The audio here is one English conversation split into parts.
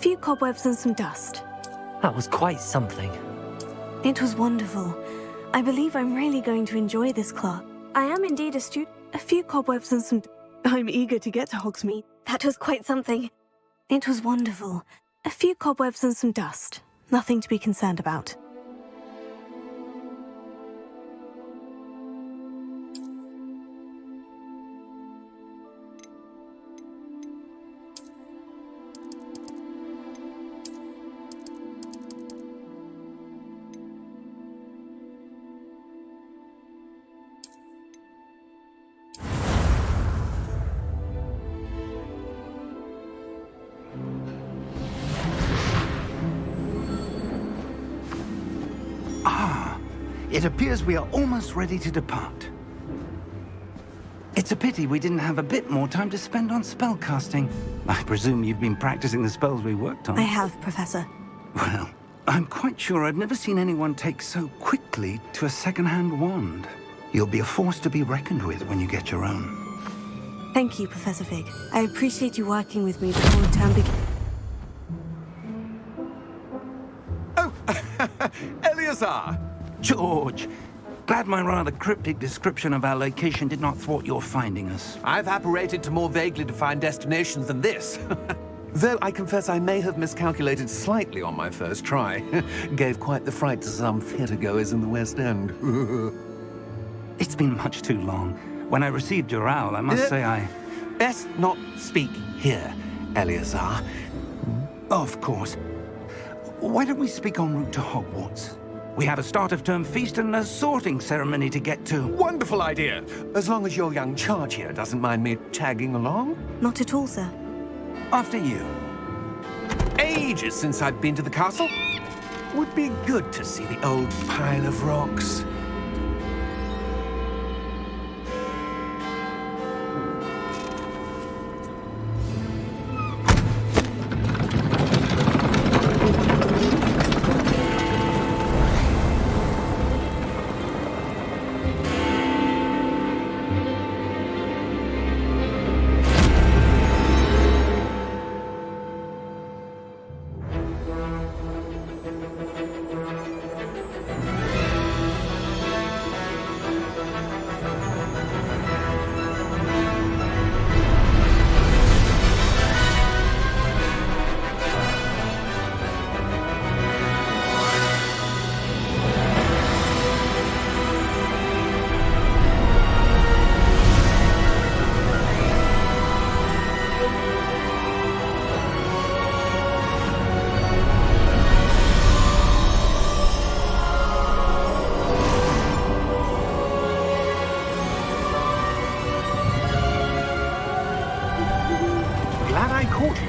few cobwebs and some dust. That was quite something. It was wonderful. I believe I'm really going to enjoy this class. I am indeed a student. A few cobwebs and some... I'm eager to get to Hogsmeade. That was quite something. It was wonderful. A few cobwebs and some dust. Nothing to be concerned about. It appears we are almost ready to depart. It's a pity we didn't have a bit more time to spend on spellcasting. I presume you've been practicing the spells we worked on. I have, Professor. Well, I'm quite sure I've never seen anyone take so quickly to a second-hand wand. You'll be a force to be reckoned with when you get your own. Thank you, Professor Fig. I appreciate you working with me before the term begins. Oh, Eleazar! George, glad my rather cryptic description of our location did not thwart your finding us. I've apparated to more vaguely defined destinations than this. Though I confess I may have miscalculated slightly on my first try. Gave quite the fright to some theatre-goers in the West End. It's been much too long. When I received your owl, I must say I... Best not speak here, Eleazar. Of course. Why don't we speak en route to Hogwarts? We have a start-of-term feast and a sorting ceremony to get to. Wonderful idea! As long as your young charge here doesn't mind me tagging along. Not at all, sir. After you. Ages since I've been to the castle. Would be good to see the old pile of rocks.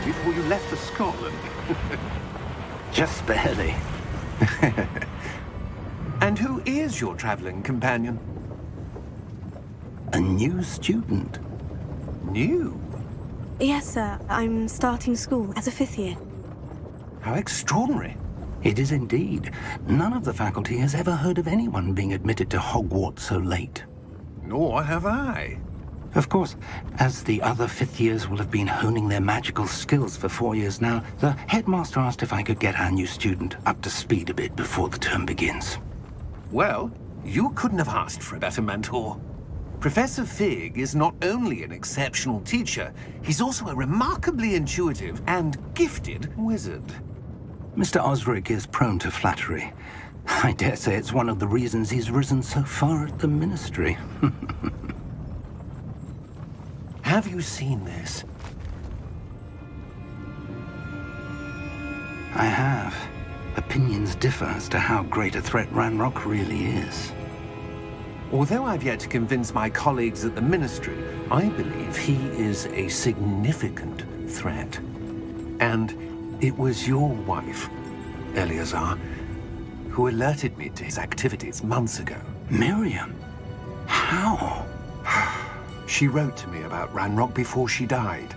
Before you left for Scotland. Just barely. And who is your traveling companion? A new student. New? Yes, sir. I'm starting school as a 5th year. How extraordinary. It is indeed. None of the faculty has ever heard of anyone being admitted to Hogwarts so late. Nor have I. Of course, as the other 5th years will have been honing their magical skills for 4 years now, the headmaster asked if I could get our new student up to speed a bit before the term begins. Well, you couldn't have asked for a better mentor. Professor Fig is not only an exceptional teacher, he's also a remarkably intuitive and gifted wizard. Mr. Osric is prone to flattery. I dare say it's one of the reasons he's risen so far at the Ministry. Have you seen this? I have. Opinions differ as to how great a threat Ranrock really is. Although I've yet to convince my colleagues at the Ministry, I believe he is a significant threat. And it was your wife, Eleazar, who alerted me to his activities months ago. Miriam? How? She wrote to me about Ranrock before she died,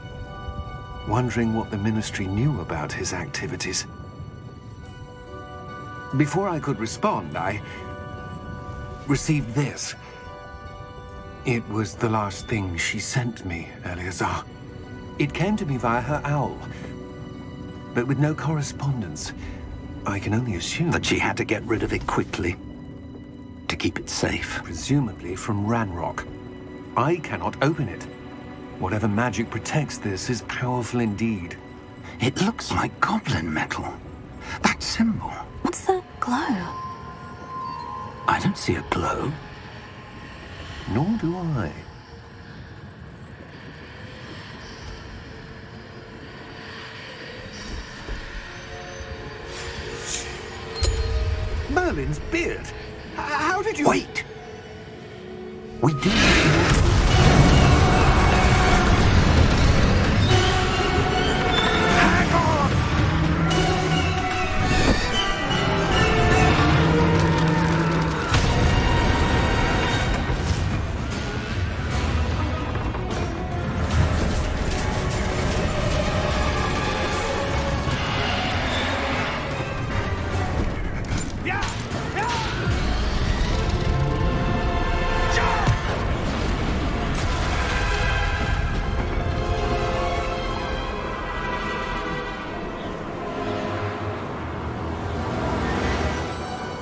wondering what the Ministry knew about his activities. Before I could respond, I received this. It was the last thing she sent me, Eleazar. It came to me via her owl. but with no correspondence. I can only assume That she had to get rid of it quickly to keep it safe. presumably from Ranrock. I cannot open it. Whatever magic protects this is powerful indeed. It looks like goblin metal. That symbol. What's the glow? I don't see a glow. Nor do I. Merlin's beard! How did you... Wait! We do. Hang on!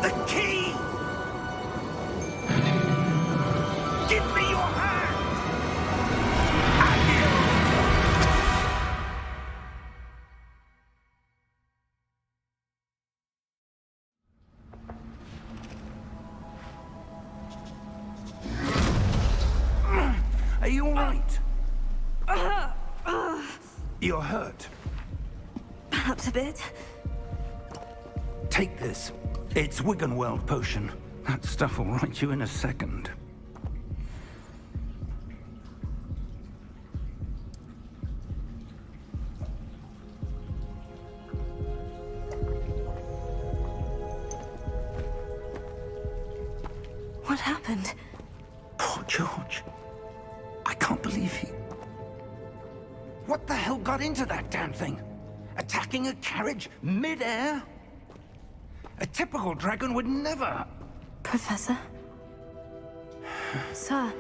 The key! Give me your hand! Are you all right? You're hurt. Perhaps a bit. Take this. It's Wiggenweld potion. That stuff will right you in a second. What happened? Poor George. I can't believe he... What the hell got into that damn thing? Attacking a carriage mid-air? A typical dragon would never... Professor? Sir,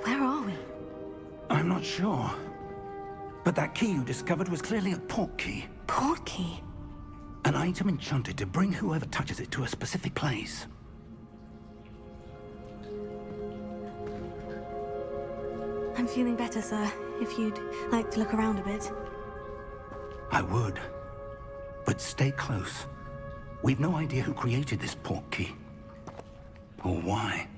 where are we? I'm not sure. But that key you discovered was clearly a port key. Port key? An item enchanted to bring whoever touches it to a specific place. I'm feeling better, sir. If you'd like to look around a bit. I would. But stay close. We've no idea who created this port key. Or why.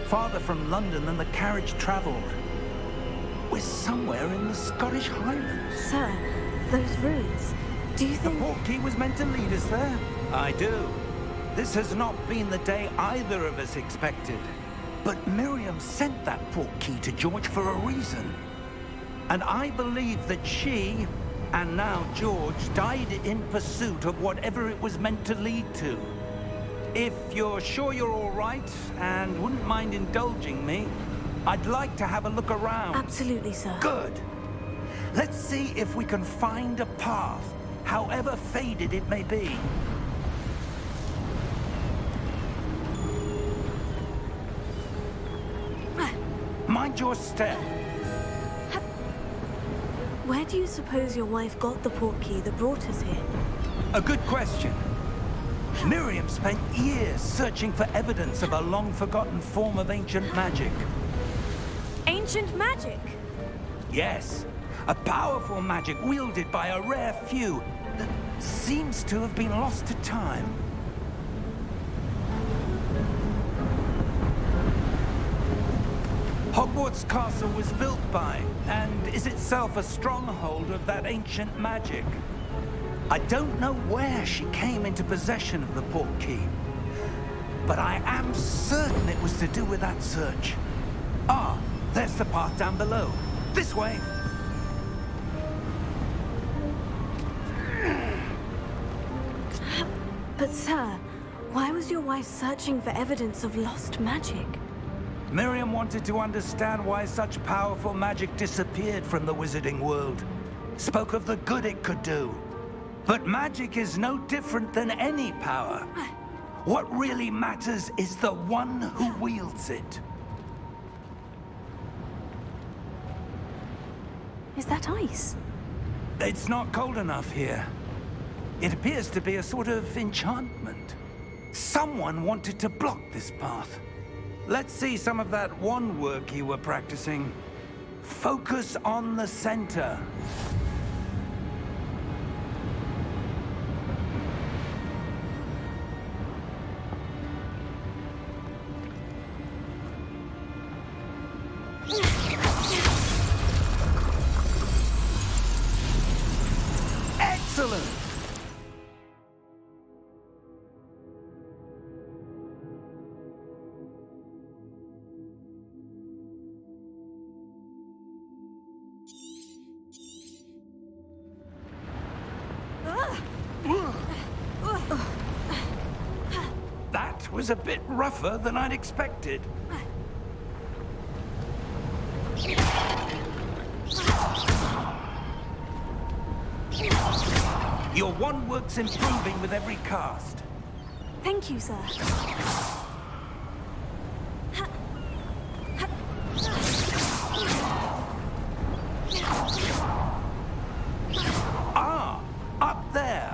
farther from London than the carriage travelled. We're somewhere in the Scottish Highlands. Sir, those ruins. Do you The think... portkey was meant to lead us there? I do. This has not been the day either of us expected. But Miriam sent that portkey to George for a reason. And I believe that she, and now George, died in pursuit of whatever it was meant to lead to. If you're sure you're all right, and wouldn't mind indulging me, I'd like to have a look around. Absolutely, sir. Good. Let's see if we can find a path, however faded it may be. Mind your step. Where do you suppose your wife got the portkey that brought us here? A good question. Miriam spent years searching for evidence of a long-forgotten form of ancient magic. Ancient magic? Yes, a powerful magic wielded by a rare few that seems to have been lost to time. Hogwarts Castle was built by, and is itself a stronghold of that ancient magic. I don't know where she came into possession of the portkey, but I am certain it was to do with that search. Ah, there's the path down below. This way. But sir, why was your wife searching for evidence of lost magic? Miriam wanted to understand why such powerful magic disappeared from the wizarding world. Spoke of the good it could do. But magic is no different than any power. What really matters is the one who wields it. Is that ice? It's not cold enough here. It appears to be a sort of enchantment. Someone wanted to block this path. Let's see some of that wand work you were practicing. Focus on the center. Excellent! That was a bit rougher than I'd expected. Your wand work's improving with every cast. Thank you, sir. Ah, up there.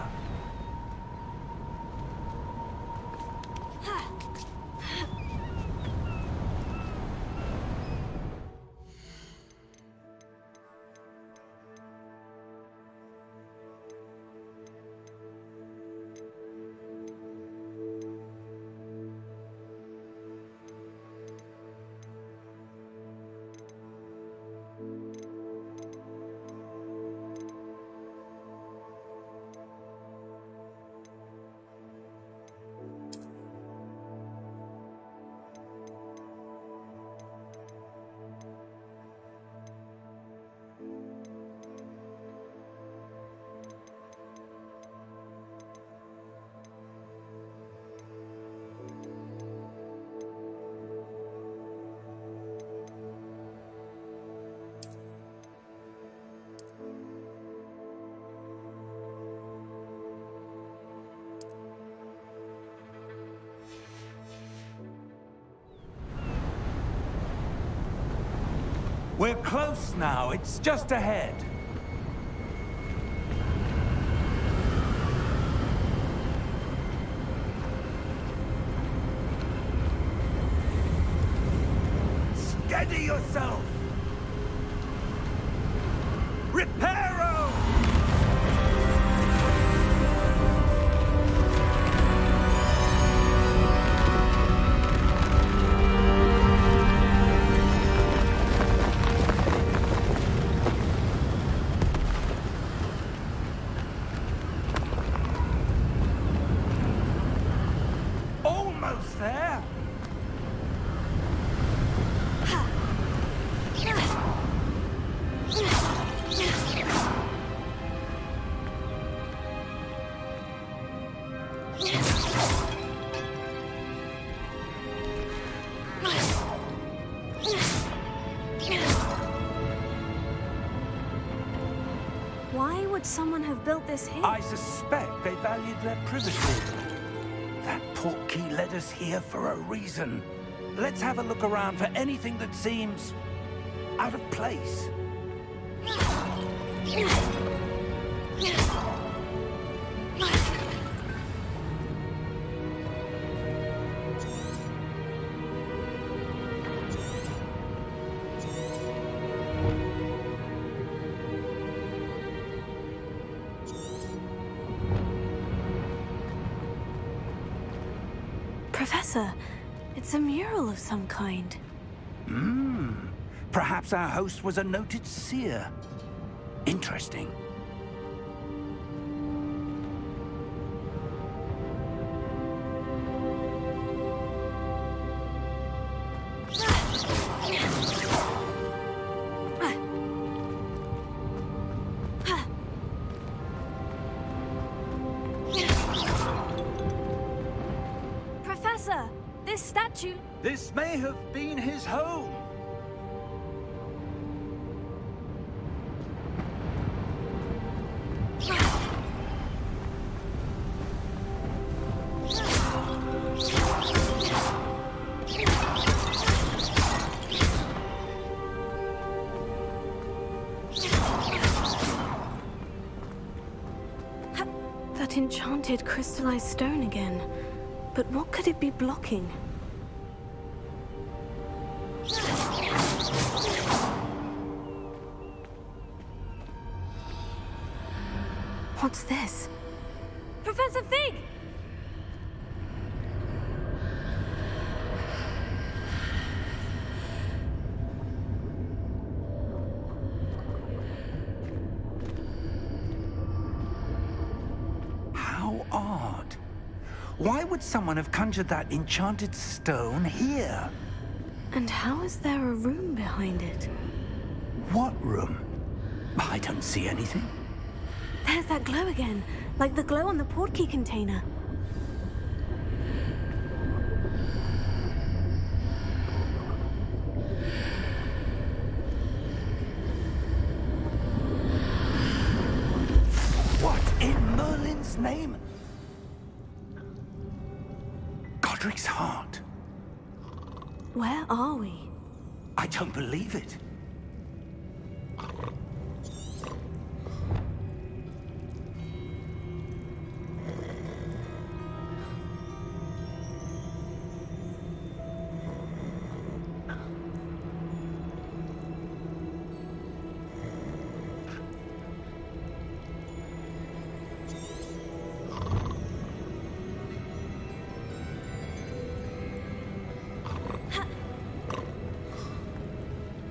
We're close now. It's just ahead. Steady yourself! Reparo! Why would someone have built this here? I suspect they valued their privacy. That portkey led us here for a reason. Let's have a look around for anything that seems out of place. Professor, it's a mural of some kind. Perhaps our host was a noted seer. Interesting. Professor, this statue... This may have been his home. That enchanted crystallized stone again. But what could it be blocking? What's this? Professor Fig! How odd. Why would someone have conjured that enchanted stone here? And how is there a room behind it? What room? I don't see anything. There's that glow again, like the glow on the portkey container. What in Merlin's name? Godric's heart. Where are we? I don't believe it.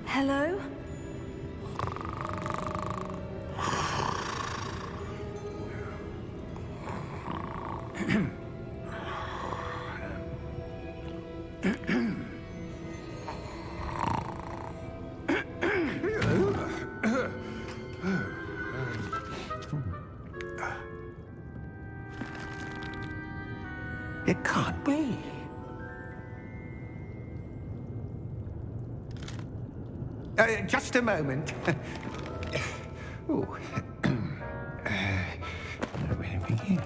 Hello? It can't be. Just a moment. Ooh. Where are we here?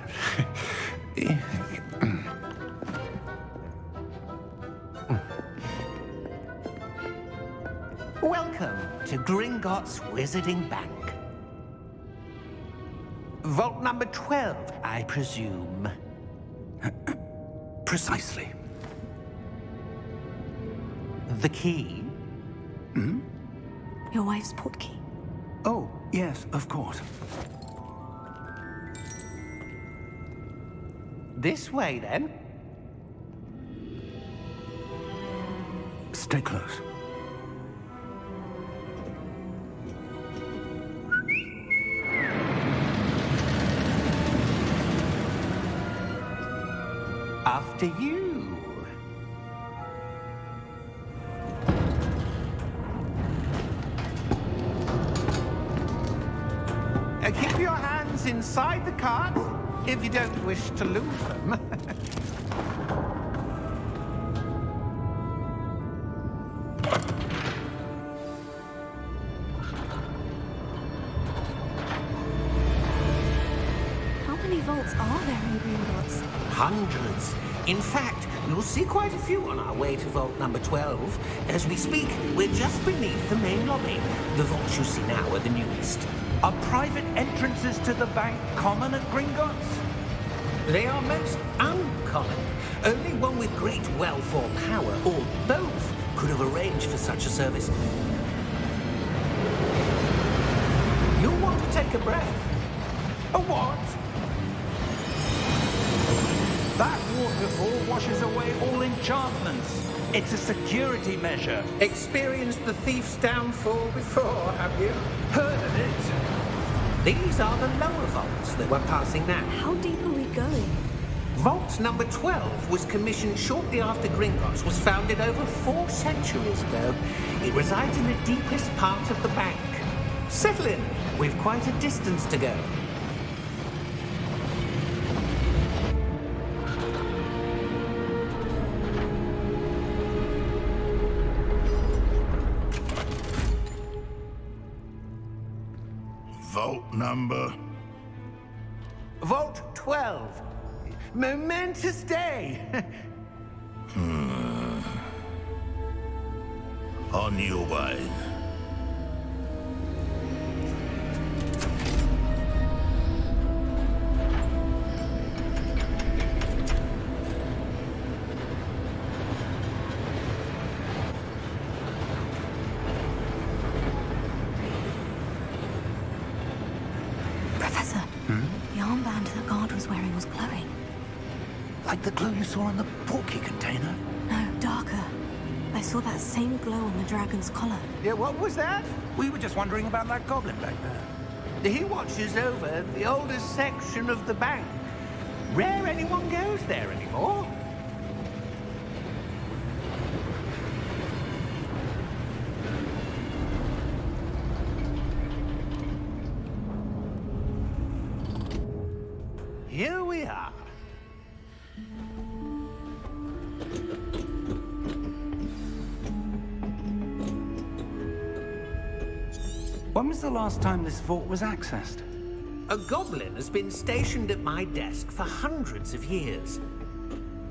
Welcome to Gringotts Wizarding Bank. Vault number 12, I presume. Precisely. The key? Your wife's portkey. Oh, yes, of course. This way, then. Stay close. After you. Keep your hands inside the cart if you don't wish to lose them. vaults are there in Gringotts? Hundreds. In fact, you'll see quite a few on our way to vault number 12. As we speak, we're just beneath the main lobby. The vaults you see now are the newest. Are private entrances to the bank common at Gringotts? They are most uncommon. Only one with great wealth or power, or both, could have arranged for such a service. You'll want to take a breath. A what? That waterfall washes away all enchantments. It's a security measure. Experienced the thief's downfall before, have you? Heard of it? These are the lower vaults that we're passing now. How deep are we going? Vault number 12 was commissioned shortly after Gringotts was founded over 4 centuries ago. It resides in the deepest part of the bank. Settle in. We've quite a distance to go. Vault number? Vault 12. Momentous day. On your way. Professor, the armband that guard was wearing was glowing. Like the glow you saw on the porky container? No, darker. I saw that same glow on the dragon's collar. Yeah, what was that? We were just wondering about that goblin back there. He watches over the oldest section of the bank. Rare anyone goes there anymore. Here we are. When was the last time this vault was accessed? A goblin has been stationed at my desk for hundreds of years.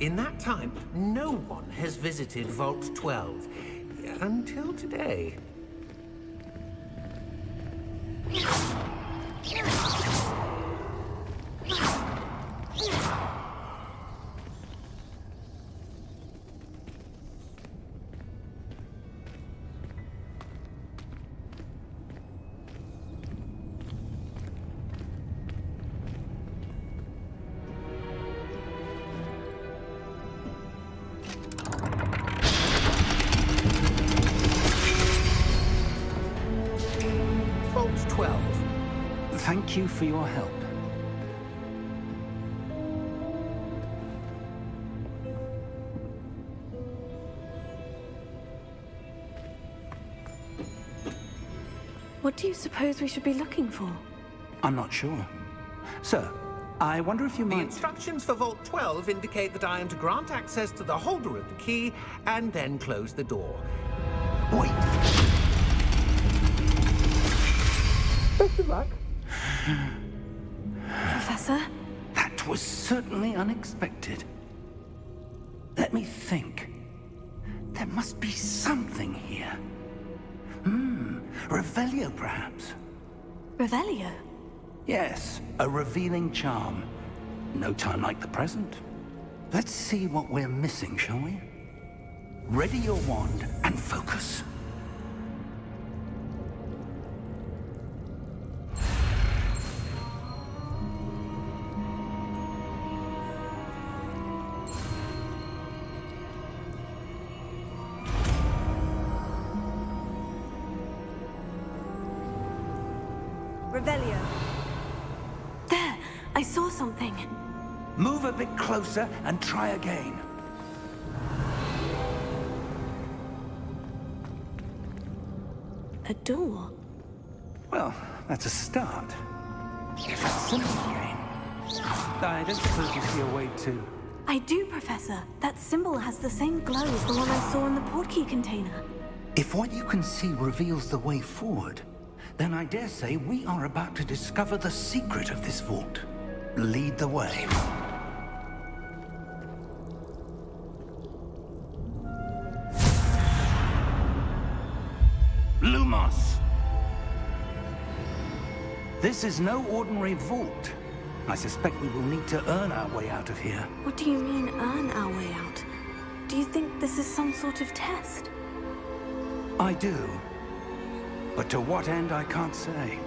In that time, no one has visited Vault 12 until today. Vault 12. Thank you for your help. What do you suppose we should be looking for? I'm not sure. Sir, I wonder if you The might... instructions for Vault 12 indicate that I am to grant access to the holder of the key and then close the door. Wait! Best of luck. Professor? That was certainly unexpected. Let me think. There must be something here. Revelio, perhaps? Revelio? Yes, a revealing charm. No time like the present. Let's see what we're missing, shall we? Ready your wand and focus. Revelio. There! I saw something. Move a bit closer and try again. A door. Well, that's a start. Simple again. I don't suppose you see a way to... I do, Professor. That symbol has the same glow as the one I saw in the portkey container. If what you can see reveals the way forward, then I dare say we are about to discover the secret of this vault. lead the way. Lumos! This is no ordinary vault. I suspect we will need to earn our way out of here. What do you mean, earn our way out? Do you think this is some sort of test? I do. But to what end, I can't say.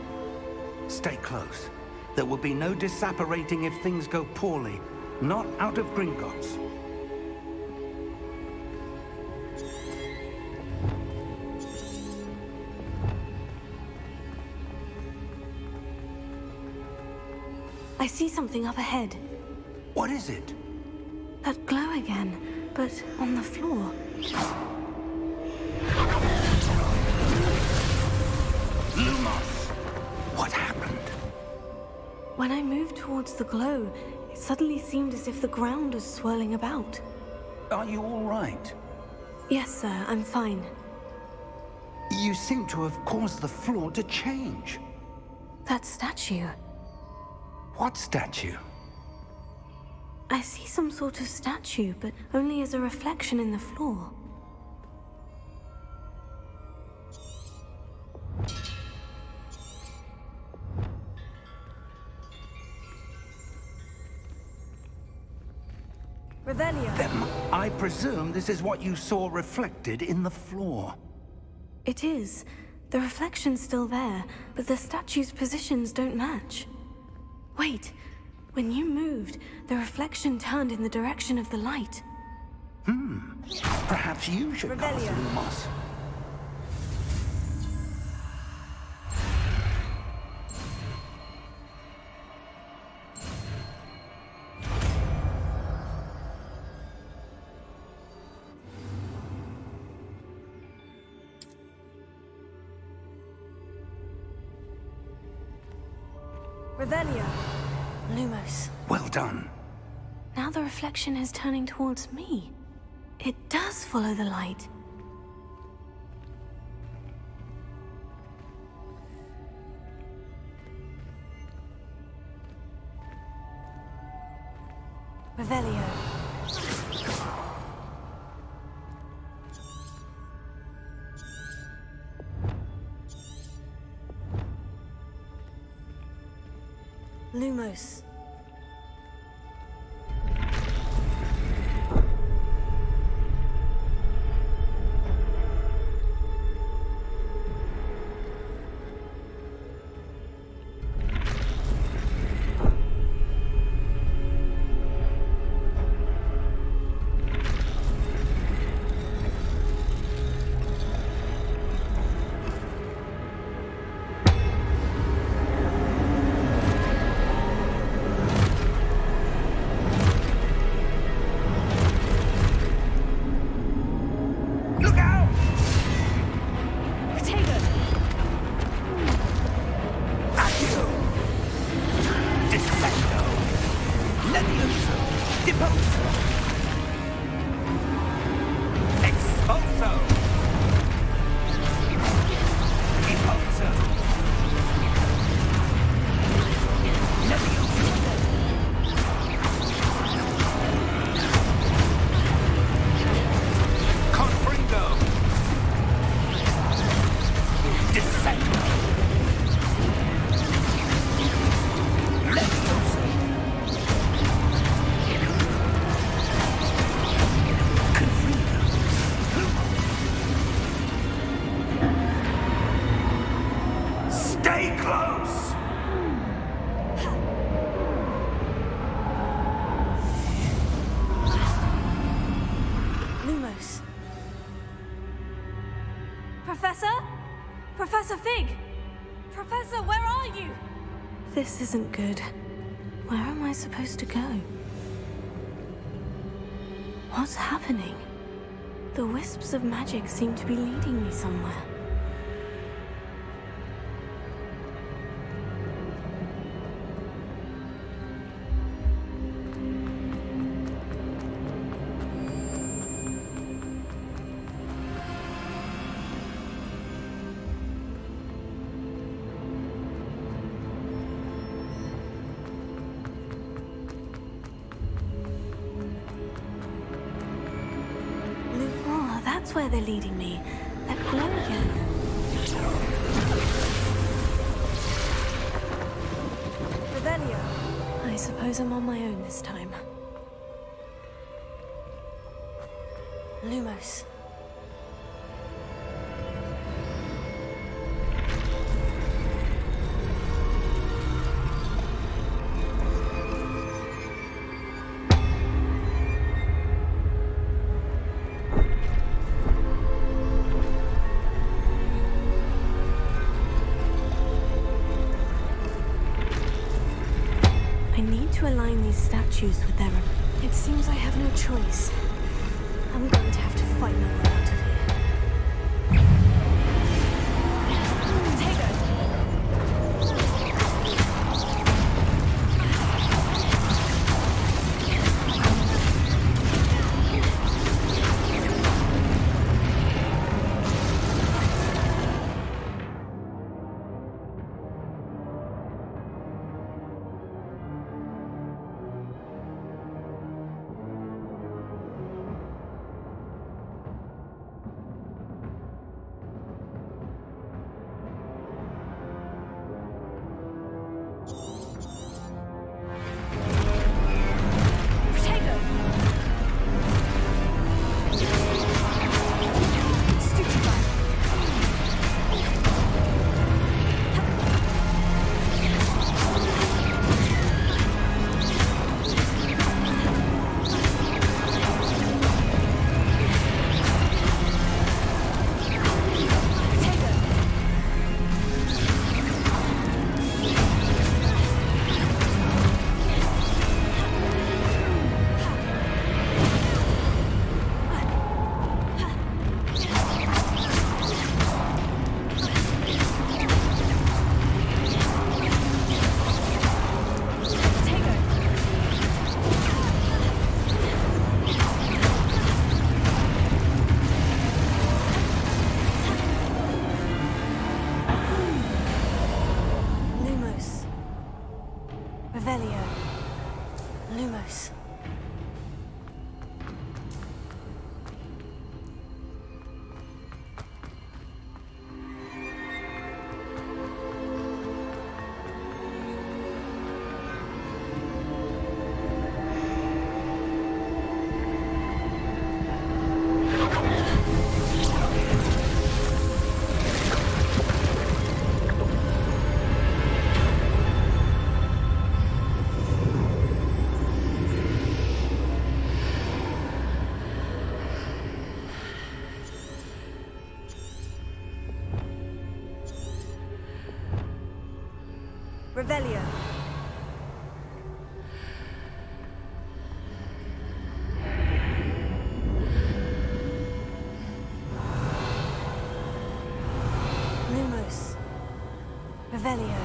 Stay close. There will be no disapparating if things go poorly. Not out of Gringotts. I see something up ahead. What is it? That glow again, but on the floor. Lumos! What happened? When I moved towards the glow, it suddenly seemed as if the ground was swirling about. Are you all right? Yes, sir, I'm fine. You seem to have caused the floor to change. That statue. What statue? I see some sort of statue, but only as a reflection in the floor. Revelio. Then I presume this is what you saw reflected in the floor. It is. The reflection's still there, but the statue's positions don't match. Wait. When you moved, the reflection turned in the direction of the light. Perhaps you should cast Revelio. Lumos. Revelio. Lumos. Well done. Now the reflection is turning towards me. It does follow the light. Revelio. Lumos. Professor? Professor Fig! Professor, where are you? This isn't good. Where am I supposed to go? What's happening? The wisps of magic seem to be leading me somewhere. where they're leading me. That glow again. Revelio. I suppose I'm on my own this time. Lumos. I need to align these statues with their... It seems I have no choice. I'm going to have to fight my way out of here. Revelio. Lumos. Revelio. Lumos. Revelio.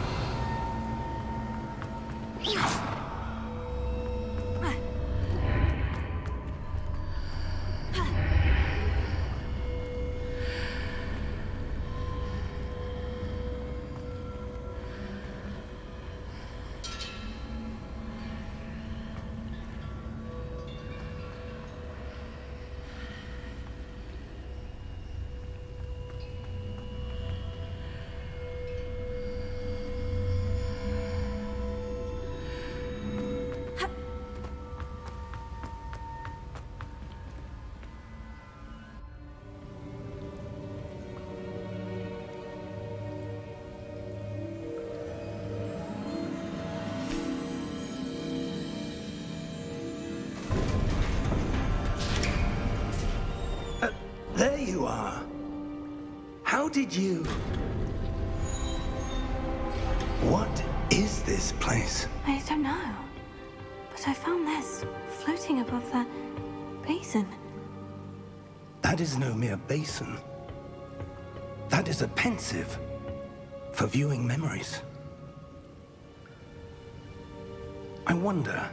There you are. How did you... What is this place? I don't know. But I found this floating above that basin. That is no mere basin. That is a pensive for viewing memories. I wonder...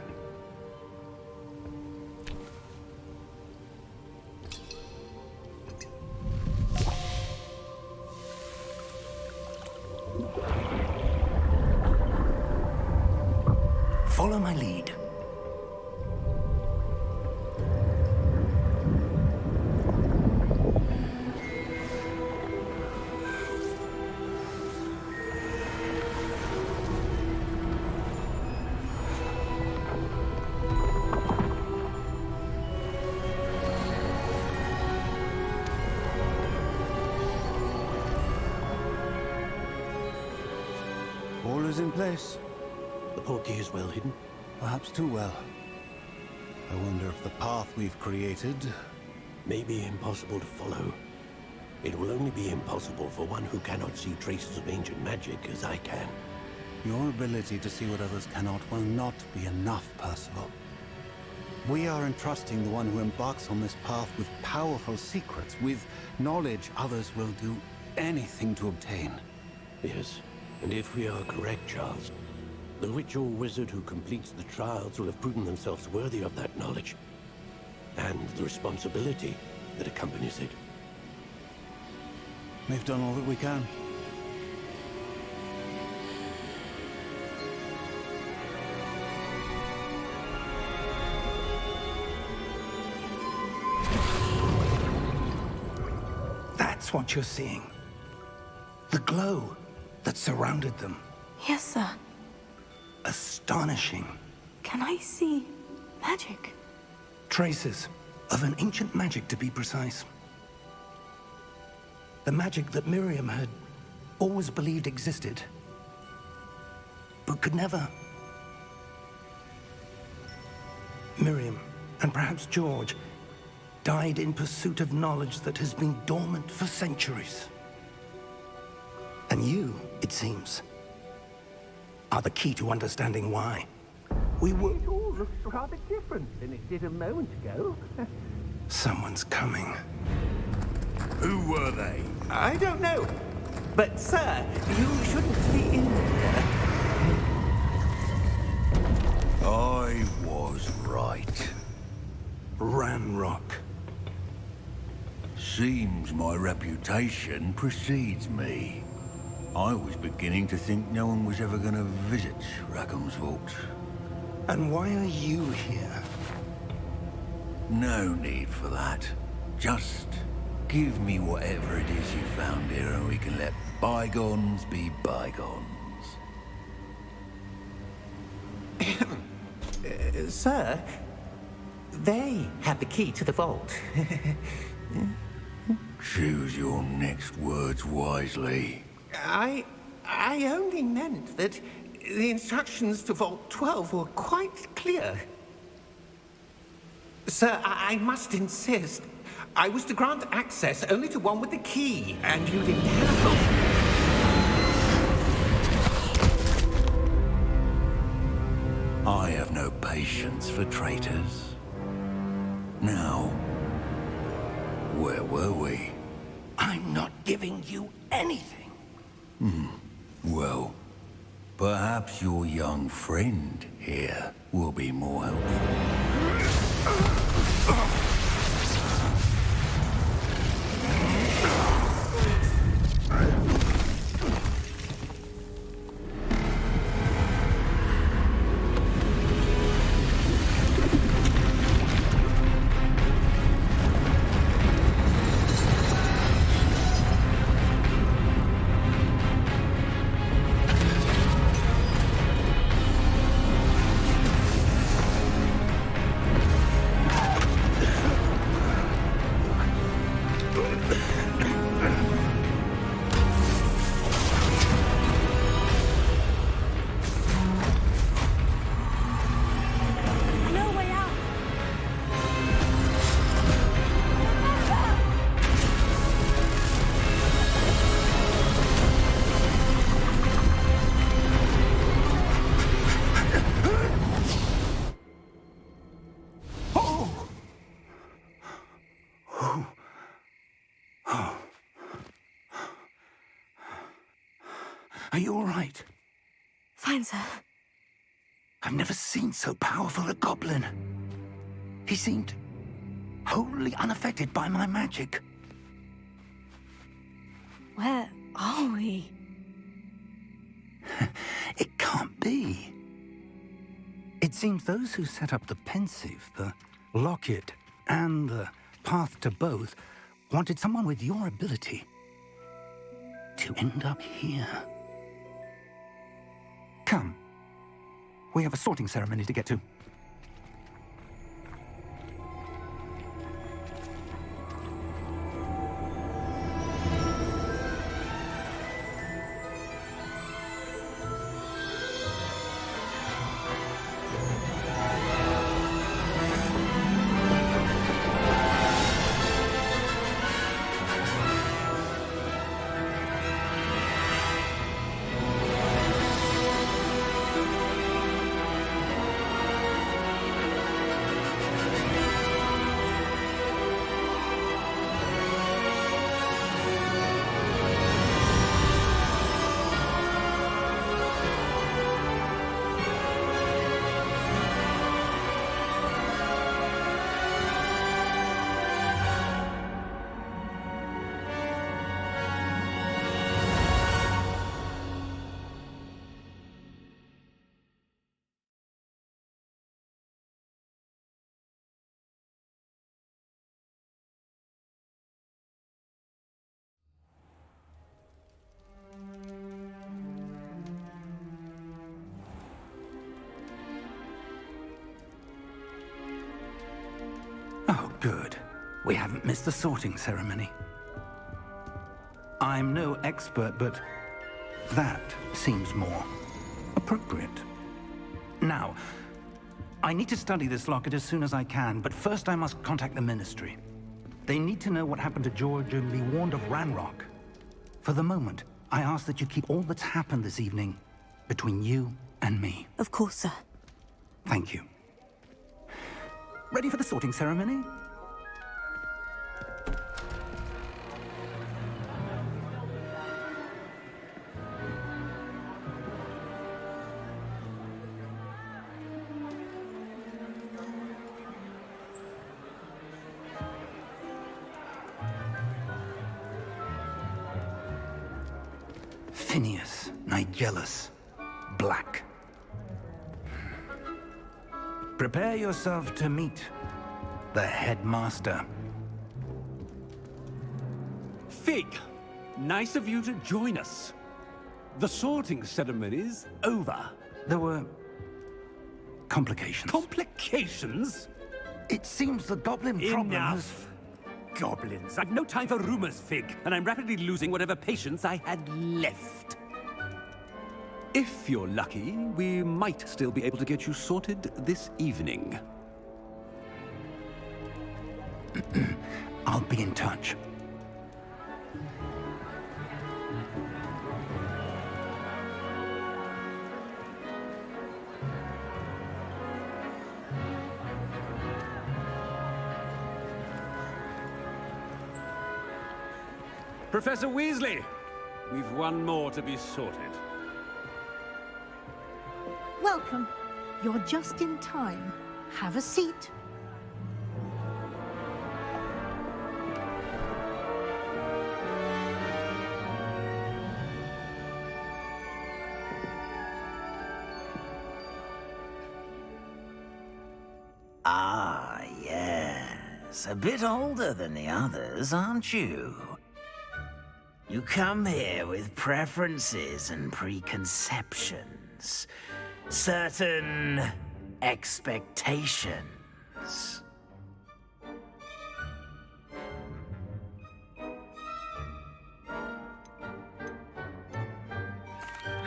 Follow my lead. place. The portkey is well hidden. Perhaps too well. I wonder if the path we've created... May be impossible to follow. It will only be impossible for one who cannot see traces of ancient magic as I can. Your ability to see what others cannot will not be enough, Percival. We are entrusting the one who embarks on this path with powerful secrets, with knowledge others will do anything to obtain. Yes, and if we are correct, Charles, the witch or wizard who completes the trials will have proven themselves worthy of that knowledge, and the responsibility that accompanies it. We've done all that we can. That's what you're seeing. The glow that surrounded them. Yes, sir. Astonishing. Can I see magic? Traces of an ancient magic, to be precise. The magic that Miriam had always believed existed, but could never. Miriam, and perhaps George, died in pursuit of knowledge that has been dormant for centuries. And you, it seems, are the key to understanding why. We were... It all looks rather different than it did a moment ago. Someone's coming. Who were they? I don't know. But, sir, you shouldn't be in here. I was right. Ranrock. Seems my reputation precedes me. I was beginning to think no one was ever going to visit Rackham's vault. And why are you here? No need for that. Just give me whatever it is you found here and we can let bygones be bygones. Sir, they had the key to the vault. Choose your next words wisely. I only meant that the instructions to Vault 12 were quite clear. Sir, I must insist. I was to grant access only to one with the key, and you didn't have. I have no patience for traitors. Now, where were we? I'm not giving you anything. Well, perhaps your young friend here will be more helpful. No way out. Are you all right? Fine, sir. I've never seen so powerful a goblin. He seemed wholly unaffected by my magic. Where are we? It can't be. It seems those who set up the pensive, the locket, and the path to both wanted someone with your ability to end up here. Come. We have a sorting ceremony to get to. Good. We haven't missed the sorting ceremony. I'm no expert, but that seems more appropriate. Now, I need to study this locket as soon as I can, but first I must contact the Ministry. They need to know what happened to George and be warned of Ranrock. For the moment, I ask that you keep all that's happened this evening between you and me. Of course, sir. Thank you. Ready for the sorting ceremony? Phineas, Nigellus, Black. Prepare yourself to meet the headmaster. Fig, nice of you to join us. The sorting ceremony's over. There were complications. Complications? It seems the goblin problem Enough. Goblins. I've no time for rumors, Fig, and I'm rapidly losing whatever patience I had left. If you're lucky, we might still be able to get you sorted this evening. I'll be in touch. Professor Weasley, we've one more to be sorted. Welcome. You're just in time. Have a seat. Ah, yes. A bit older than the others, aren't you? You come here with preferences and preconceptions. Certain expectations.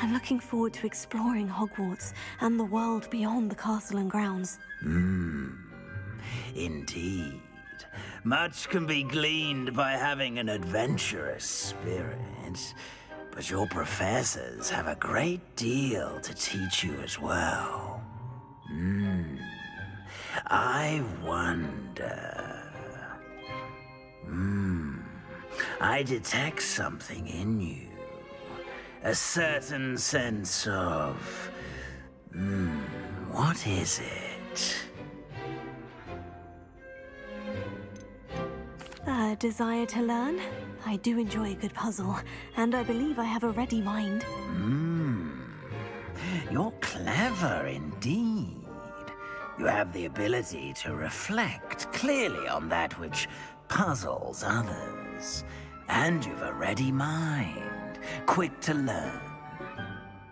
I'm looking forward to exploring Hogwarts and the world beyond the castle and grounds. Indeed. Much can be gleaned by having an adventurous spirit, but your professors have a great deal to teach you as well. I wonder... I detect something in you. A certain sense of... what is it? A desire to learn? I do enjoy a good puzzle, and I believe I have a ready mind. You're clever indeed. You have the ability to reflect clearly on that which puzzles others. And you've a ready mind, quick to learn.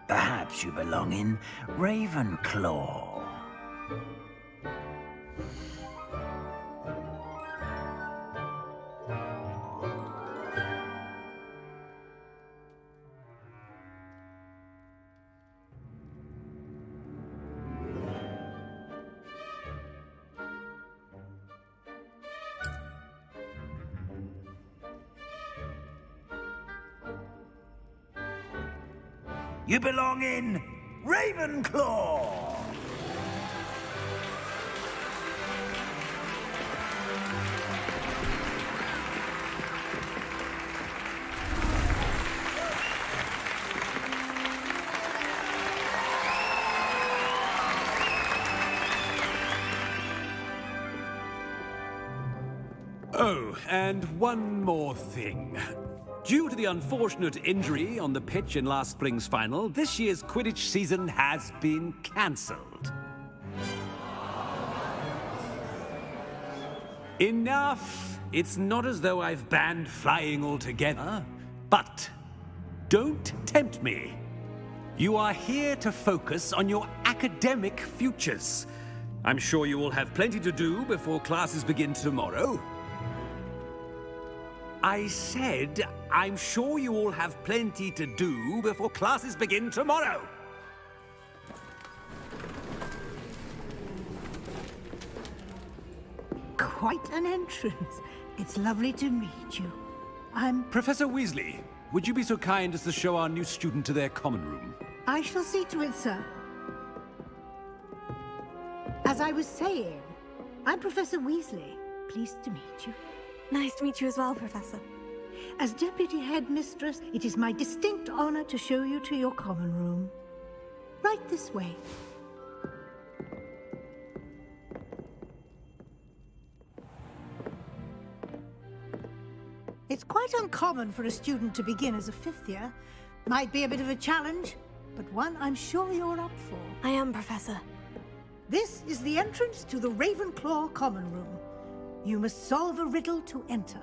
Perhaps you belong in Ravenclaw. You belong in Ravenclaw! Oh, and one more thing. Due to the unfortunate injury on the pitch in last spring's final, this year's Quidditch season has been cancelled. Enough! It's not as though I've banned flying altogether, but don't tempt me. You are here to focus on your academic futures. I'm sure you all have plenty to do before classes begin tomorrow. I said, I'm sure you all have plenty to do before classes begin tomorrow. Quite an entrance. It's lovely to meet you. Professor Weasley, would you be so kind as to show our new student to their common room? I shall see to it, sir. As I was saying, I'm Professor Weasley. Pleased to meet you. Nice to meet you as well, Professor. As Deputy Headmistress, it is my distinct honor to show you to your common room. Right this way. It's quite uncommon for a student to begin as a fifth year. Might be a bit of a challenge, but one I'm sure you're up for. I am, Professor. This is the entrance to the Ravenclaw common room. You must solve a riddle to enter.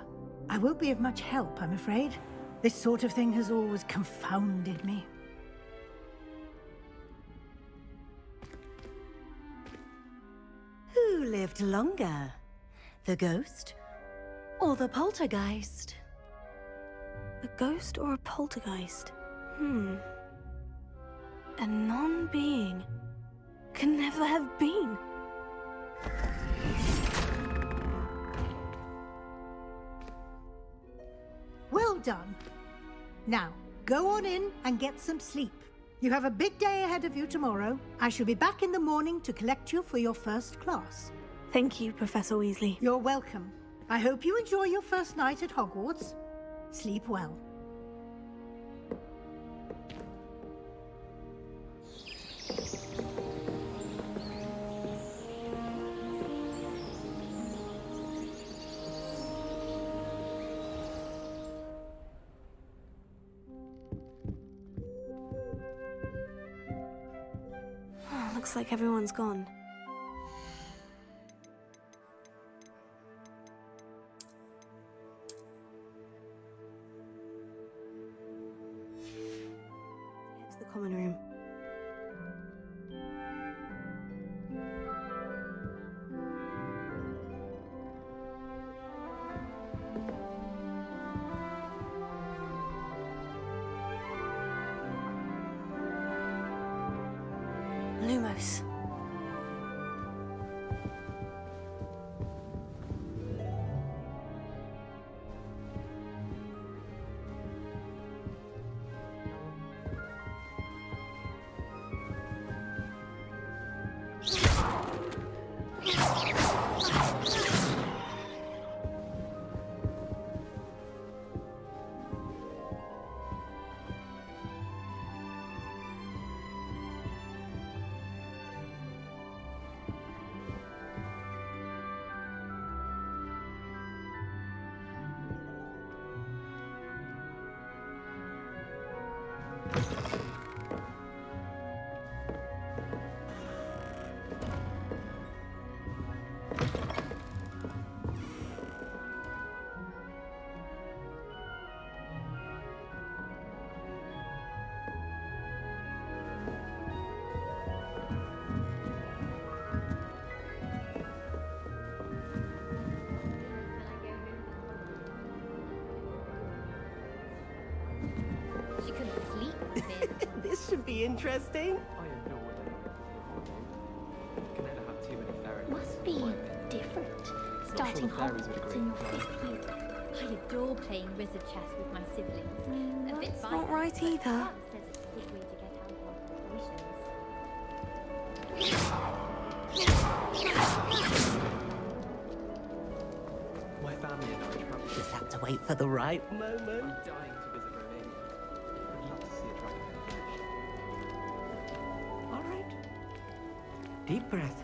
I won't be of much help, I'm afraid. This sort of thing has always confounded me. Who lived longer? The ghost or the poltergeist? A ghost or a poltergeist? A non-being can never have been. Well done. Now, go on in and get some sleep. You have a big day ahead of you tomorrow. I shall be back in the morning to collect you for your first class. Thank you, Professor Weasley. You're welcome. I hope you enjoy your first night at Hogwarts. Sleep well. Looks like everyone's gone. Head to the common room. Lumos. She couldn't sleep within. This should be interesting. Must be different. Starting Hogwarts in your fifth year. I adore playing wizard chess with my siblings. A bit That's not right but either. Mum says it's a good way to get out of our preparations. My family and I travel. Just have to wait for the right moment. I'm dying to visit Romania. I'd love to see a dragon in the flesh. All right. Deep breath.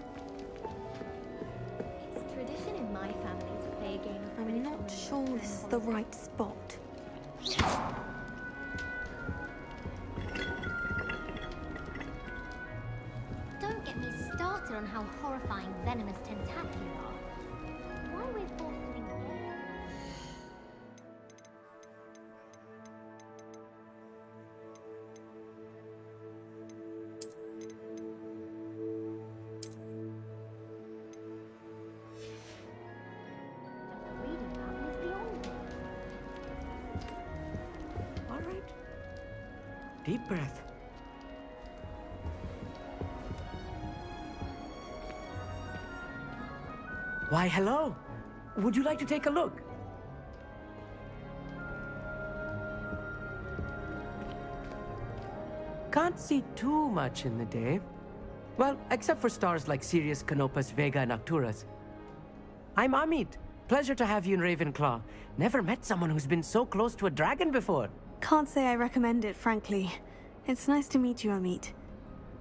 It's tradition in my family to play a game of I'm Quidditch not on the sure weekend this is when the holidays. right spot. Don't get me started on how horrifying venomous tentaculi are. Why we're fostering Deep breath. Why, hello. Would you like to take a look? Can't see too much in the day. Well, except for stars like Sirius, Canopus, Vega, and Arcturus. I'm Amit. Pleasure to have you in Ravenclaw. Never met someone who's been so close to a dragon before. Can't say I recommend it, frankly. It's nice to meet you, Amit.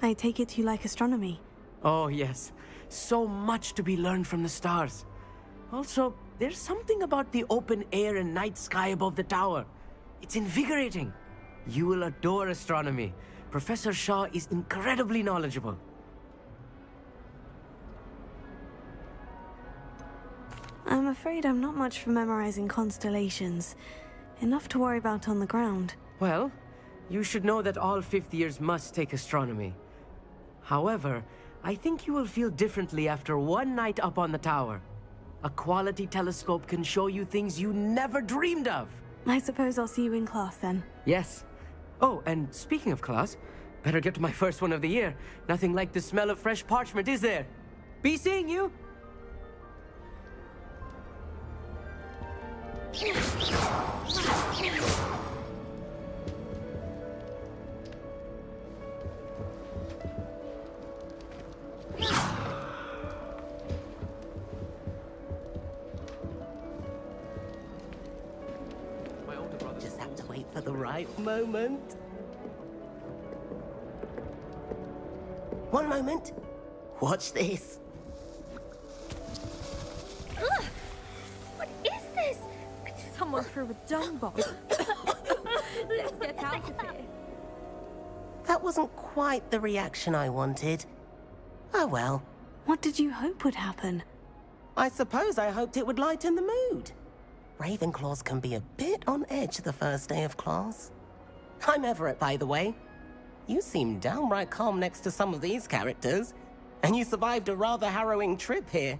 I take it you like astronomy. Oh, yes. So much to be learned from the stars. Also, there's something about the open air and night sky above the tower. It's invigorating. You will adore astronomy. Professor Shaw is incredibly knowledgeable. I'm afraid I'm not much for memorizing constellations. Enough to worry about on the ground. Well, you should know that all fifth years must take astronomy. However, I think you will feel differently after one night up on the tower. A quality telescope can show you things you never dreamed of. I suppose I'll see you in class then. Yes. Oh, and speaking of class, better get to my first one of the year. Nothing like the smell of fresh parchment, is there? Be seeing you! Just have to wait for the right moment. One moment. Watch this. Ugh! What is this? Someone threw a dung bomb. Let's get out of here. That wasn't quite the reaction I wanted. Oh well. What did you hope would happen? I suppose I hoped it would lighten the mood. Ravenclaws can be a bit on edge the first day of class. I'm Everett, by the way. You seem downright calm next to some of these characters, and you survived a rather harrowing trip here.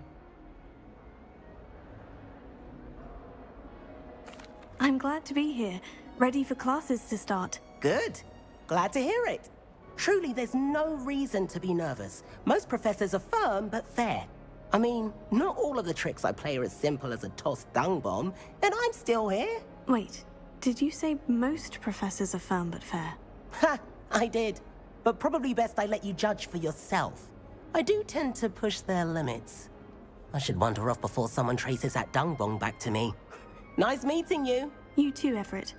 I'm glad to be here, ready for classes to start. Good. Glad to hear it. Truly, there's no reason to be nervous. Most professors are firm but fair. I mean, not all of the tricks I play are as simple as a tossed dung bomb, and I'm still here. Wait, did you say most professors are firm but fair? Ha! I did. But probably best I let you judge for yourself. I do tend to push their limits. I should wander off before someone traces that dung bomb back to me. Nice meeting you. You too, Everett.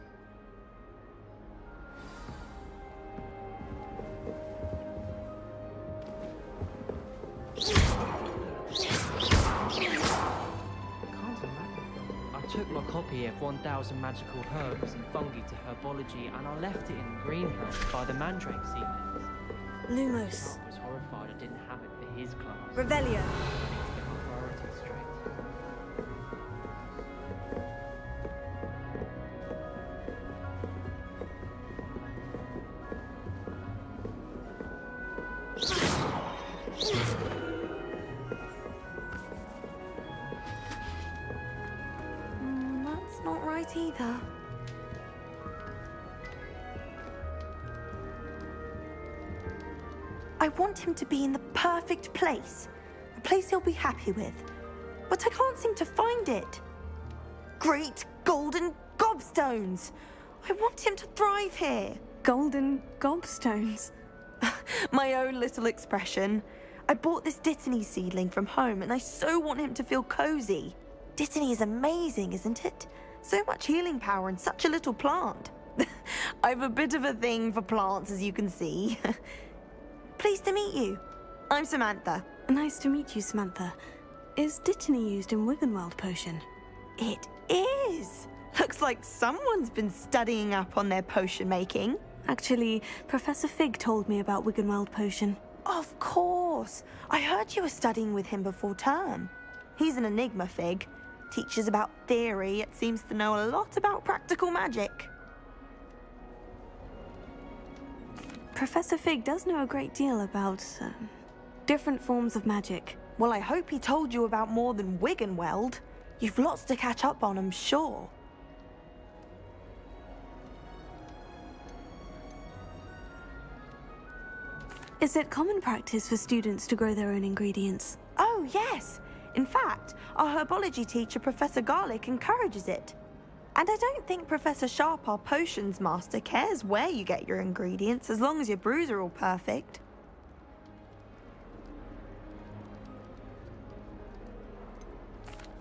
I took my copy of 1000 Magical Herbs and Fungi to Herbology and I left it in the greenhouse by the mandrake seedlings. Lumos. I was horrified I didn't have it for his class. Revelio. I need to get my priorities straight. That's not right either. I want him to be in the perfect place. A place he'll be happy with. But I can't seem to find it. Great golden gobstones! I want him to thrive here. Golden gobstones? My own little expression. I bought this Dittany seedling from home and I so want him to feel cozy. Dittany is amazing, isn't it? So much healing power in such a little plant. I've a bit of a thing for plants, as you can see. Pleased to meet you. I'm Samantha. Nice to meet you, Samantha. Is Dittany used in Wiggenweld potion? It is. Looks like someone's been studying up on their potion making. Actually, Professor Fig told me about Wiggenweld potion. Of course. I heard you were studying with him before term. He's an enigma, Fig. Teaches about theory, yet seems to know a lot about practical magic. Professor Fig does know a great deal about different forms of magic. Well, I hope he told you about more than Wiggenweld. You've lots to catch up on, I'm sure. Is it common practice for students to grow their own ingredients? Oh, yes. In fact, our herbology teacher, Professor Garlic, encourages it. And I don't think Professor Sharp, our potions master, cares where you get your ingredients as long as your brews are all perfect.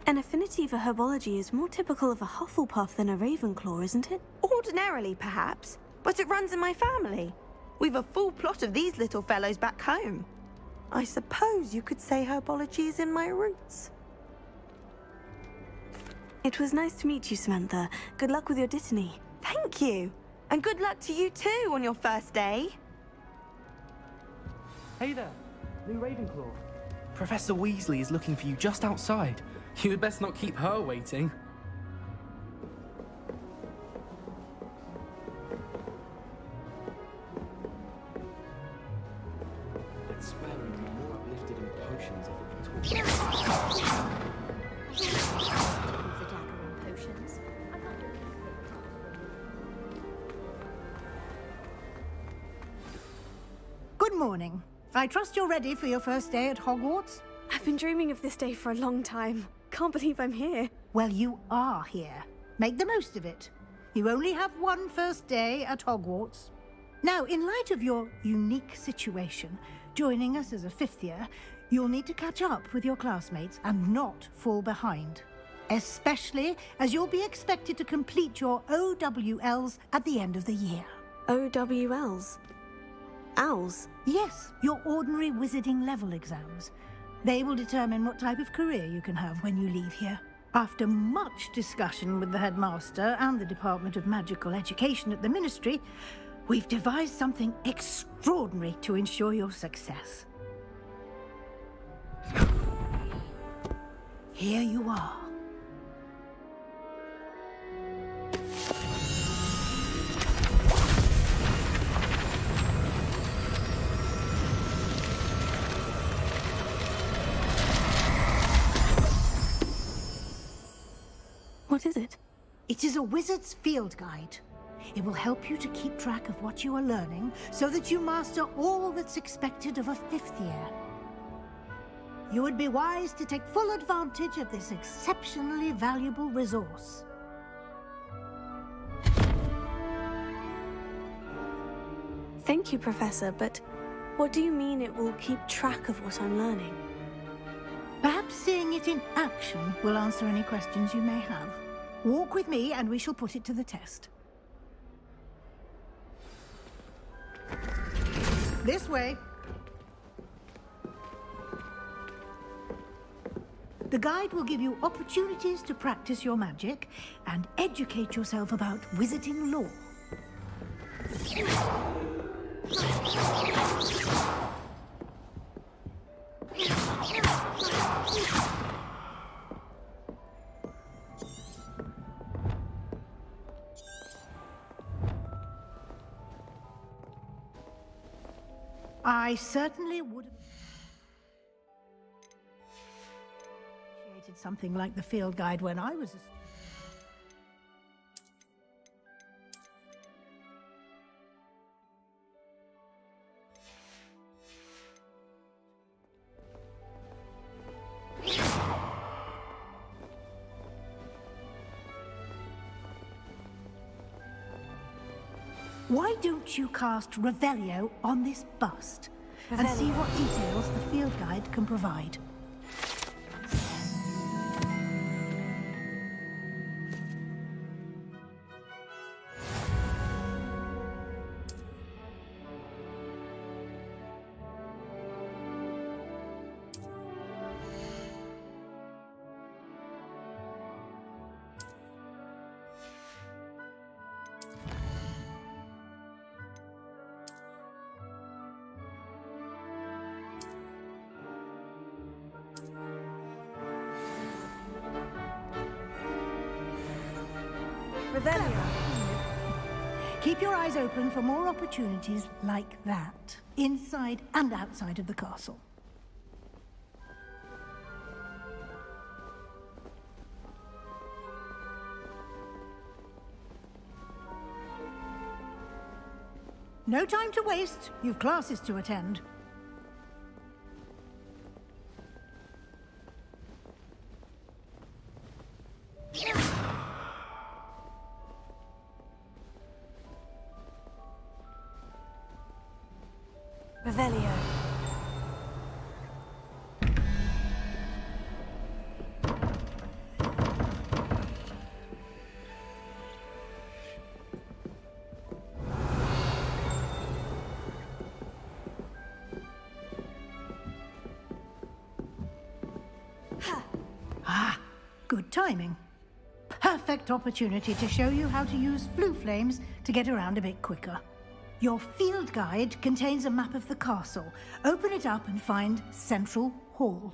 An affinity for herbology is more typical of a Hufflepuff than a Ravenclaw, isn't it? Ordinarily, perhaps, but it runs in my family. We've a full plot of these little fellows back home. I suppose you could say herbology is in my roots. It was nice to meet you, Samantha. Good luck with your Dittany. Thank you. And good luck to you too on your first day. Hey there, new Ravenclaw. Professor Weasley is looking for you just outside. You had best not keep her waiting. I'd swear we'd be more uplifted in potions if we could talk. Use a dagger in potions. Good morning. I trust you're ready for your first day at Hogwarts? I've been dreaming of this day for a long time. Can't believe I'm here. Well, you are here. Make the most of it. You only have one first day at Hogwarts. Now, in light of your unique situation, joining us as a fifth year, you'll need to catch up with your classmates and not fall behind. Especially as you'll be expected to complete your OWLs at the end of the year. OWLs? Owls? Yes, your ordinary wizarding level exams. They will determine what type of career you can have when you leave here. After much discussion with the headmaster and the Department of Magical Education at the Ministry, we've devised something extraordinary to ensure your success. Here you are. What is it? It is a wizard's field guide. It will help you to keep track of what you are learning so that you master all that's expected of a fifth year. You would be wise to take full advantage of this exceptionally valuable resource. Thank you, Professor, but what do you mean it will keep track of what I'm learning? Perhaps seeing it in action will answer any questions you may have. Walk with me and we shall put it to the test. This way. The guide will give you opportunities to practice your magic and educate yourself about wizarding lore. I certainly would have appreciated something like the field guide when I was a student. Why don't you cast Revelio on this bust and see what details the field guide can provide? Keep your eyes open for more opportunities like that, inside and outside of the castle. No time to waste. You've classes to attend. Revelio. Ah, good timing. Perfect opportunity to show you how to use flue flames to get around a bit quicker. Your field guide contains a map of the castle. Open it up and find Central Hall.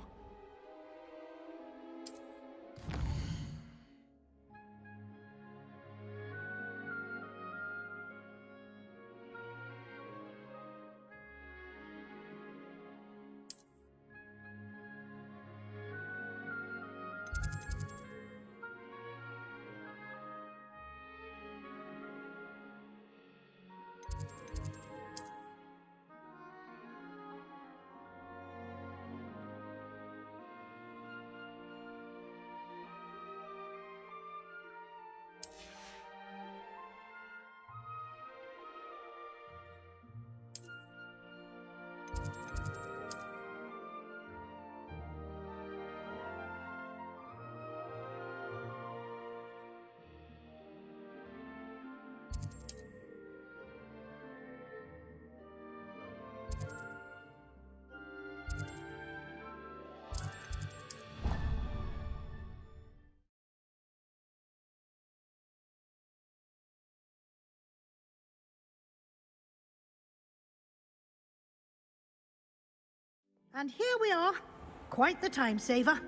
And here we are. Quite the time saver.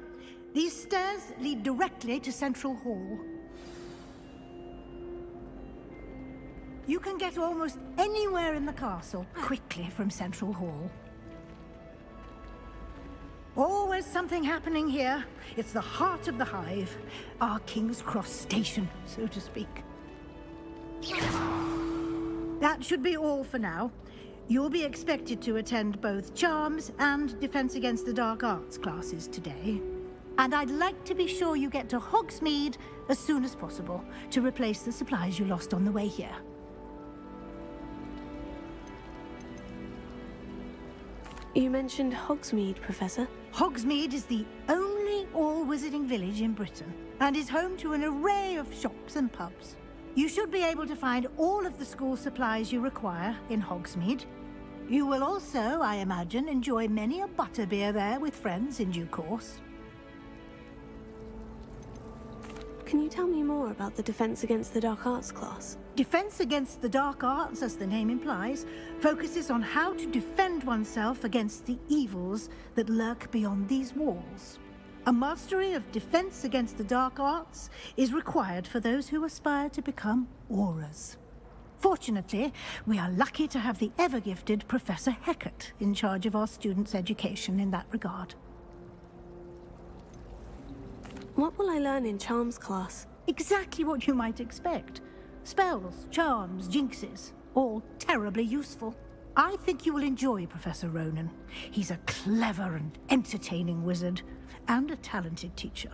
These stairs lead directly to Central Hall. You can get almost anywhere in the castle quickly from Central Hall. Always something happening here. It's the heart of the hive. Our King's Cross station, so to speak. That should be all for now. You'll be expected to attend both Charms and Defense Against the Dark Arts classes today. And I'd like to be sure you get to Hogsmeade as soon as possible to replace the supplies you lost on the way here. You mentioned Hogsmeade, Professor. Hogsmeade is the only all-wizarding village in Britain and is home to an array of shops and pubs. You should be able to find all of the school supplies you require in Hogsmeade. You will also, I imagine, enjoy many a butterbeer there with friends in due course. Can you tell me more about the Defense Against the Dark Arts class? Defense Against the Dark Arts, as the name implies, focuses on how to defend oneself against the evils that lurk beyond these walls. A mastery of Defense Against the Dark Arts is required for those who aspire to become Aurors. Fortunately, we are lucky to have the ever-gifted Professor Hecat in charge of our students' education in that regard. What will I learn in Charms class? Exactly what you might expect. Spells, charms, jinxes, all terribly useful. I think you will enjoy Professor Ronan. He's a clever and entertaining wizard, and a talented teacher.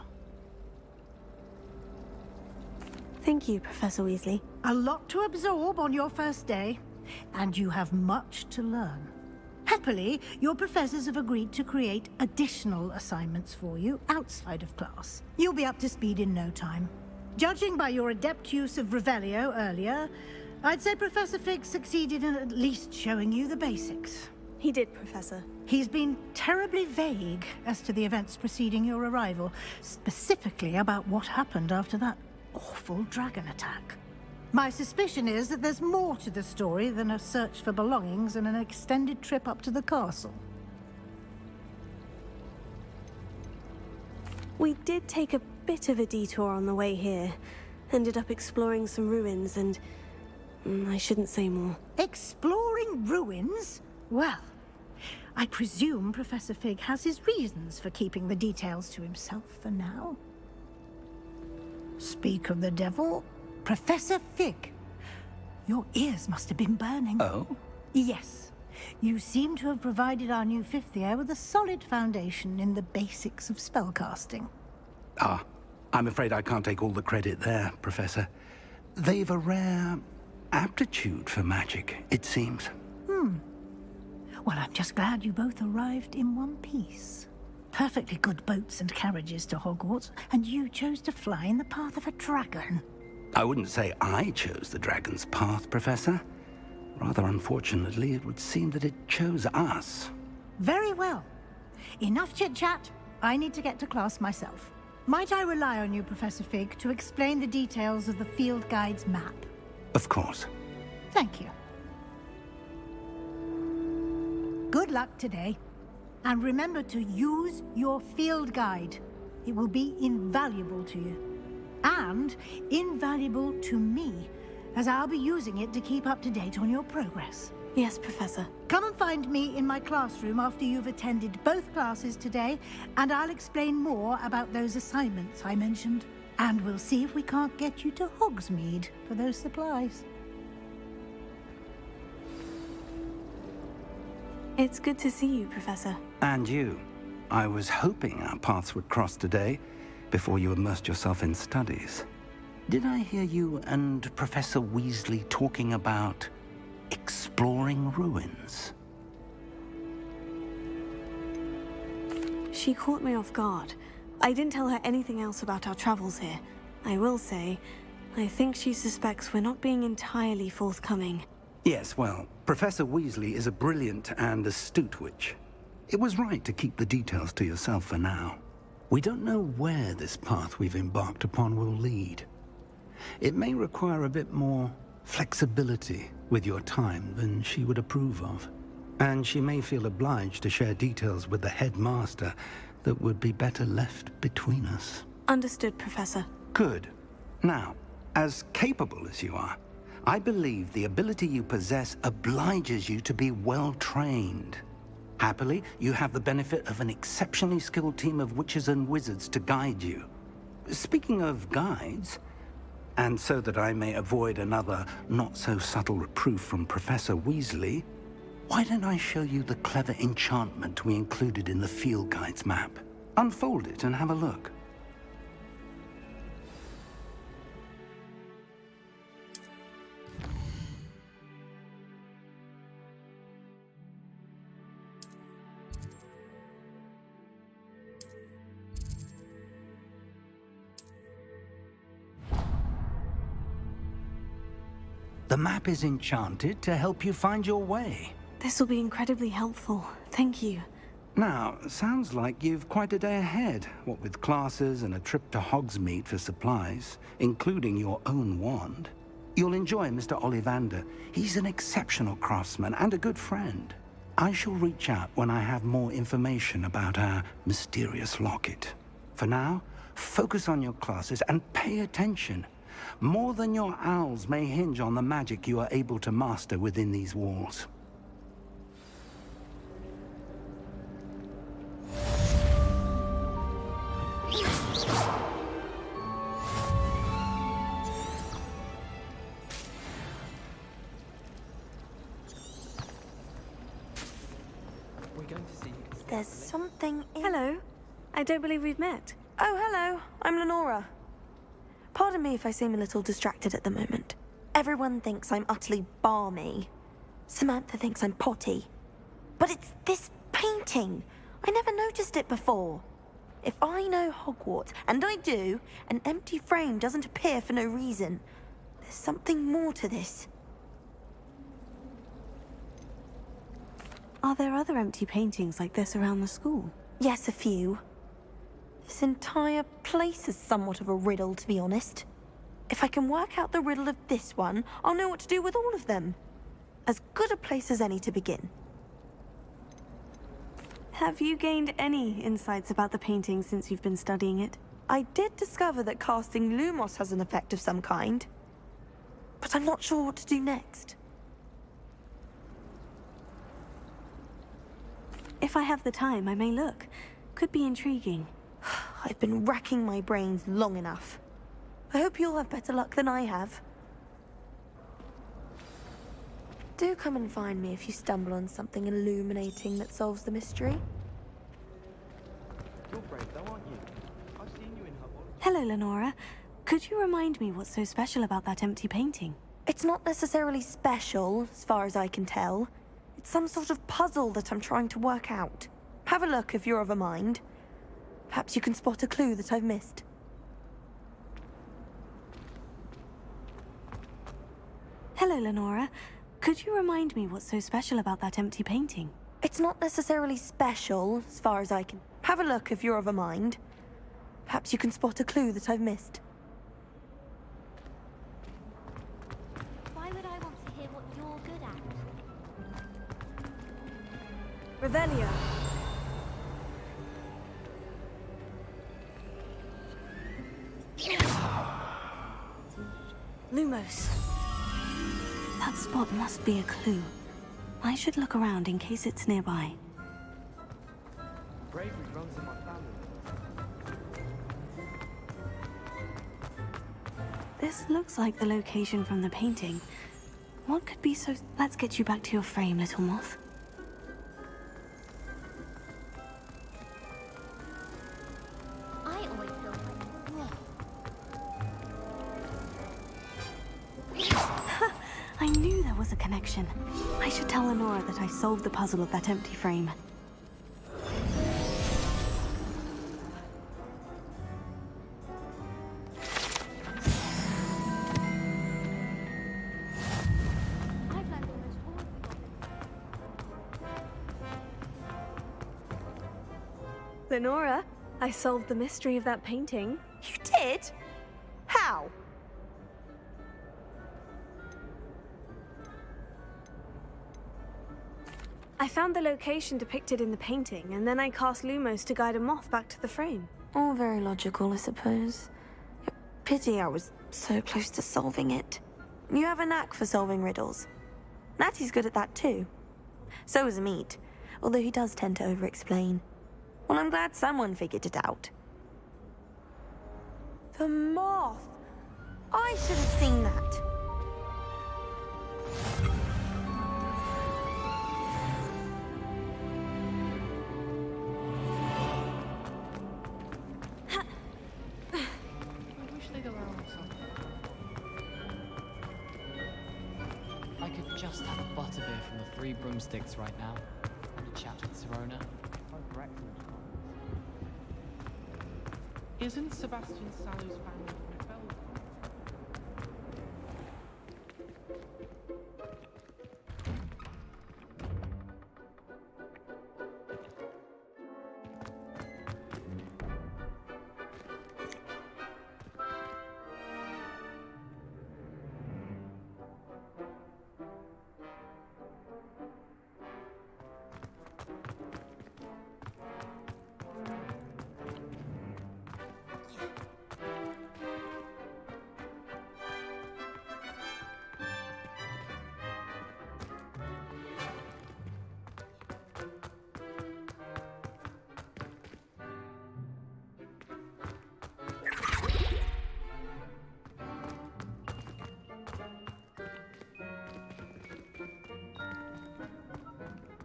Thank you, Professor Weasley. A lot to absorb on your first day, and you have much to learn. Happily, your professors have agreed to create additional assignments for you outside of class. You'll be up to speed in no time. Judging by your adept use of Revelio earlier, I'd say Professor Fig succeeded in at least showing you the basics. He did, Professor. He's been terribly vague as to the events preceding your arrival, specifically about what happened after that awful dragon attack. My suspicion is that there's more to the story than a search for belongings and an extended trip up to the castle. We did take a bit of a detour on the way here. Ended up exploring some ruins and... I shouldn't say more. Exploring ruins? Well, I presume Professor Fig has his reasons for keeping the details to himself for now. Speak of the devil, Professor Fig. Your ears must have been burning. Oh? Yes. You seem to have provided our new fifth year with a solid foundation in the basics of spellcasting. Ah, I'm afraid I can't take all the credit there, Professor. They've a rare aptitude for magic, it seems. Well, I'm just glad you both arrived in one piece. Perfectly good boats and carriages to Hogwarts, and you chose to fly in the path of a dragon. I wouldn't say I chose the dragon's path, Professor. Rather unfortunately, it would seem that it chose us. Very well. Enough chit-chat. I need to get to class myself. Might I rely on you, Professor Fig, to explain the details of the field guide's map? Of course. Thank you. Good luck today. And remember to use your field guide. It will be invaluable to you. And invaluable to me, as I'll be using it to keep up to date on your progress. Yes, Professor. Come and find me in my classroom after you've attended both classes today, and I'll explain more about those assignments I mentioned. And we'll see if we can't get you to Hogsmeade for those supplies. It's good to see you, Professor. And you. I was hoping our paths would cross today, before you immersed yourself in studies. Did I hear you and Professor Weasley talking about exploring ruins? She caught me off guard. I didn't tell her anything else about our travels here. I will say, I think she suspects we're not being entirely forthcoming. Yes, well, Professor Weasley is a brilliant and astute witch. It was right to keep the details to yourself for now. We don't know where this path we've embarked upon will lead. It may require a bit more flexibility with your time than she would approve of. And she may feel obliged to share details with the headmaster that would be better left between us. Understood, Professor. Good. Now, as capable as you are, I believe the ability you possess obliges you to be well-trained. Happily, you have the benefit of an exceptionally skilled team of witches and wizards to guide you. Speaking of guides, and so that I may avoid another not-so-subtle reproof from Professor Weasley, why don't I show you the clever enchantment we included in the field guide's map? Unfold it and have a look. The map is enchanted to help you find your way. This will be incredibly helpful. Thank you. Now, sounds like you've quite a day ahead, what with classes and a trip to Hogsmeade for supplies, including your own wand. You'll enjoy Mr. Ollivander. He's an exceptional craftsman and a good friend. I shall reach out when I have more information about our mysterious locket. For now, focus on your classes and pay attention. More than your owls may hinge on the magic you are able to master within these walls. There's something in... Hello. I don't believe we've met. Oh, hello. I'm Lenora. Pardon me if I seem a little distracted at the moment. Everyone thinks I'm utterly balmy. Samantha thinks I'm potty. But it's this painting. I never noticed it before. If I know Hogwarts, and I do, an empty frame doesn't appear for no reason. There's something more to this. Are there other empty paintings like this around the school? Yes, a few. This entire place is somewhat of a riddle, to be honest. If I can work out the riddle of this one, I'll know what to do with all of them. As good a place as any to begin. Have you gained any insights about the painting since you've been studying it? I did discover that casting Lumos has an effect of some kind. But I'm not sure what to do next. If I have the time, I may look. Could be intriguing. I've been racking my brains long enough. I hope you'll have better luck than I have. Do come and find me if you stumble on something illuminating that solves the mystery. You're brave though, aren't you? I've seen you in Hogwarts. Hello, Lenora. Could you remind me what's so special about that empty painting? It's not necessarily special, as far as I can tell. It's some sort of puzzle that I'm trying to work out. Have a look if you're of a mind. Perhaps you can spot a clue that I've missed. Hello, Lenora. Could you remind me what's so special about that empty painting? It's not necessarily special, as far as I can... Have a look if you're of a mind. Perhaps you can spot a clue that I've missed. Why would I want to hear what you're good at? Revelio. Lumos. That spot must be a clue. I should look around in case it's nearby. Bravery runs in my family. This looks like the location from the painting. What could be so... Let's get you back to your frame, little moth. I always feel like... I knew there was a connection. I should tell Lenora that I solved the puzzle of that empty frame. Lenora, I solved the mystery of that painting. You did? How? I found the location depicted in the painting, and then I cast Lumos to guide a moth back to the frame. All very logical, I suppose. Pity I was so close to solving it. You have a knack for solving riddles. Natty's good at that too. So is Meat, although he does tend to over-explain. Well, I'm glad someone figured it out. The moth! I should have seen that. I wish they'd allow us something. I could just have a butterbeer from the Three Broomsticks right now. And a chat with Serona. Isn't Sebastian Sallow's family from Belgium?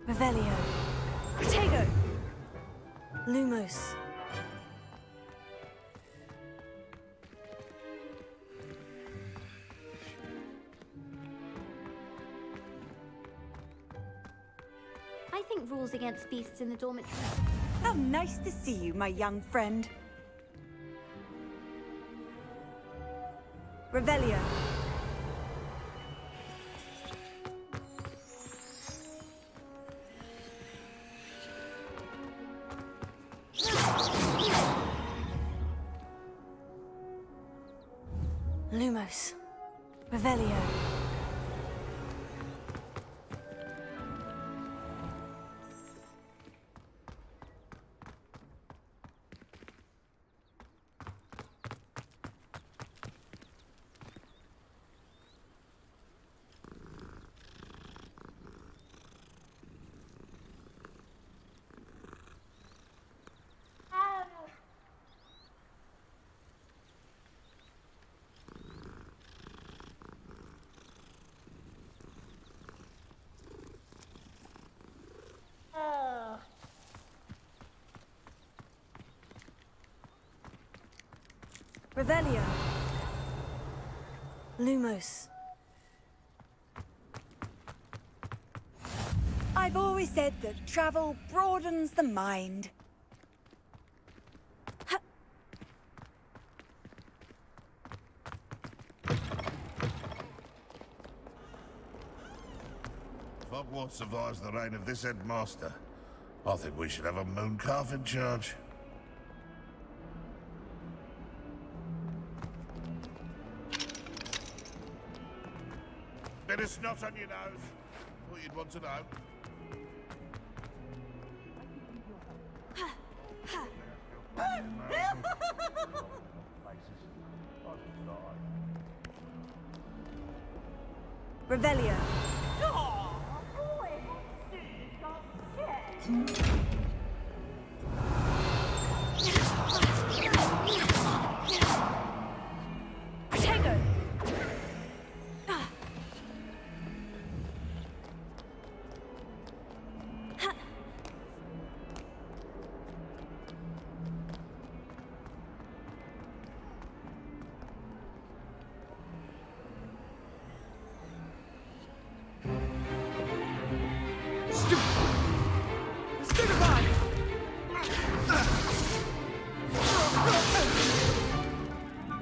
Revelio. Protego. Lumos. I think rules against beasts in the dormitory. How nice to see you, my young friend. Revelio. Lumos. Revelio. Revelio. Lumos. I've always said that travel broadens the mind. If Hogwarts survives the reign of this headmaster, I think we should have a moon calf in charge. Bit of snot on your nose. Thought you'd want to know. Revelio. Protego.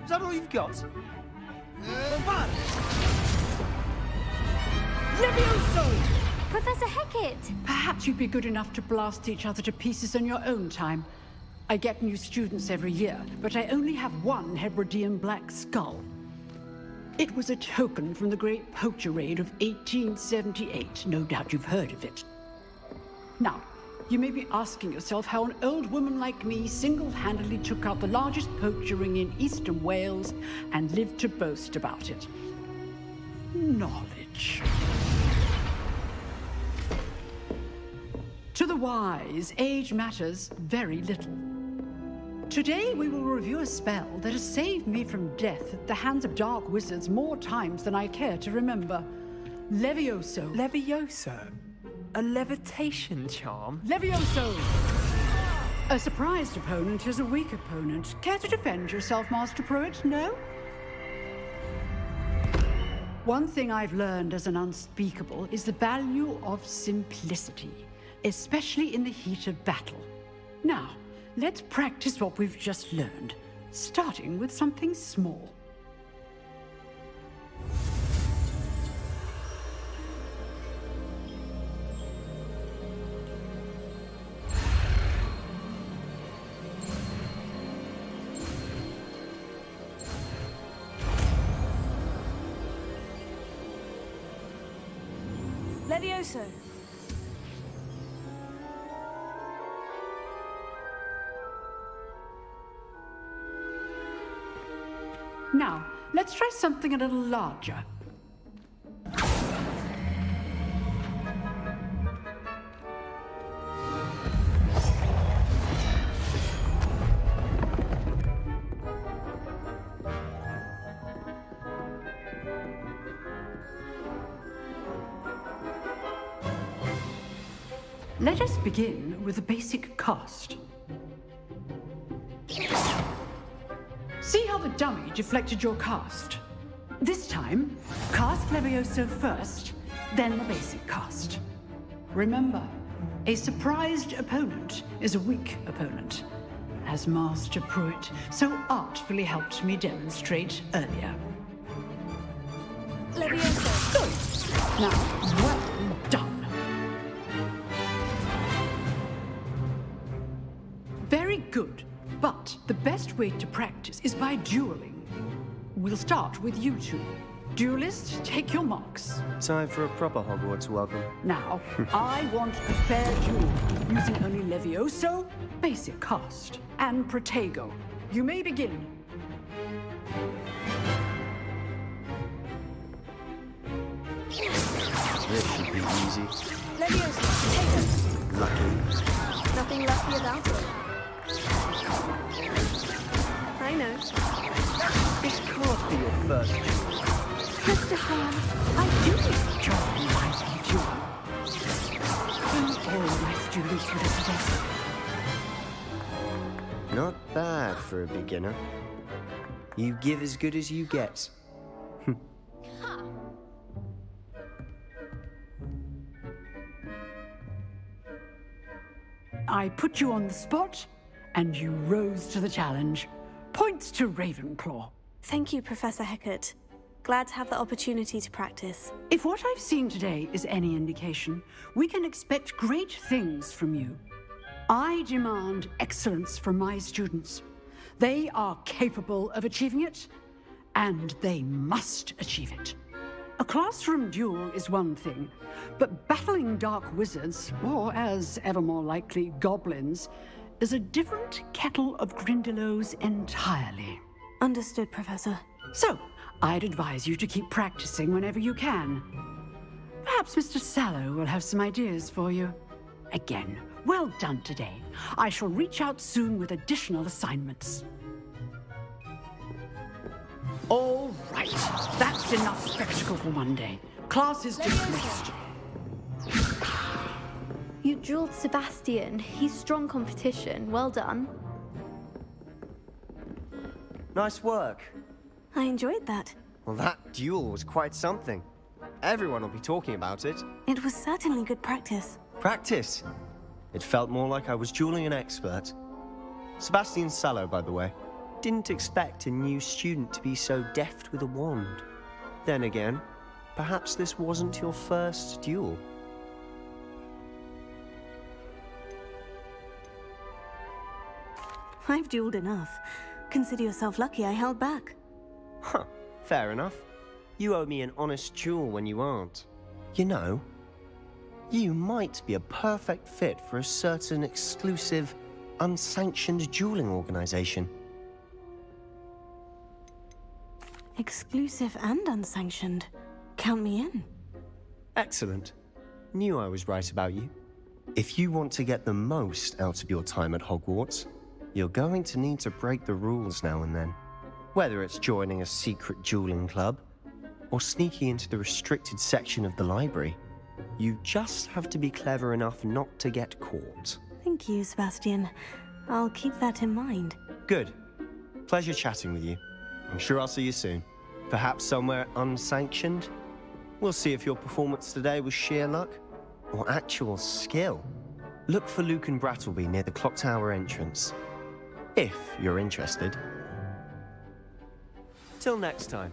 Is that all you've got? Levioso! Professor Hecat! Perhaps you'd be good enough to blast each other to pieces in your own time. I get new students every year, but I only have one Hebridean black skull. It was a token from the Great Poacher Raid of 1878. No doubt you've heard of it. Now, you may be asking yourself how an old woman like me single-handedly took out the largest poacher ring in eastern Wales and lived to boast about it. Knowledge. To the wise, age matters very little. Today we will review a spell that has saved me from death at the hands of dark wizards more times than I care to remember. Levioso. Levioso? A levitation charm? Levioso! A surprised opponent is a weak opponent. Care to defend yourself, Master Pruitt? No? One thing I've learned as an unspeakable is the value of simplicity, especially in the heat of battle. Now, let's practice what we've just learned, starting with something small. Levioso. Now, let's try something a little larger. Let us begin with a basic cast. See how the dummy deflected your cast? This time, cast Levioso first, then the basic cast. Remember, a surprised opponent is a weak opponent, as Master Pruitt so artfully helped me demonstrate earlier. Levioso. Good. Now, well done. Very good. But the best way to practice is by dueling. We'll start with you two. Duelists, take your marks. Time for a proper Hogwarts welcome. Now, I want a fair duel, using only Levioso, basic cast, and Protego. You may begin. This should be easy. Levioso. Protego. Lucky. Nothing lucky about it. I know. This can't be your first duel. Christopher, I do enjoy my duel. All my students would attest. Not bad for a beginner. You give as good as you get. I put you on the spot, and you rose to the challenge. Points to Ravenclaw. Thank you, Professor Hecat. Glad to have the opportunity to practice. If what I've seen today is any indication, we can expect great things from you. I demand excellence from my students. They are capable of achieving it, and they must achieve it. A classroom duel is one thing, but battling dark wizards, or as ever more likely, goblins, is a different kettle of Grindylows entirely. Understood, Professor. So, I'd advise you to keep practicing whenever you can. Perhaps Mr. Sallow will have some ideas for you. Again, well done today. I shall reach out soon with additional assignments. All right, that's enough spectacle for one day. Class is dismissed. You drilled Sebastian. He's strong competition. Well done. Nice work. I enjoyed that. Well, that duel was quite something. Everyone will be talking about it. It was certainly good practice. Practice? It felt more like I was dueling an expert. Sebastian Sallow, by the way. Didn't expect a new student to be so deft with a wand. Then again, perhaps this wasn't your first duel. I've dueled enough. Consider yourself lucky I held back. Huh, fair enough. You owe me an honest duel when you aren't. You know, you might be a perfect fit for a certain exclusive, unsanctioned dueling organization. Exclusive and unsanctioned. Count me in. Excellent. Knew I was right about you. If you want to get the most out of your time at Hogwarts, you're going to need to break the rules now and then. Whether it's joining a secret dueling club, or sneaking into the restricted section of the library, you just have to be clever enough not to get caught. Thank you, Sebastian. I'll keep that in mind. Good. Pleasure chatting with you. I'm sure I'll see you soon. Perhaps somewhere unsanctioned? We'll see if your performance today was sheer luck or actual skill. Look for Luke and Brattleby near the clock tower entrance, if you're interested. Till next time.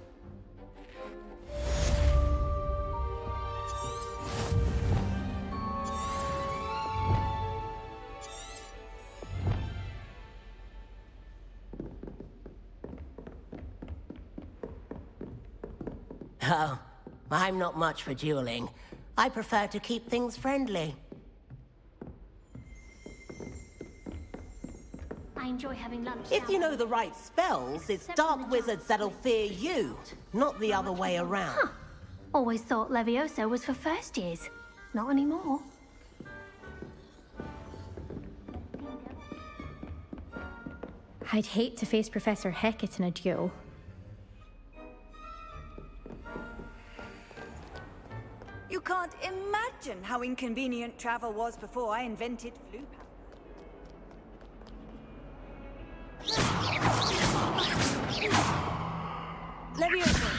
Oh, I'm not much for dueling. I prefer to keep things friendly. I enjoy having lunch. If you know the right spells, it's dark wizards that'll fear you, not the other way around. Huh. Always thought Levioso was for first years. Not anymore. I'd hate to face Professor Hecat in a duel. You can't imagine how inconvenient travel was before I invented flu powder. Leviosa!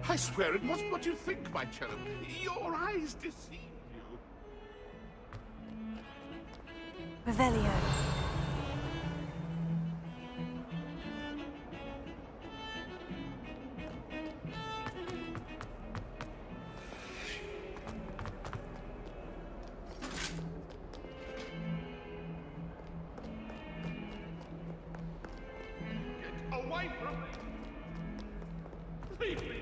I swear it wasn't what you think, my cherub. Your eyes deceive you. Revelio. Away from me! Leave me!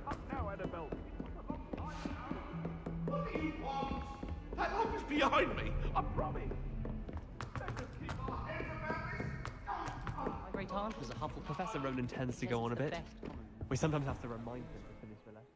Up now, Annabelle. What do you want? That lock is behind me. I promise. Let us keep our heads about this. My great aunt was a Huffle. Professor Roland tends to go on a bit. We sometimes have to remind him to finish the lesson.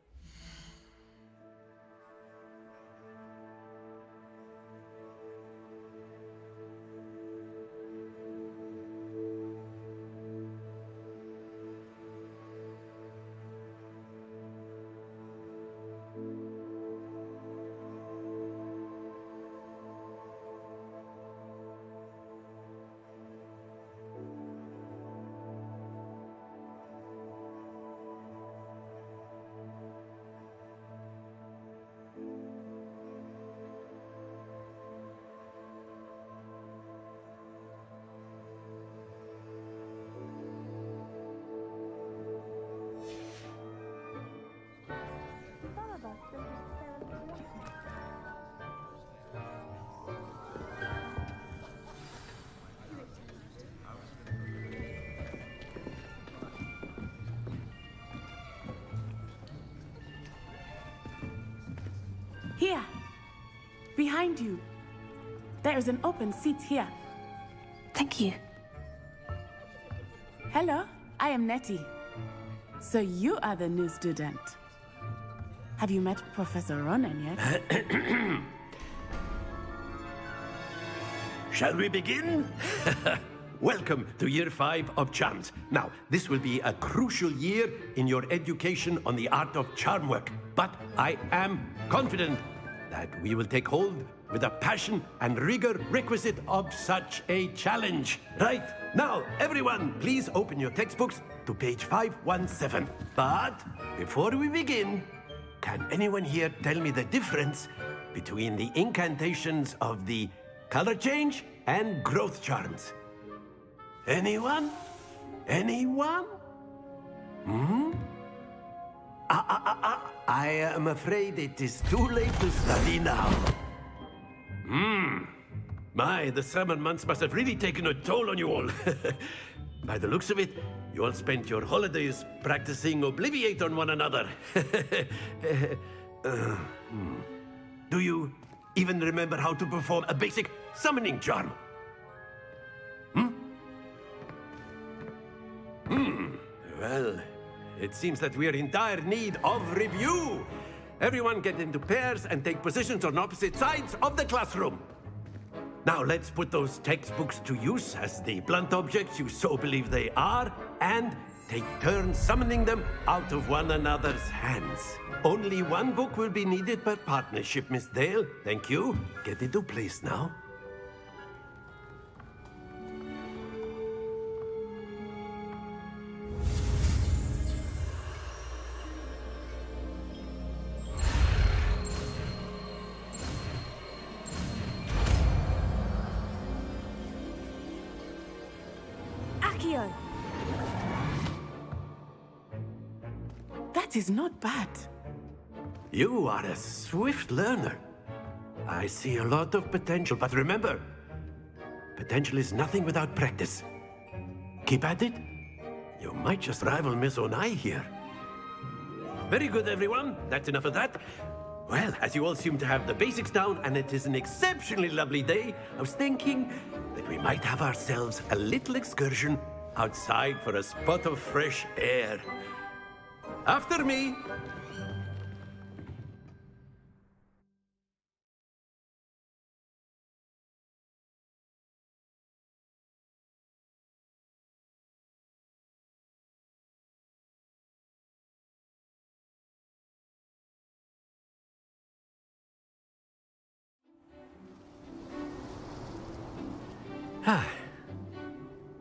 Here. Behind you. There is an open seat here. Thank you. Hello, I am Nettie. So you are the new student. Have you met Professor Ronan yet? Shall we begin? Welcome to Year 5 of Charms. Now, this will be a crucial year in your education on the art of charm work. But I am confident that we will take hold with the passion and rigor requisite of such a challenge. Right, now, everyone, please open your textbooks to page 517. But before we begin, can anyone here tell me the difference between the incantations of the color change and growth charms? Anyone? Anyone? I am afraid it is too late to study now. My, the summer months must have really taken a toll on you all. By the looks of it, you all spent your holidays practicing Obliviate on one another. Do you even remember how to perform a basic summoning charm? Well, it seems that we are in dire need of review. Everyone get into pairs and take positions on opposite sides of the classroom. Now let's put those textbooks to use as the blunt objects you so believe they are, and take turns summoning them out of one another's hands. Only one book will be needed per partnership, Miss Dale. Thank you. Get into place now. Accio! That is not bad. You are a swift learner. I see a lot of potential, but remember, potential is nothing without practice. Keep at it. You might just rival Miss Onai here. Very good, everyone. That's enough of that. Well, as you all seem to have the basics down, and it is an exceptionally lovely day, I was thinking that we might have ourselves a little excursion outside for a spot of fresh air. After me.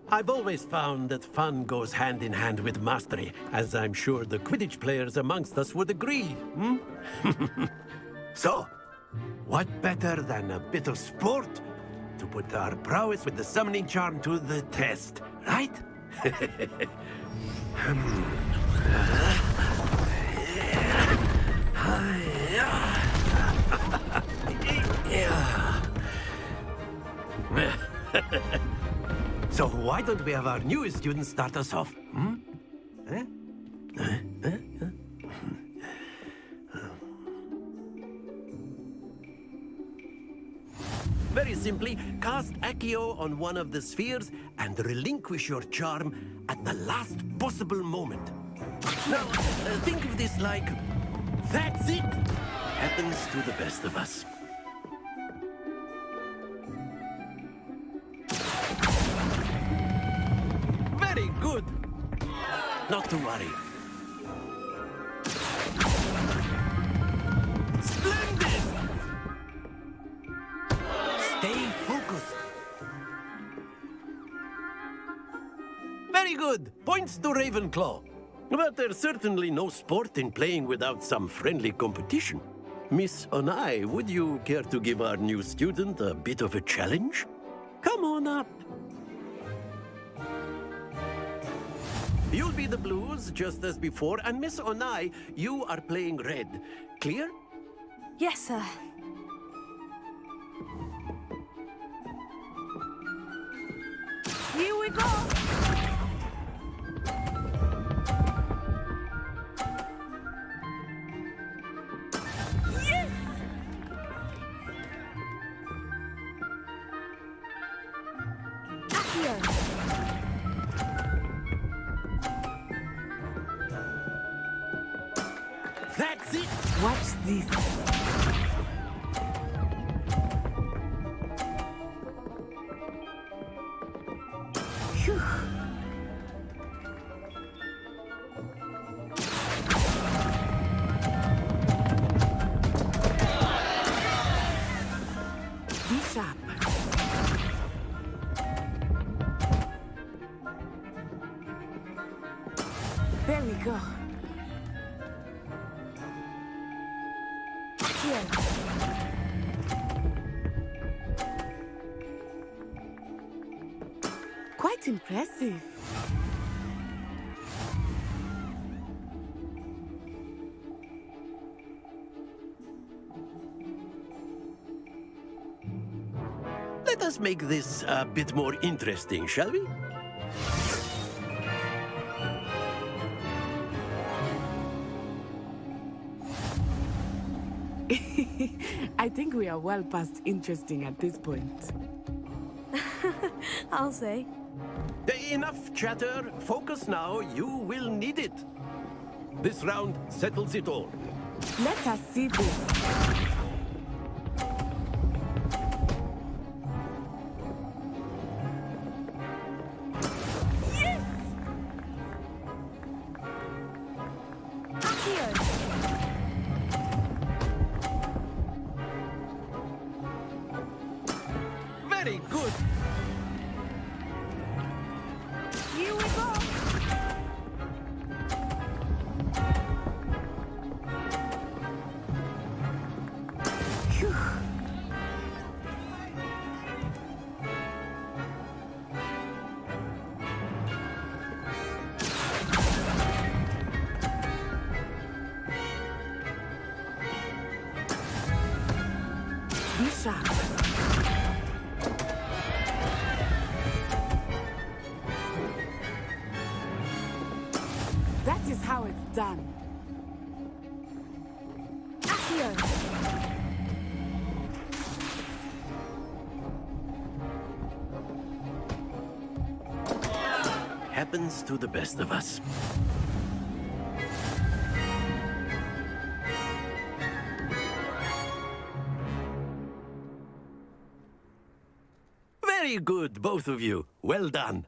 I've always found that fun goes hand in hand with mastery, as I'm sure the Quidditch players amongst us would agree, So, what better than a bit of sport to put our prowess with the summoning charm to the test, right? So why don't we have our newest student start us off? Very simply, cast Accio on one of the spheres and relinquish your charm at the last possible moment. Now, think of this like, that's it! Happens to the best of us. Very good! Not to worry. Splendid! Stay focused. Very good. Points to Ravenclaw. But there's certainly no sport in playing without some friendly competition. Miss Onai, would you care to give our new student a bit of a challenge? Come on up. You'll be the blues, just as before, and Miss Onai, you are playing red. Clear? Yes, sir. Here we go! Yes! That's it! Watch this. Phew. Be sharp. There we go. Here. Quite impressive. Let us make this a bit more interesting, shall we? I think we are well past interesting at this point. I'll say. Enough chatter. Focus now. You will need it. This round settles it all. Let us see this. Very good. Here we go. Phew. Be sharp. That is how it's done. Accio. Happens to the best of us. Very good, both of you. Well done.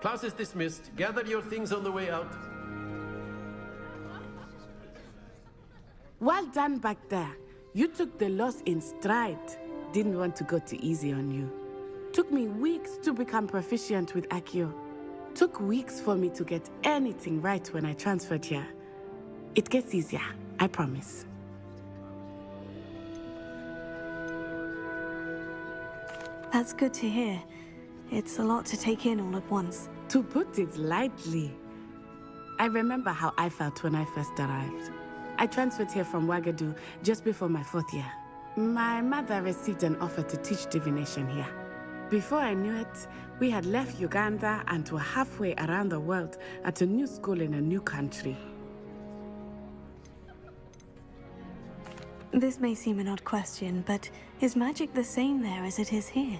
Class is dismissed. Gather your things on the way out. Well done back there. You took the loss in stride. Didn't want to go too easy on you. Took me weeks to become proficient with Accio. Took weeks for me to get anything right when I transferred here. It gets easier, I promise. That's good to hear. It's a lot to take in all at once. To put it lightly, I remember how I felt when I first arrived. I transferred here from Ouagadougou just before my 4th year. My mother received an offer to teach divination here. Before I knew it, we had left Uganda and were halfway around the world at a new school in a new country. This may seem an odd question, but is magic the same there as it is here?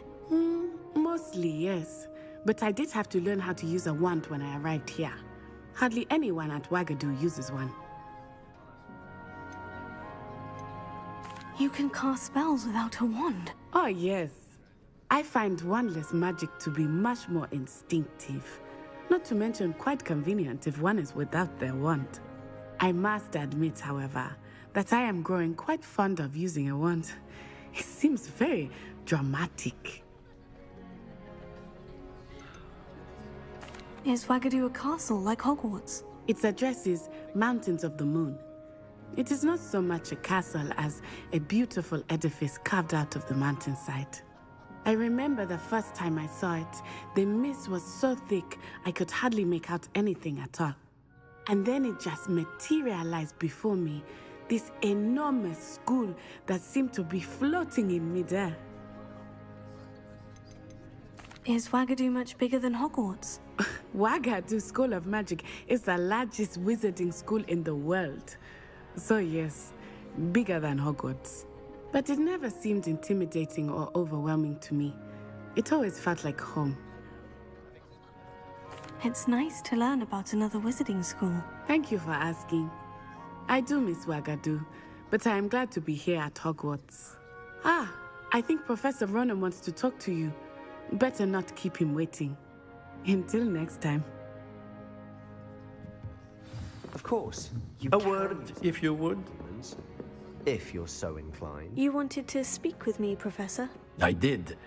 Mostly, yes. But I did have to learn how to use a wand when I arrived here. Hardly anyone at Ouagadougou uses one. You can cast spells without a wand? Oh, yes. I find wandless magic to be much more instinctive. Not to mention quite convenient if one is without their wand. I must admit, however, that I am growing quite fond of using a wand. It seems very dramatic. Is Ouagadougou a castle like Hogwarts? Its address is Mountains of the Moon. It is not so much a castle as a beautiful edifice carved out of the mountainside. I remember the first time I saw it, the mist was so thick I could hardly make out anything at all. And then it just materialized before me, this enormous school that seemed to be floating in midair. Is Wagadu much bigger than Hogwarts? Wagadu School of Magic is the largest wizarding school in the world. So yes, bigger than Hogwarts. But it never seemed intimidating or overwhelming to me. It always felt like home. It's nice to learn about another wizarding school. Thank you for asking. I do miss Wagadu, but I am glad to be here at Hogwarts. Ah, I think Professor Ronan wants to talk to you. Better not keep him waiting. Until next time. Of course. A word, if you would. If you're so inclined. You wanted to speak with me, Professor? I did.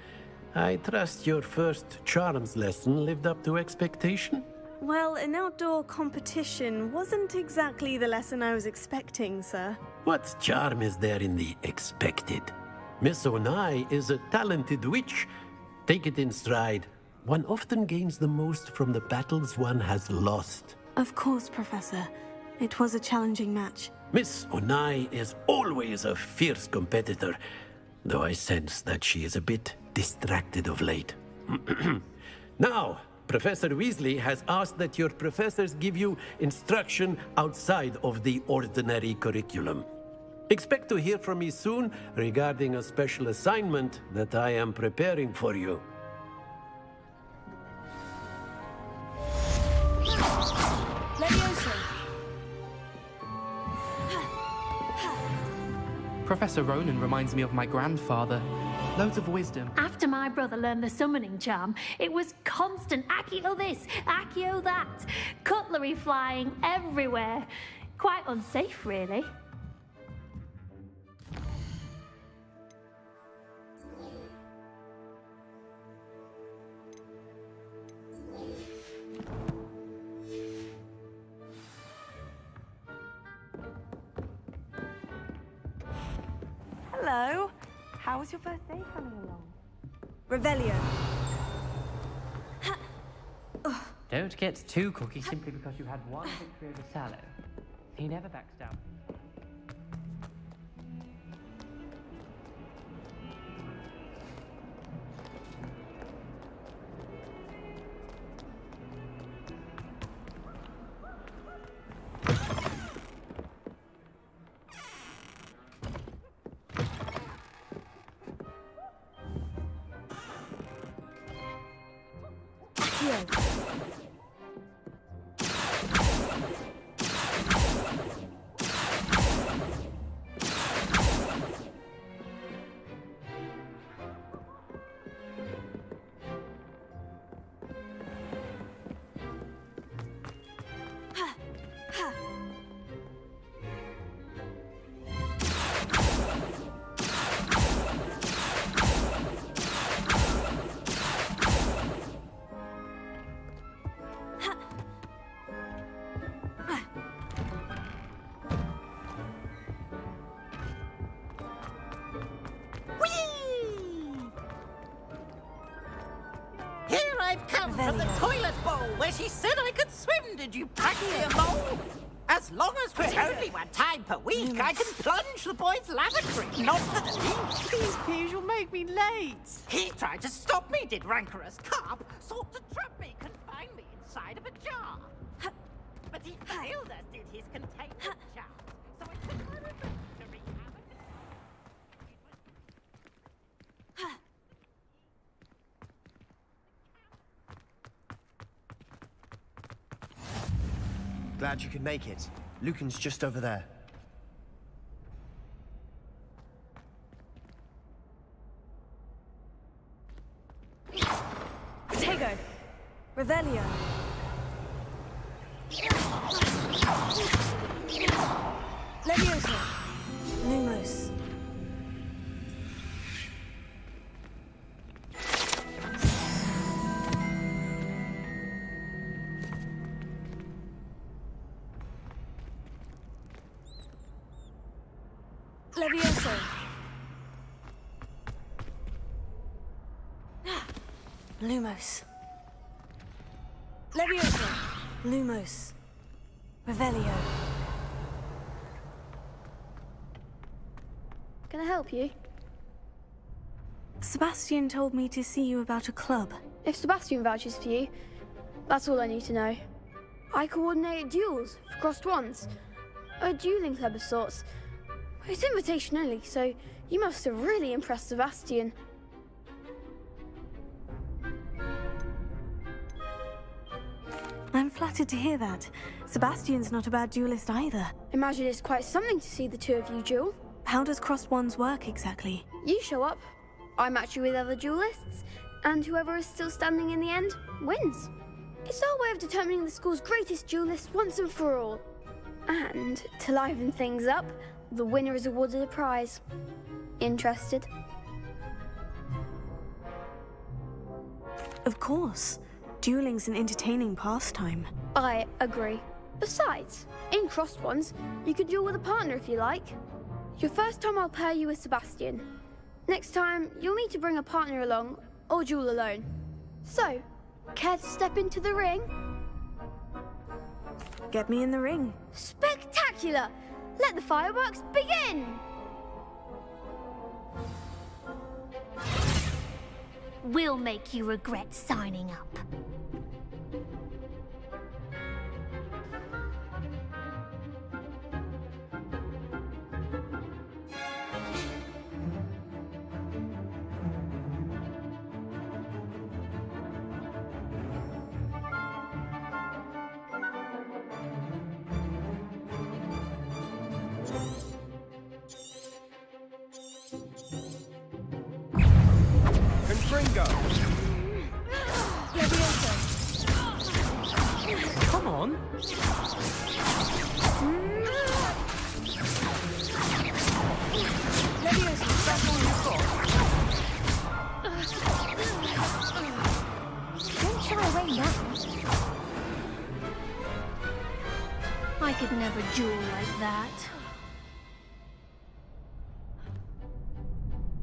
I trust your first charms lesson lived up to expectation? Well, an outdoor competition wasn't exactly the lesson I was expecting, sir. What charm is there in the expected? Miss Onai is a talented witch. Take it in stride. One often gains the most from the battles one has lost. Of course, Professor. It was a challenging match. Miss Onai is always a fierce competitor, though I sense that she is a bit distracted of late. Now, Professor Weasley has asked that your professors give you instruction outside of the ordinary curriculum. Expect to hear from me soon regarding a special assignment that I am preparing for you. Professor Ronan reminds me of my grandfather. Loads of wisdom. After my brother learned the summoning charm, it was constant Accio this, Accio that. Cutlery flying everywhere. Quite unsafe, really. Hello. How was your first day coming along? Revelio. Don't get too cocky simply because you had one victory over Sallow. He never backs down. I've come from the toilet bowl where she said I could swim. Did you pack me a mole? As long as we're only one time per week, I can plunge the boys' lavatory. Not for the least. Please, you'll make me late. He tried to stop me, did rancorous carp. Sought to trap me, confine me inside of a jar. But he failed, as did his containment charms. So I took my revenge to wreak havoc. Glad you could make it. Lucan's just over there. Tego. Revelio. Leviosa. Lumos. Levioso. Lumos. Leviosa. Lumos. Revelio. Can I help you? Sebastian told me to see you about a club. If Sebastian vouches for you, that's all I need to know. I coordinate duels for crossed wands. A dueling club of sorts. It's invitation only, so you must have really impressed Sebastian. I'm flattered to hear that. Sebastian's not a bad duelist either. Imagine it's quite something to see the two of you duel. How does crossed wands work exactly? You show up, I match you with other duelists, and whoever is still standing in the end wins. It's our way of determining the school's greatest duelist once and for all. And to liven things up, the winner is awarded a prize. Interested? Of course. Dueling's an entertaining pastime. I agree. Besides, in crossed ones, you can duel with a partner if you like. Your first time I'll pair you with Sebastian. Next time, you'll need to bring a partner along, or duel alone. So, care to step into the ring? Get me in the ring. Spectacular! Let the fireworks begin! We'll make you regret signing up. Come on. Don't shy away now. I could never duel like that.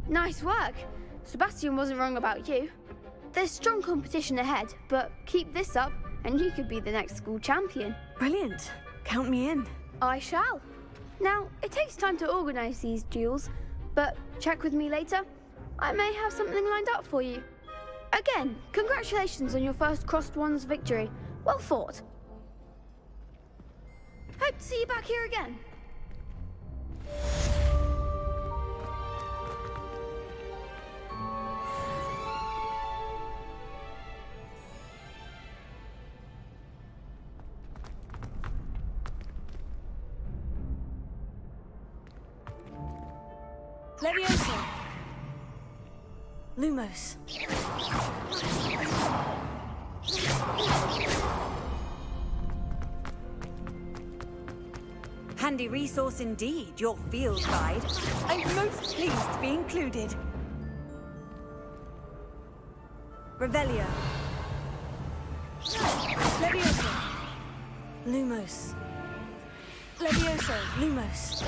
Nice work. Sebastian wasn't wrong about you. There's strong competition ahead, but keep this up and you could be the next school champion. Brilliant. Count me in. I shall. Now, it takes time to organise these duels, but check with me later. I may have something lined up for you. Again, congratulations on your first crossed wands victory. Well fought. Hope to see you back here again. Levioso. Lumos. Handy resource indeed, your field guide. I'm most pleased to be included. Revelio. Levioso. Lumos. Levioso. Lumos.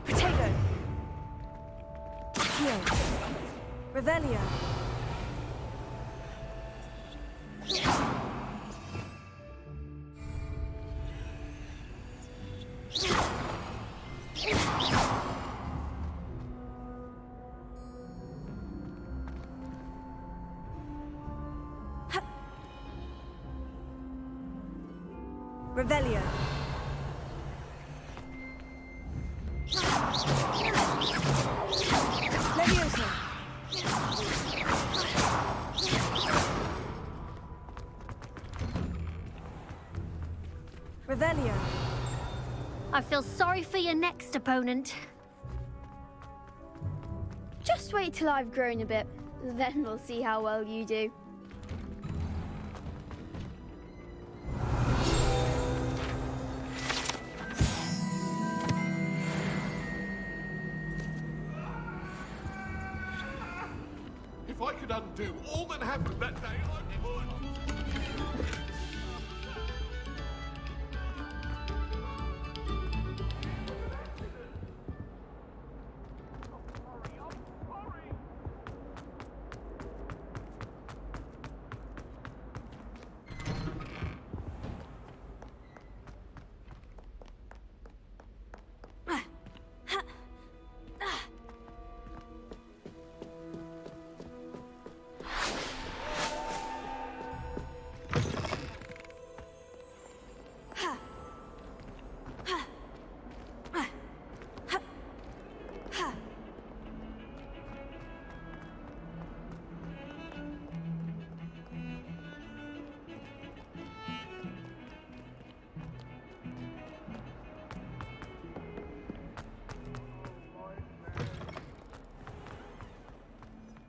Protego. Heal. Revelio. Revelio. Levioso. Revelio. I feel sorry for your next opponent. Just wait till I've grown a bit, then we'll see how well you do. If I could undo all that happened that day, I would.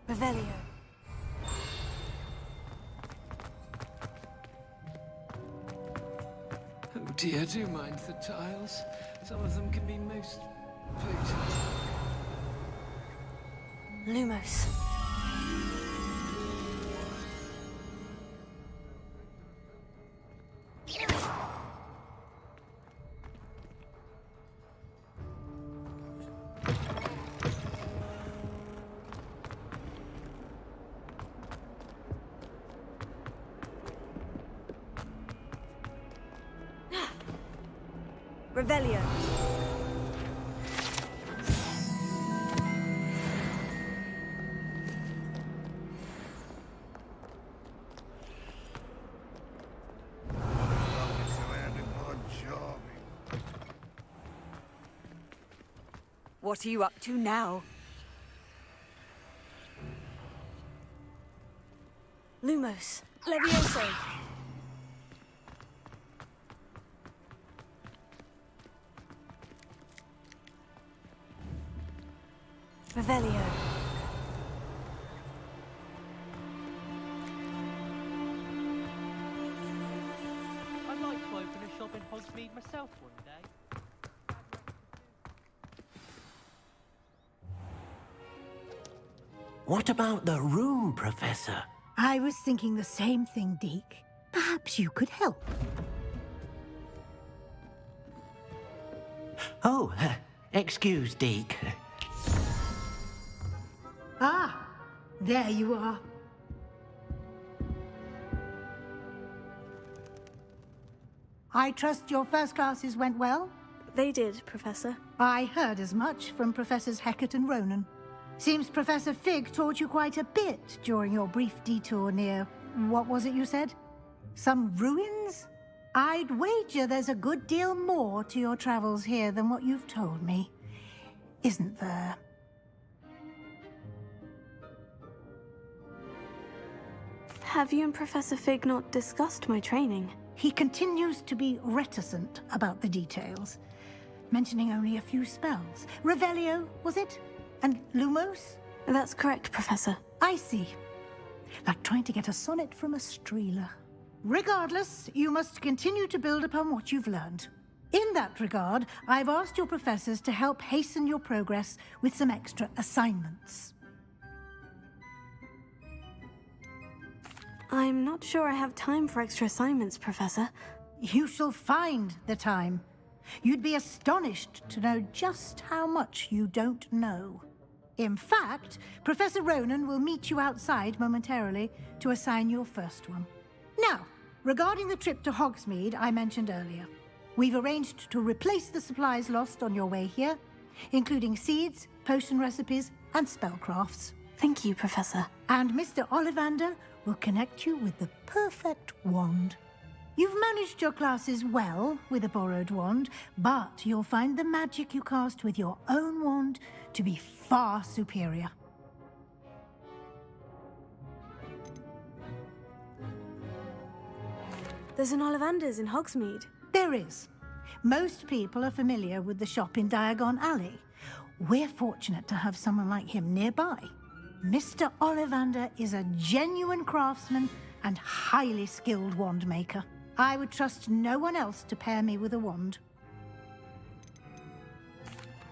Revelio. Oh dear, do mind the tiles. Some of them can be most potent. Lumos. Revelio. What are you up to now? Lumos. Levioso. Revelio. I'd like to open a shop in Hogsmeade myself one day. What about the room, Professor? I was thinking the same thing, Deke. Perhaps you could help. Oh, excuse, Deke. Ah, there you are. I trust your first classes went well? They did, Professor. I heard as much from Professors Hecat and Ronan. Seems Professor Fig taught you quite a bit during your brief detour near... what was it you said? Some ruins? I'd wager there's a good deal more to your travels here than what you've told me. Isn't there? Have you and Professor Fig not discussed my training? He continues to be reticent about the details, mentioning only a few spells. Revelio, was it? And Lumos? That's correct, Professor. I see. Like trying to get a sonnet from a streeler. Regardless, you must continue to build upon what you've learned. In that regard, I've asked your professors to help hasten your progress with some extra assignments. I'm not sure I have time for extra assignments, Professor. You shall find the time. You'd be astonished to know just how much you don't know. In fact, Professor Ronan will meet you outside momentarily to assign your first one. Now, regarding the trip to Hogsmeade I mentioned earlier, we've arranged to replace the supplies lost on your way here, including seeds, potion recipes, and spellcrafts. Thank you, Professor. And Mr. Ollivander will connect you with the perfect wand. You've managed your classes well with a borrowed wand, but you'll find the magic you cast with your own wand to be far superior. There's an Ollivander's in Hogsmeade. There is. Most people are familiar with the shop in Diagon Alley. We're fortunate to have someone like him nearby. Mr. Ollivander is a genuine craftsman and highly skilled wand maker. I would trust no one else to pair me with a wand.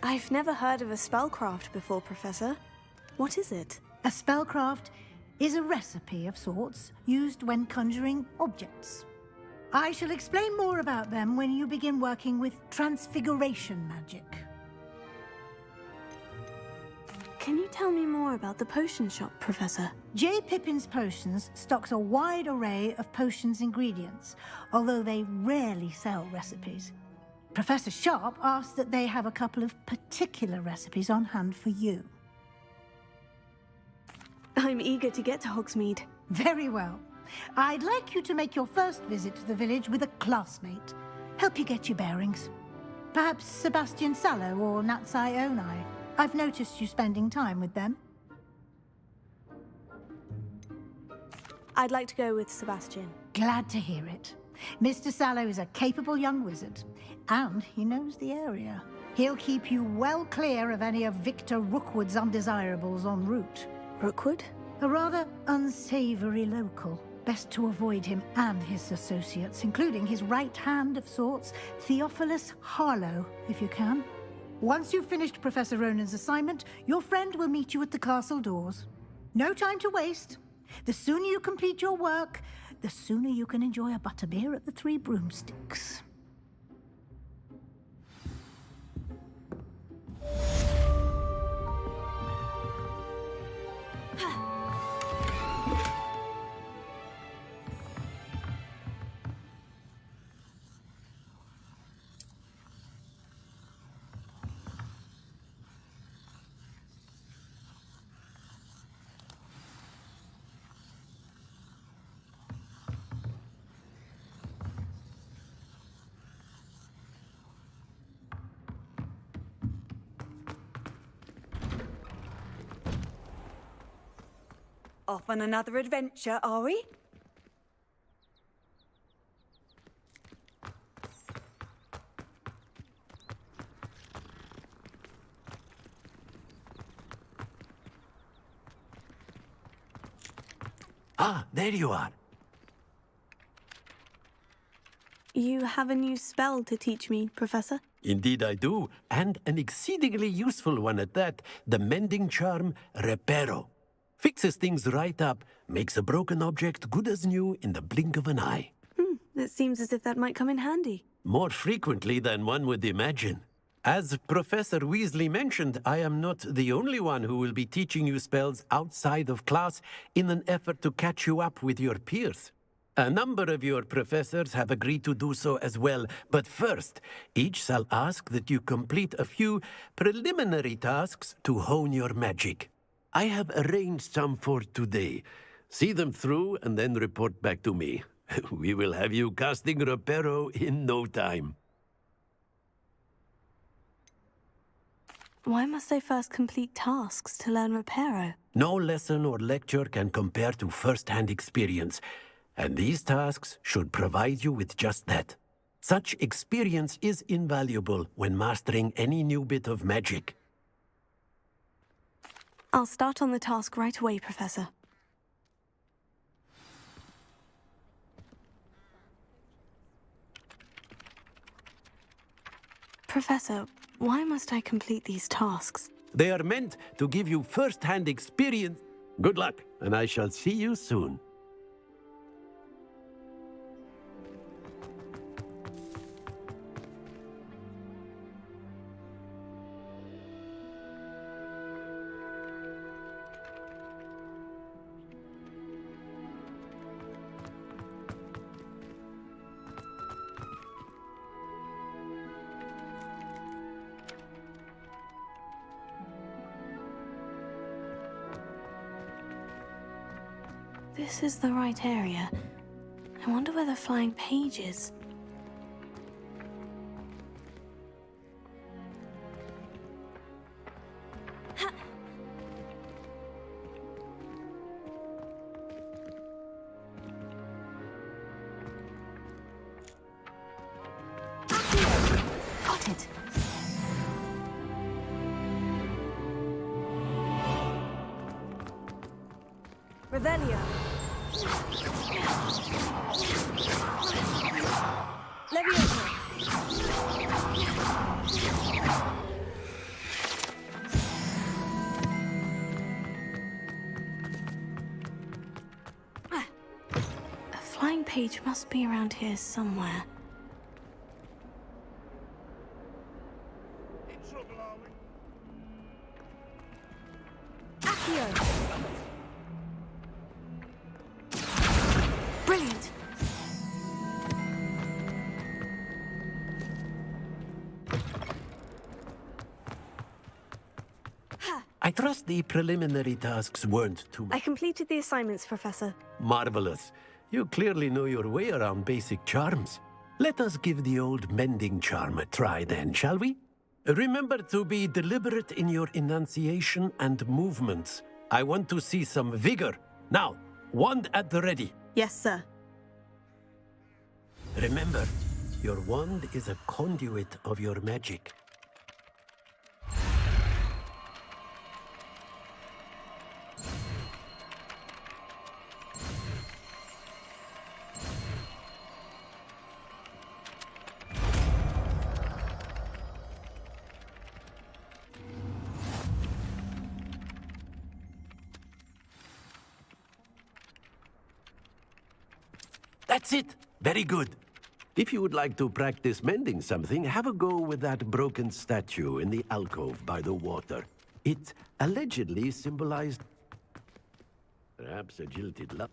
I've never heard of a spellcraft before, Professor. What is it? A spellcraft is a recipe of sorts used when conjuring objects. I shall explain more about them when you begin working with transfiguration magic. Can you tell me more about the potion shop, Professor? J. Pippin's Potions stocks a wide array of potions ingredients, although they rarely sell recipes. Professor Sharp asked that they have a couple of particular recipes on hand for you. I'm eager to get to Hogsmeade. Very well. I'd like you to make your first visit to the village with a classmate. Help you get your bearings. Perhaps Sebastian Sallow or Natsai Onai. I've noticed you spending time with them. I'd like to go with Sebastian. Glad to hear it. Mr. Sallow is a capable young wizard, and he knows the area. He'll keep you well clear of any of Victor Rookwood's undesirables en route. Rookwood? A rather unsavory local. Best to avoid him and his associates, including his right hand of sorts, Theophilus Harlow, if you can. Once you've finished Professor Ronan's assignment, your friend will meet you at the castle doors. No time to waste. The sooner you complete your work, the sooner you can enjoy a butterbeer at the Three Broomsticks. Off on another adventure, are we? Ah, there you are. You have a new spell to teach me, Professor? Indeed I do, and an exceedingly useful one at that, the mending charm Reparo. Fixes things right up, makes a broken object good as new in the blink of an eye. It seems as if that might come in handy. More frequently than one would imagine. As Professor Weasley mentioned, I am not the only one who will be teaching you spells outside of class in an effort to catch you up with your peers. A number of your professors have agreed to do so as well, but first, each shall ask that you complete a few preliminary tasks to hone your magic. I have arranged some for today. See them through and then report back to me. We will have you casting Reparo in no time. Why must I first complete tasks to learn Reparo? No lesson or lecture can compare to first-hand experience, and these tasks should provide you with just that. Such experience is invaluable when mastering any new bit of magic. I'll start on the task right away, Professor. Professor, why must I complete these tasks? They are meant to give you first-hand experience. Good luck, and I shall see you soon. This is the right area. I wonder where the flying page is. Got it. Revelio. Leviosa. A flying page must be around here somewhere. In trouble, are we? Accio. Brilliant! I trust the preliminary tasks weren't too I completed the assignments, Professor. marvelous. You clearly know your way around basic charms. Let us give the old mending charm a try then, shall we? Remember to be deliberate in your enunciation and movements. I want to see some vigor. Now, wand at the ready. Yes, sir. Remember, your wand is a conduit of your magic. That's it. Very good. If you would like to practice mending something, have a go with that broken statue in the alcove by the water. It allegedly symbolized... perhaps a jilted love.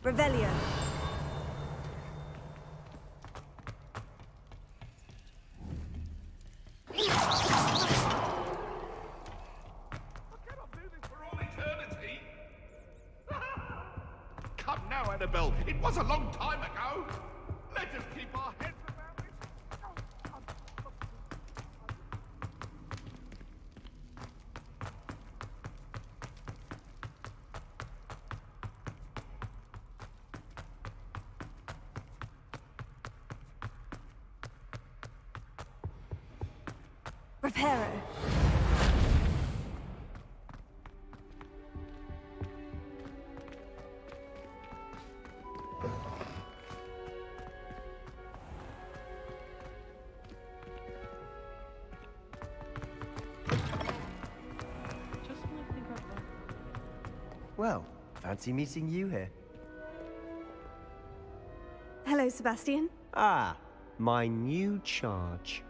Revelio. Come now, Annabelle. It was a long time ago. Let us keep our heads about it. Reparo. Well, fancy meeting you here. Hello, Sebastian. Ah, my new charge.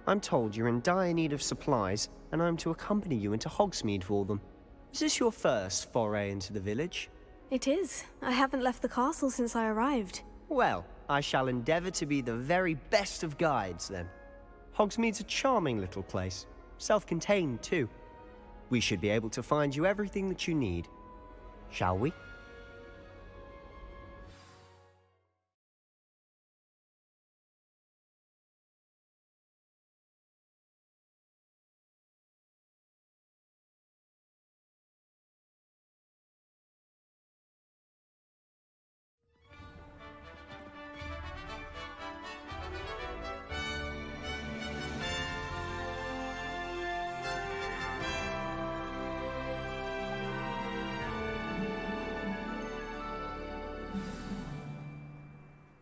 I'm told you're in dire need of supplies, and I'm to accompany you into Hogsmeade for them. Is this your first foray into the village? It is. I haven't left the castle since I arrived. Well, I shall endeavour to be the very best of guides, then. Hogsmeade's a charming little place. Self-contained, too. We should be able to find you everything that you need. Shall we?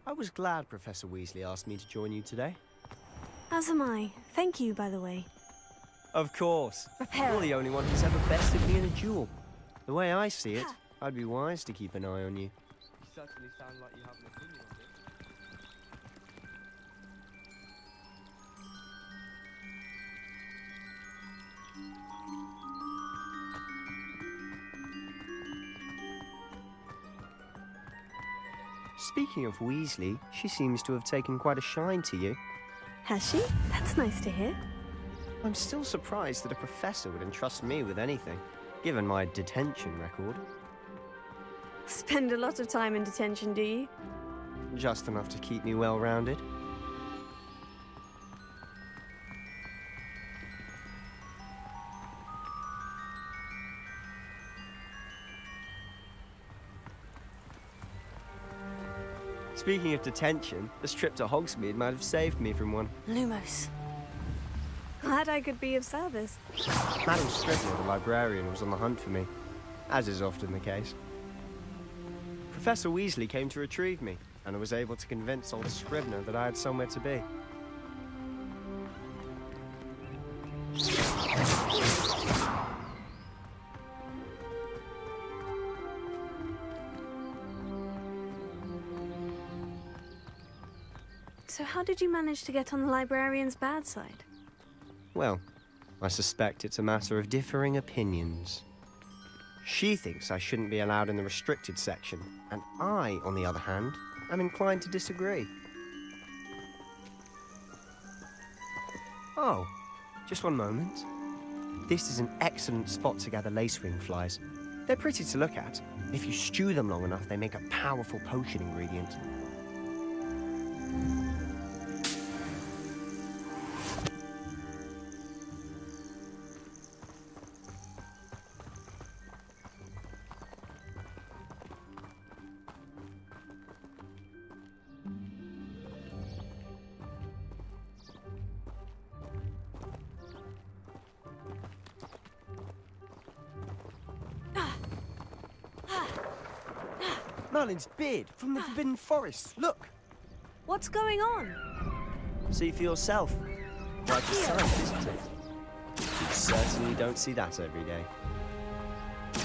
I was glad Professor Weasley asked me to join you today. As am I. Thank you, by the way. Of course. Reparo. You're the only one who's ever bested me in a duel. The way I see it, I'd be wise to keep an eye on you. You certainly sound like you have an opinion on this. Speaking of Weasley, she seems to have taken quite a shine to you. Has she? That's nice to hear. I'm still surprised that a professor would entrust me with anything, given my detention record. Spend a lot of time in detention, do you? Just enough to keep me well-rounded. Speaking of detention, this trip to Hogsmeade might have saved me from one. Lumos. Glad I could be of service. Madam Scribner, the librarian, was on the hunt for me, as is often the case. Professor Weasley came to retrieve me, and I was able to convince old Scribner that I had somewhere to be. So how did you manage to get on the librarian's bad side? Well, I suspect it's a matter of differing opinions. She thinks I shouldn't be allowed in the restricted section, and I, on the other hand, am inclined to disagree. Oh, just one moment. This is an excellent spot to gather lacewing flies. They're pretty to look at. If you stew them long enough, they make a powerful potion ingredient. Merlin's beard from the Forbidden Forest. Look! What's going on? See for yourself. Quite a sight, isn't it? You certainly don't see that every day. Do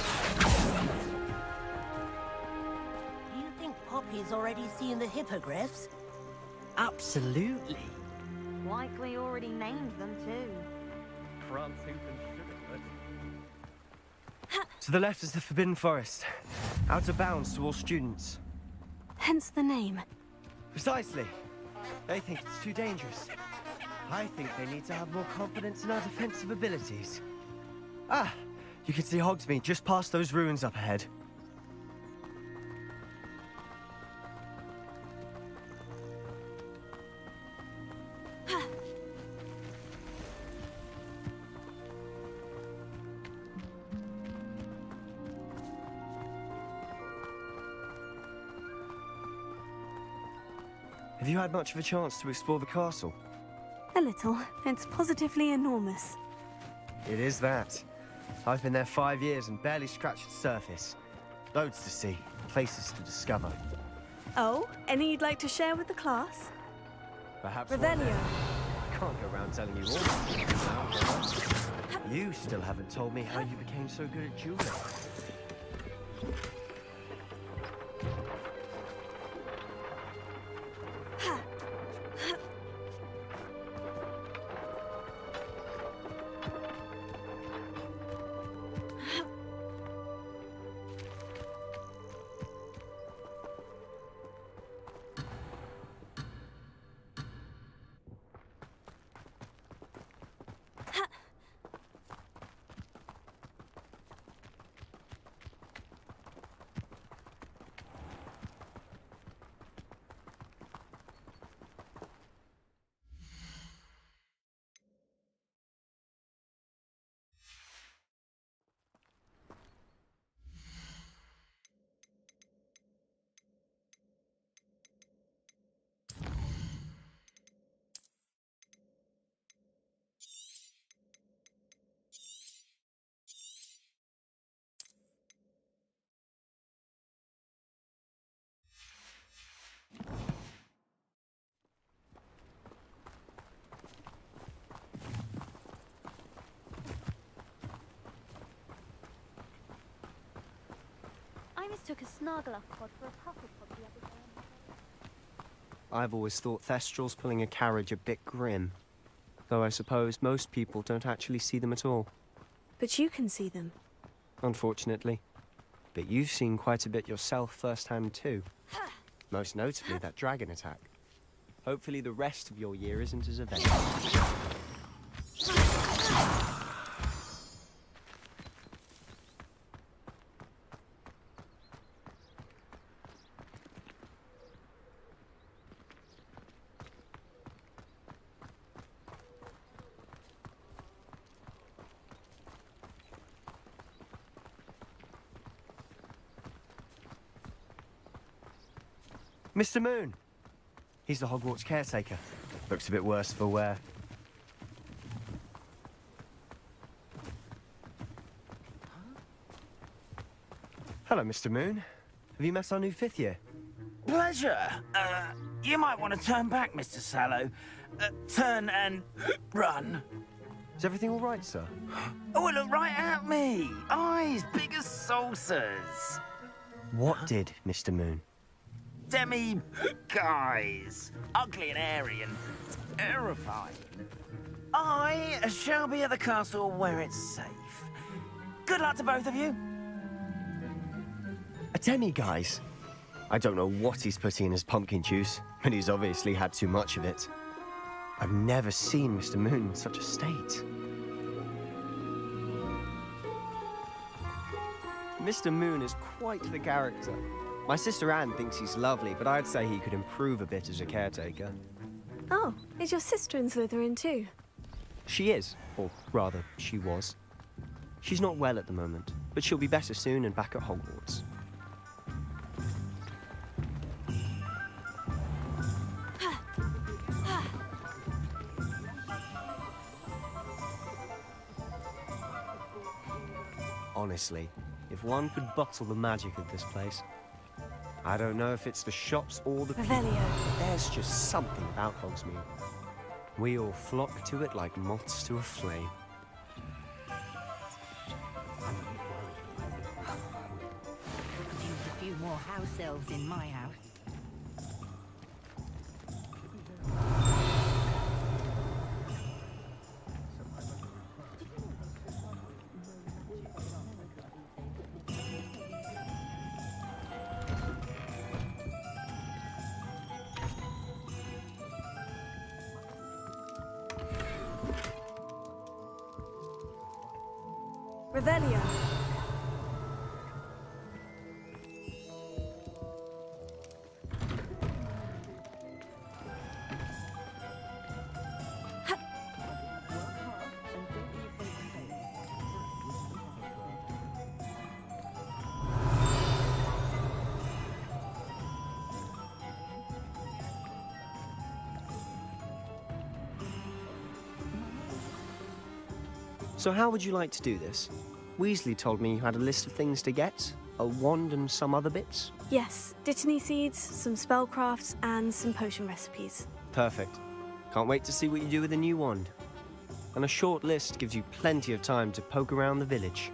you think Poppy's already seen the hippogriffs? Absolutely. Likely already named them too. To the left is the Forbidden Forest. Out of bounds to all students. Hence the name. Precisely. They think it's too dangerous. I think they need to have more confidence in our defensive abilities. Ah, you can see Hogsmeade just past those ruins up ahead. Have you had much of a chance to explore the castle? A little. It's positively enormous. It is that. I've been there 5 years and barely scratched the surface. Loads to see, places to discover. Oh, any you'd like to share with the class? Perhaps Revelio. I can't go around telling you all that. You still haven't told me how you became so good at dueling. I mistook a Snargalough pod for a Pufflepod the other day. I've always thought Thestrals pulling a carriage a bit grim. Though I suppose most people don't actually see them at all. But you can see them. Unfortunately. But you've seen quite a bit yourself firsthand too. Most notably that dragon attack. Hopefully the rest of your year isn't as eventful. Mr. Moon! He's the Hogwarts caretaker. Looks a bit worse for wear. Hello, Mr. Moon. Have you met our new 5th year? Pleasure. You might want to turn back, Mr. Sallow. Turn and run. Is everything all right, sir? Oh, look right at me. Eyes big as saucers. What did, Mr. Moon? Guys. Ugly and airy and terrifying. I shall be at the castle where it's safe. Good luck to both of you. A demi-guise? I don't know what he's putting in his pumpkin juice, but he's obviously had too much of it. I've never seen Mr. Moon in such a state. Mr. Moon is quite the character. My sister Anne thinks he's lovely, but I'd say he could improve a bit as a caretaker. Oh, is your sister in Slytherin too? She is, or rather, she was. She's not well at the moment, but she'll be better soon and back at Hogwarts. Honestly, if one could bottle the magic of this place. I don't know if it's the shops or the people. Revelio. There's just something about Hogsmeade. We all flock to it like moths to a flame. Use a few more house elves in my house. Revelio. So how would you like to do this? Weasley told me you had a list of things to get, a wand and some other bits. Yes, dittany seeds, some spellcrafts, and some potion recipes. Perfect. Can't wait to see what you do with the new wand. And a short list gives you plenty of time to poke around the village.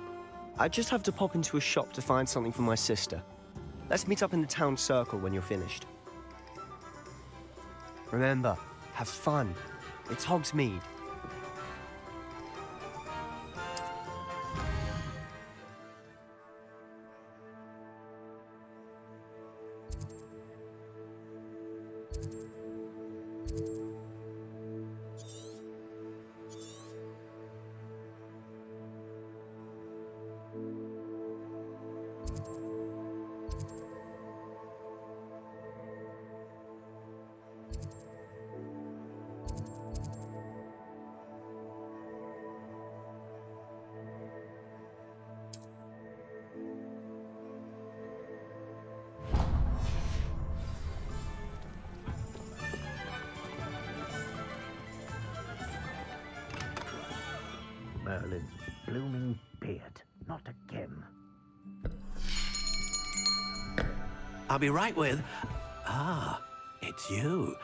I just have to pop into a shop to find something for my sister. Let's meet up in the town circle when you're finished. Remember, have fun. It's Hogsmeade. Merlin's blooming beard, not again. I'll be right with... Ah, it's you.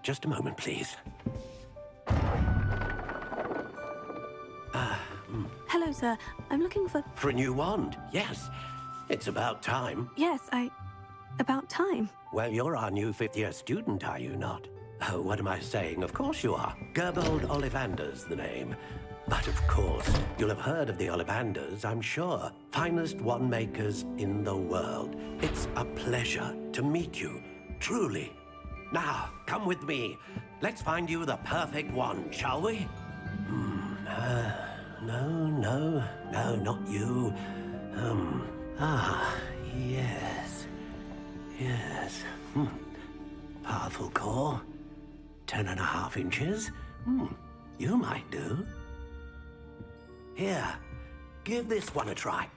Just a moment, please. Hello, sir. I'm looking for... For a new wand, yes. It's about time. Yes, about time. Well, you're our new fifth-year student, are you not? Oh, what am I saying? Of course you are. Gerbold Ollivander's the name. But of course, you'll have heard of the Ollivanders, I'm sure. Finest wand makers in the world. It's a pleasure to meet you, truly. Now, come with me. Let's find you the perfect wand, shall we? No, not you. Yes. Powerful core. 10.5 inches. You might do. Here, give this one a try.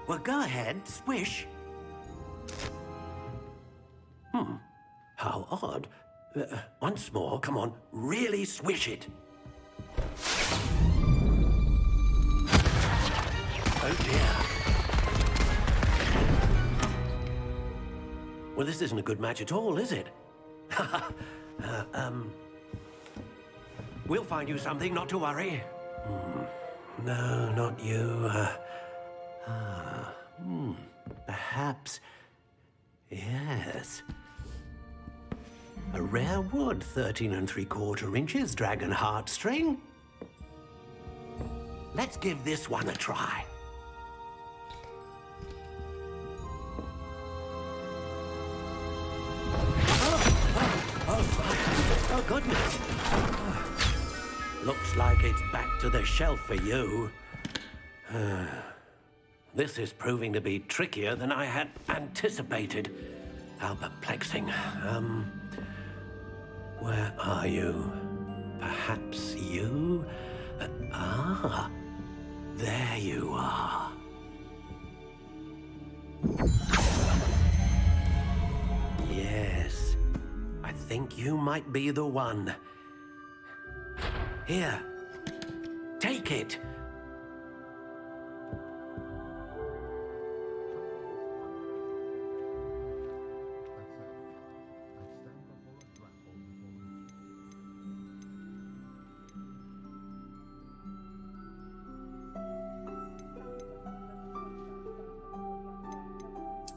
Well, go ahead, swish. How odd. Once more, come on, really swish it. Oh dear. Well, this isn't a good match at all, is it? We'll find you something, not to worry. No, not you. Perhaps... Yes. A rare wood, 13 3/4 inches, dragon heartstring. Let's give this one a try. Oh, goodness. Looks like it's back to the shelf for you. This is proving to be trickier than I had anticipated. How perplexing. Where are you? Perhaps you? There you are. Yes, I think you might be the one. Here, take it.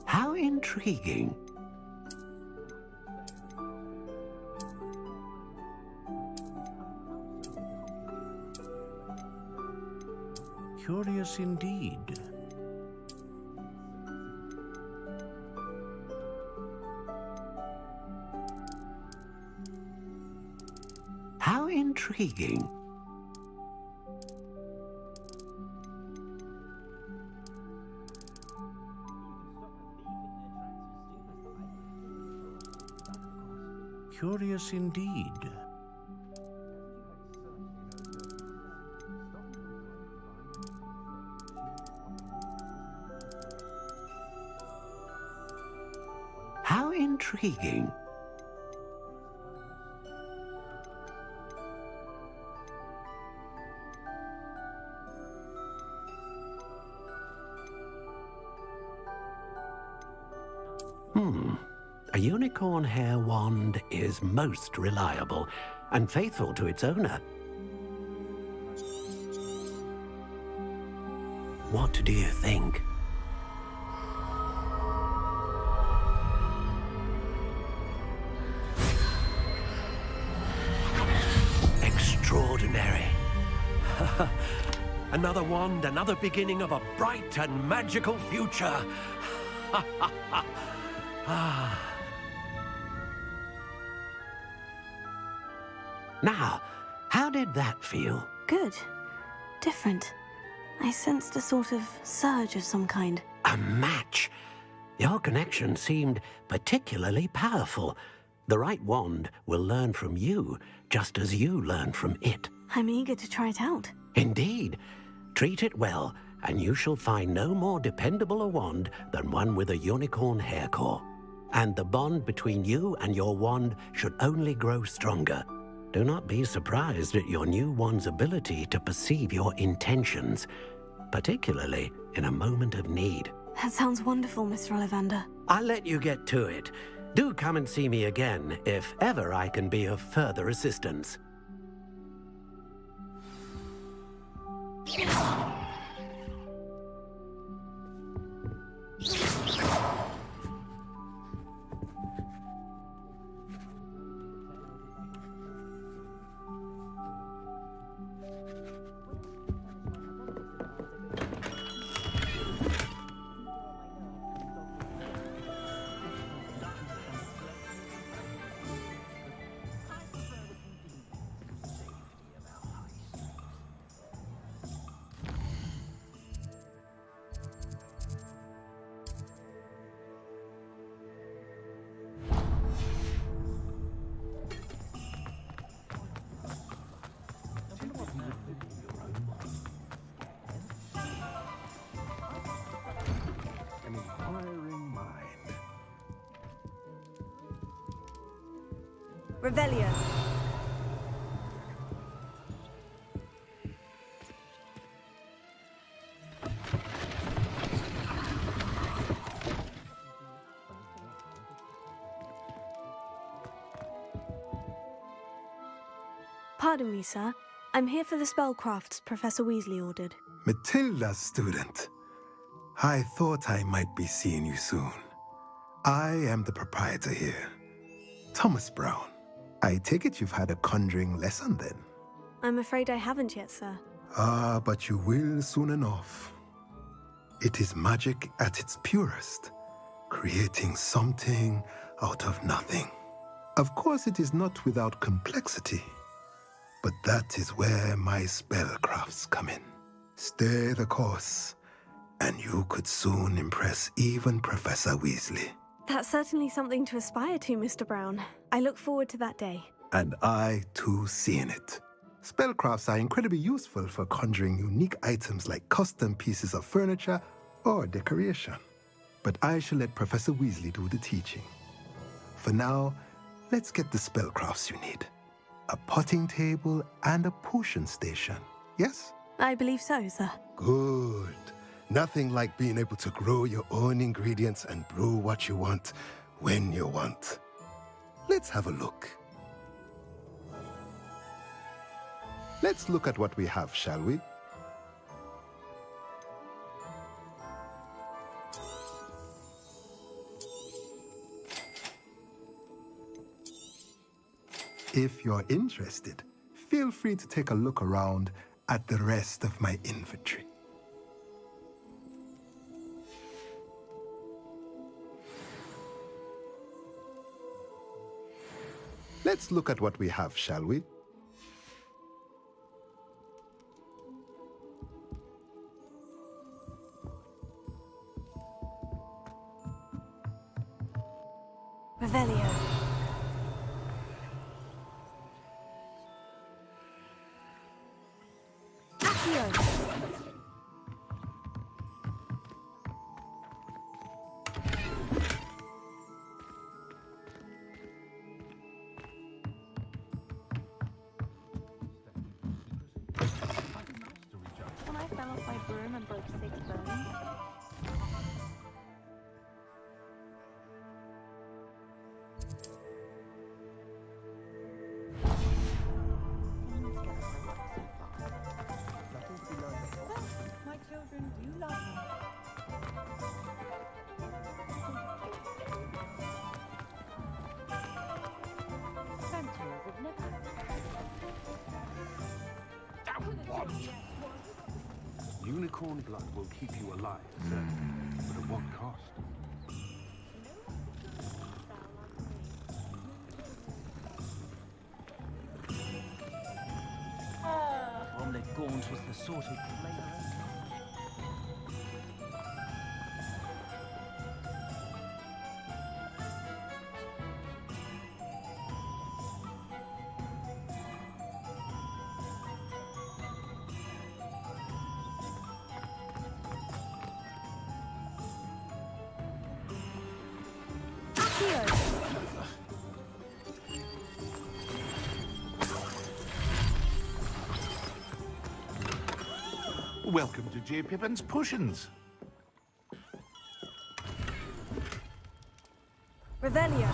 How intriguing. Curious indeed. How intriguing. Curious indeed. How intriguing. A unicorn hair wand is most reliable and faithful to its owner. What do you think? Extraordinary. Another wand, another beginning of a bright and magical future. Now, how did that feel? Good. Different. I sensed a sort of surge of some kind. A match. Your connection seemed particularly powerful. The right wand will learn from you, just as you learn from it. I'm eager to try it out. Indeed. Treat it well, and you shall find no more dependable a wand than one with a unicorn hair core. And the bond between you and your wand should only grow stronger. Do not be surprised at your new wand's ability to perceive your intentions, particularly in a moment of need. That sounds wonderful, Mr. Ollivander. I'll let you get to it. Do come and see me again if ever I can be of further assistance. Revelio. Pardon me, sir. I'm here for the spellcrafts Professor Weasley ordered. Matilda's student. I thought I might be seeing you soon. I am the proprietor here, Thomas Brown. I take it you've had a conjuring lesson then? I'm afraid I haven't yet, sir. Ah, but you will soon enough. It is magic at its purest, creating something out of nothing. Of course, it is not without complexity. But that is where my spellcrafts come in. Stay the course, and you could soon impress even Professor Weasley. That's certainly something to aspire to, Mr. Brown. I look forward to that day. And I, too, seeing it. Spellcrafts are incredibly useful for conjuring unique items like custom pieces of furniture or decoration. But I shall let Professor Weasley do the teaching. For now, let's get the spellcrafts you need. A potting table and a potion station, yes? I believe so, sir. Good. Nothing like being able to grow your own ingredients and brew what you want when you want. Let's have a look. Let's look at what we have, shall we? If you're interested, feel free to take a look around at the rest of my inventory. Let's look at what we have, shall we? Revelio. Accio. When I fell off my broom and broke 6 bones. My children do love me. Sentinels have never. Unicorn blood will keep you alive, sir. But at what cost? Bromley Gaunt was the sort of player. Welcome to J. Pippin's Potions. Revelio.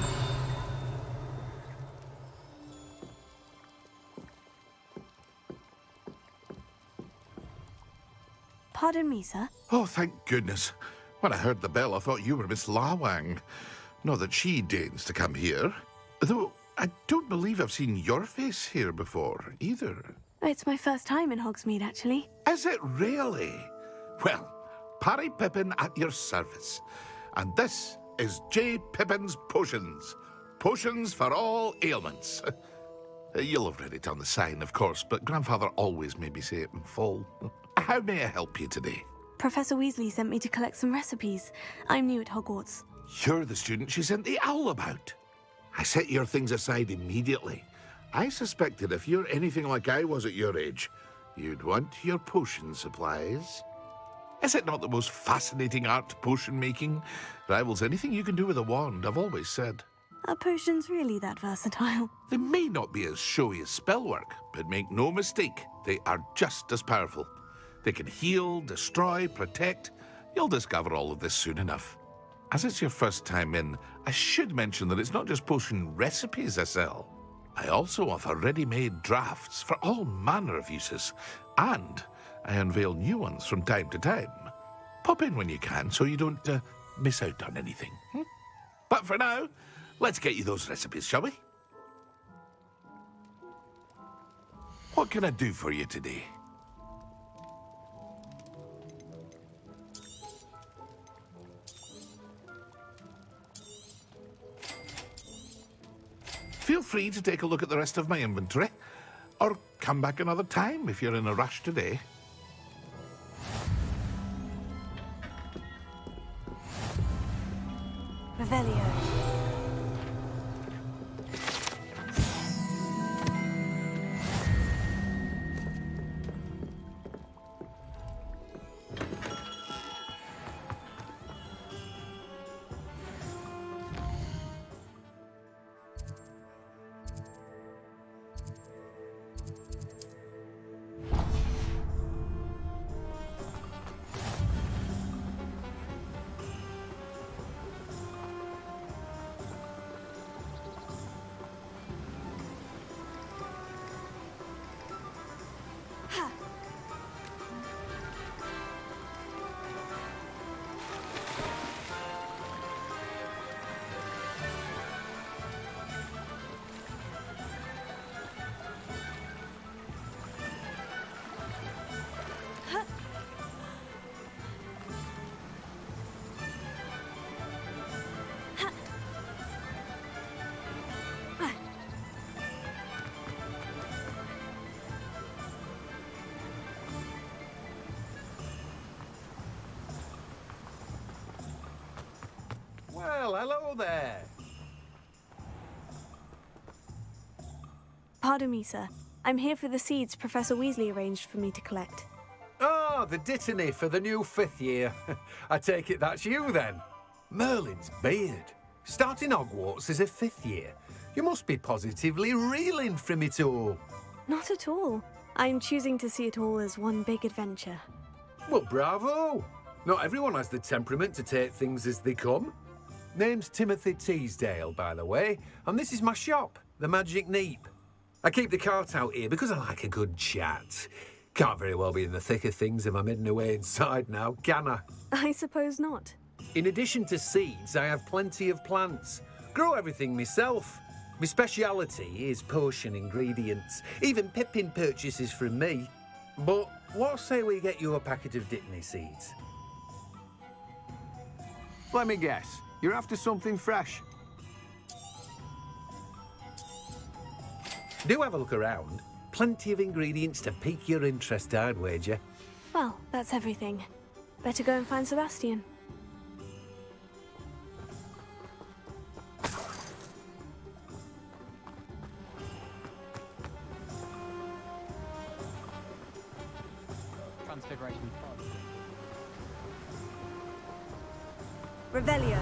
Pardon me, sir. Oh, thank goodness. When I heard the bell, I thought you were Miss Lawang. Not that she deigns to come here. Though I don't believe I've seen your face here before, either. It's my first time in Hogsmeade, actually. Is it really? Well, Parry Pippin at your service. And this is J. Pippin's Potions. Potions for all ailments. You'll have read it on the sign, of course, but Grandfather always made me say it in full. How may I help you today? Professor Weasley sent me to collect some recipes. I'm new at Hogwarts. You're the student she sent the owl about. I set your things aside immediately. I suspected if you're anything like I was at your age, you'd want your potion supplies. Is it not the most fascinating art, potion making? Rivals anything you can do with a wand, I've always said. Are potions really that versatile? They may not be as showy as spellwork, but make no mistake, they are just as powerful. They can heal, destroy, protect. You'll discover all of this soon enough. As it's your first time in, I should mention that it's not just potion recipes I sell. I also offer ready-made drafts for all manner of uses, and I unveil new ones from time to time. Pop in when you can so you don't miss out on anything. But for now, let's get you those recipes, shall we? What can I do for you today? Feel free to take a look at the rest of my inventory. Or come back another time if you're in a rush today. Revelio. Well, hello there. Pardon me, sir. I'm here for the seeds Professor Weasley arranged for me to collect. Oh, the dittany for the new 5th year. I take it that's you then. Merlin's beard. Starting Hogwarts as a 5th year. You must be positively reeling from it all. Not at all. I'm choosing to see it all as one big adventure. Well, bravo. Not everyone has the temperament to take things as they come. Name's Timothy Teasdale, by the way, and this is my shop, the Magic Neep. I keep the cart out here because I like a good chat. Can't very well be in the thick of things if I'm hidden away inside now, can I? I suppose not. In addition to seeds, I have plenty of plants. Grow everything myself. My speciality is potion ingredients. Even Pippin purchases from me. But what say we get you a packet of dittany seeds? Let me guess. You're after something fresh. Do have a look around. Plenty of ingredients to pique your interest, I'd wager. Well, that's everything. Better go and find Sebastian. Transfiguration pod. Revelio.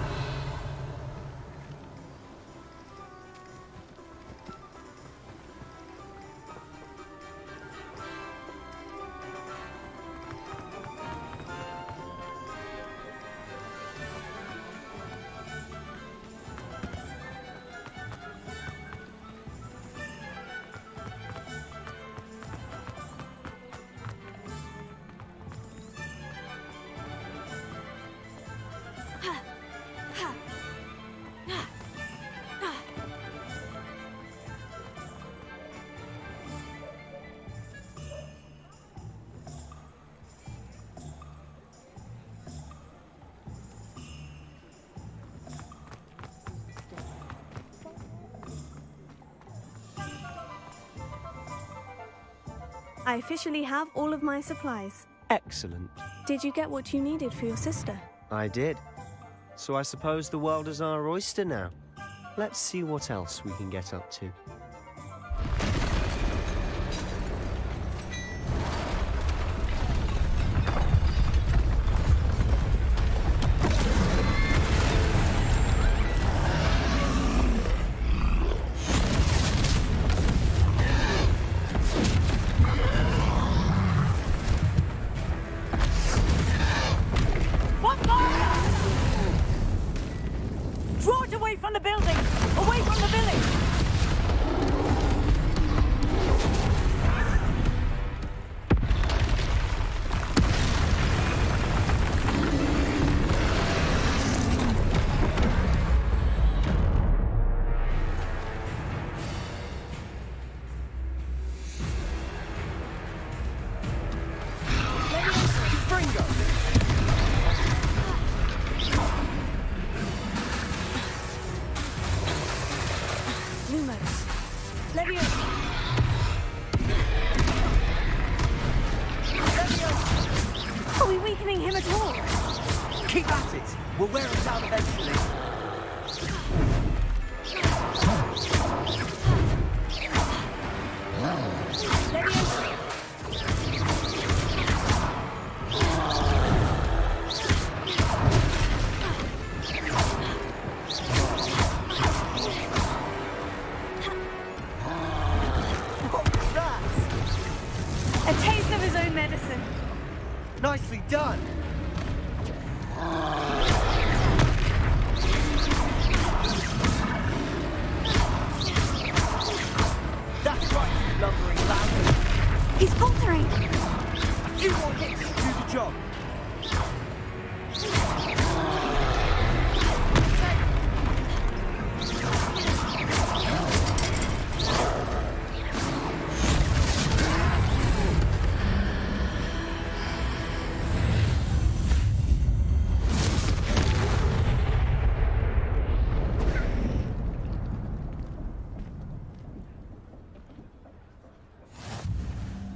I officially have all of my supplies. Excellent. Did you get what you needed for your sister? I did. So I suppose the world is our oyster now. Let's see what else we can get up to. Draw it away from the building! Away from the village! got it. We'll wear them down eventually. What's that? A taste of his own medicine. Nicely done. That's right, you lumbering bastard. He's faltering. A few more hits to do the job.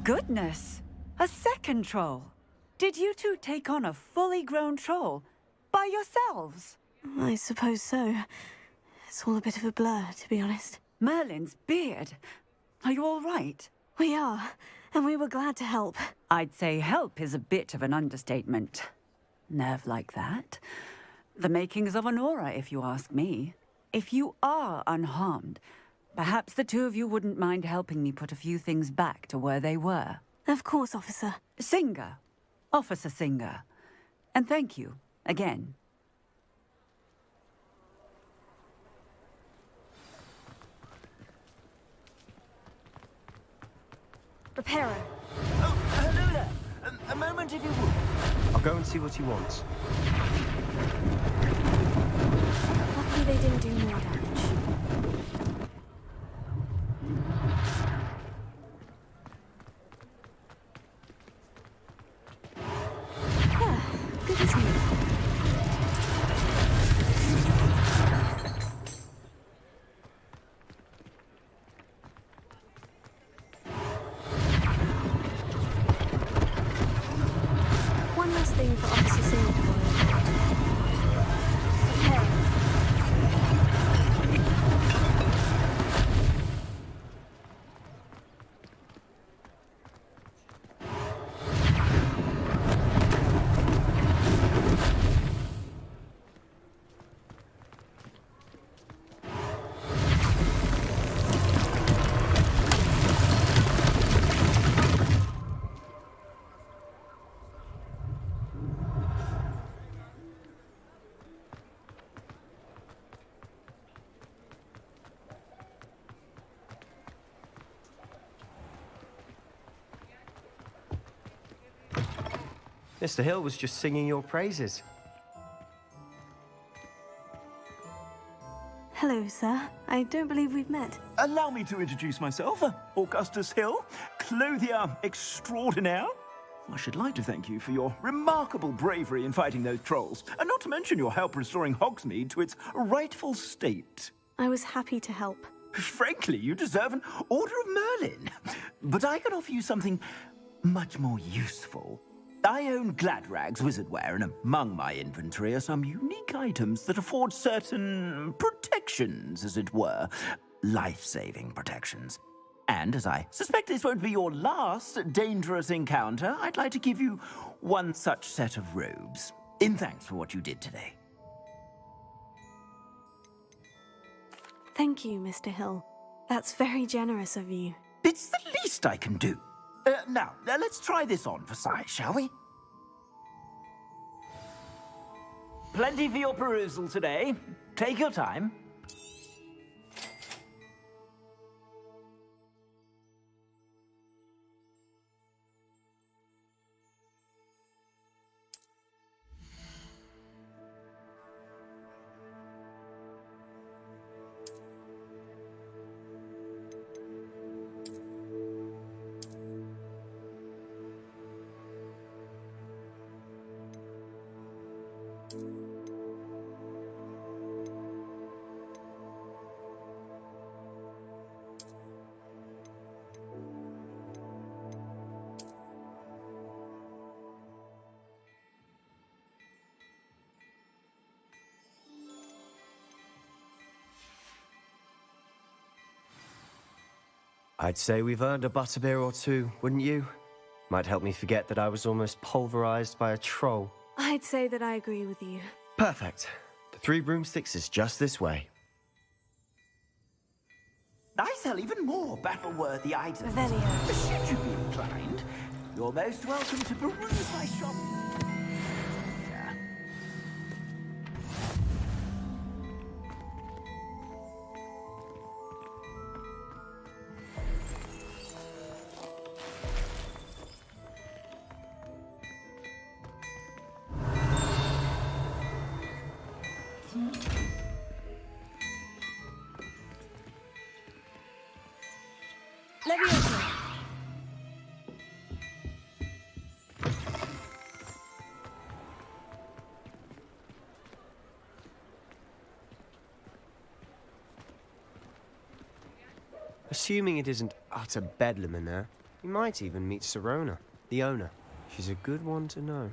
Goodness! A second troll. Did you two take on a fully grown troll by yourselves? I suppose so. It's all a bit of a blur, to be honest. Merlin's beard. Are you all right? We are, and we were glad to help. I'd say help is a bit of an understatement. Nerve like that. The makings of an aura, if you ask me. If you are unharmed, perhaps the two of you wouldn't mind helping me put a few things back to where they were. Of course, officer. Singer. Officer Singer. And thank you, again. Reparo. Oh, hello there. A moment if you would. I'll go and see what he wants. Luckily they didn't do more damage. Good as new. One last thing for Officer Singer to worry about. Prepare. Mr. Hill was just singing your praises. Hello, sir. I don't believe we've met. Allow me to introduce myself, Augustus Hill, clothier extraordinaire. I should like to thank you for your remarkable bravery in fighting those trolls, and not to mention your help restoring Hogsmeade to its rightful state. I was happy to help. Frankly, you deserve an Order of Merlin. But I can offer you something much more useful. I own Gladrag's wizardware, and among my inventory are some unique items that afford certain protections, as it were. Life-saving protections. And as I suspect this won't be your last dangerous encounter, I'd like to give you one such set of robes, in thanks for what you did today. Thank you, Mr. Hill. That's very generous of you. It's the least I can do. Now, let's try this on for size, shall we? Plenty for your perusal today. Take your time. I'd say we've earned a butterbeer or two, wouldn't you? Might help me forget that I was almost pulverized by a troll. I'd say that I agree with you. Perfect. The 3 broomsticks is just this way. I sell even more battle-worthy items. Revelio. Should you be inclined, you're most welcome to peruse my shop. Leviosa. Assuming it isn't utter bedlam in there, you might even meet Sirona, the owner. She's a good one to know.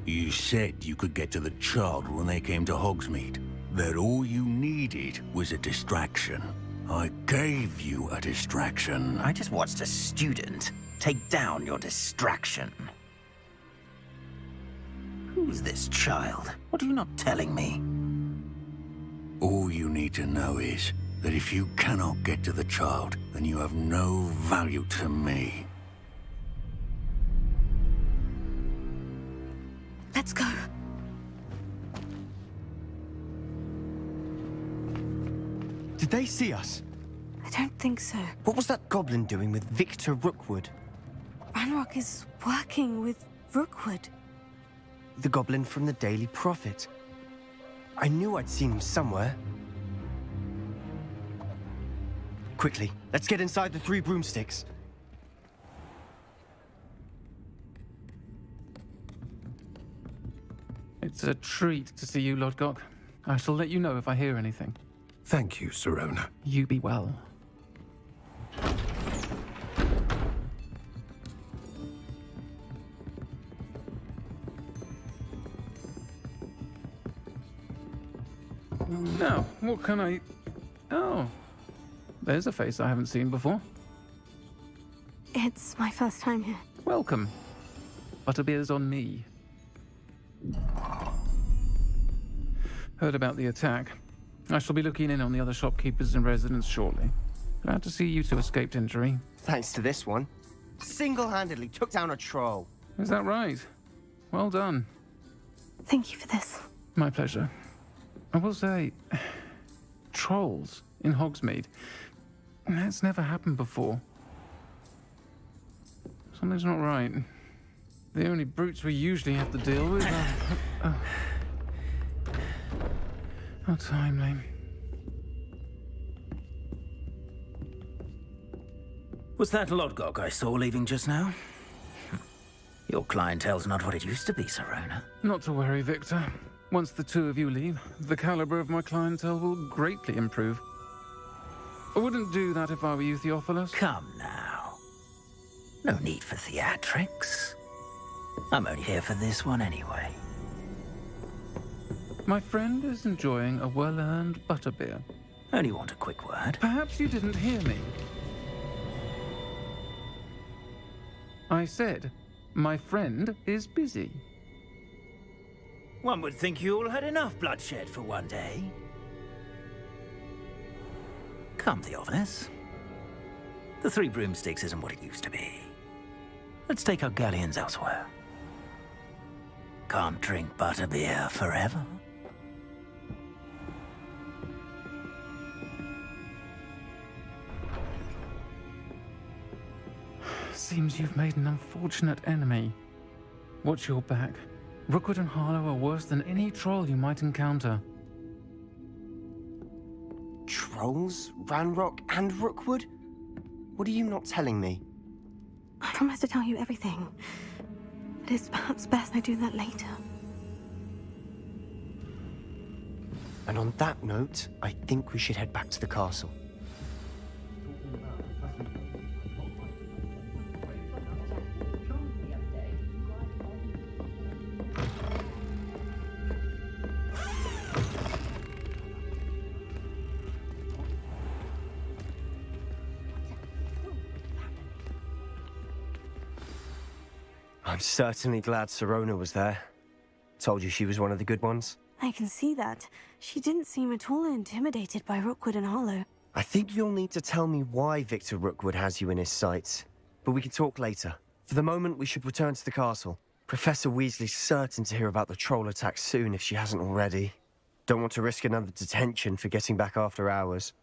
You said you could get to the child when they came to Hogsmeade. That all you needed was a distraction. I gave you a distraction. I just watched a student take down your distraction. Who's this child? What are you not telling me? All you need to know is that if you cannot get to the child, then you have no value to me. Let's go. Did they see us? I don't think so. What was that goblin doing with Victor Rookwood? Ranrock is working with Rookwood. The goblin from the Daily Prophet. I knew I'd seen him somewhere. Quickly, let's get inside the 3 broomsticks. It's a treat to see you, Lodgok. I shall let you know if I hear anything. Thank you, Sirona. You be well. Now, what can I... Oh, there's a face I haven't seen before. It's my first time here. Welcome. Butterbeer's on me. Heard about the attack. I shall be looking in on the other shopkeepers and residents shortly. Glad to see you two escaped injury. Thanks to this one. Single-handedly took down a troll. Is that right? Well done. Thank you for this. My pleasure. I will say, trolls in Hogsmeade. That's never happened before. Something's not right. The only brutes we usually have to deal with are... How timely. Was that Lodgok I saw leaving just now? Your clientele's not what it used to be, Sirona. Not to worry, Victor. Once the 2 of you leave, the caliber of my clientele will greatly improve. I wouldn't do that if I were you, Theophilus. Come now. No need for theatrics. I'm only here for this one anyway. My friend is enjoying a well-earned butterbeer. Only want a quick word. Perhaps you didn't hear me. I said, my friend is busy. One would think you all had enough bloodshed for one day. Come, Theophilus. The 3 broomsticks isn't what it used to be. Let's take our galleons elsewhere. Can't drink butterbeer forever. Seems you've made an unfortunate enemy. Watch your back. Rookwood and Harlow are worse than any troll you might encounter. Trolls? Ranrock and Rookwood? What are you not telling me? I promise to tell you everything. But it's perhaps best I do that later. And on that note, I think we should head back to the castle. I'm certainly glad Sirona was there. Told you she was one of the good ones. I can see that. She didn't seem at all intimidated by Rookwood and Harlow. I think you'll need to tell me why Victor Rookwood has you in his sights. But we can talk later. For the moment, we should return to the castle. Professor Weasley's certain to hear about the troll attack soon if she hasn't already. Don't want to risk another detention for getting back after hours.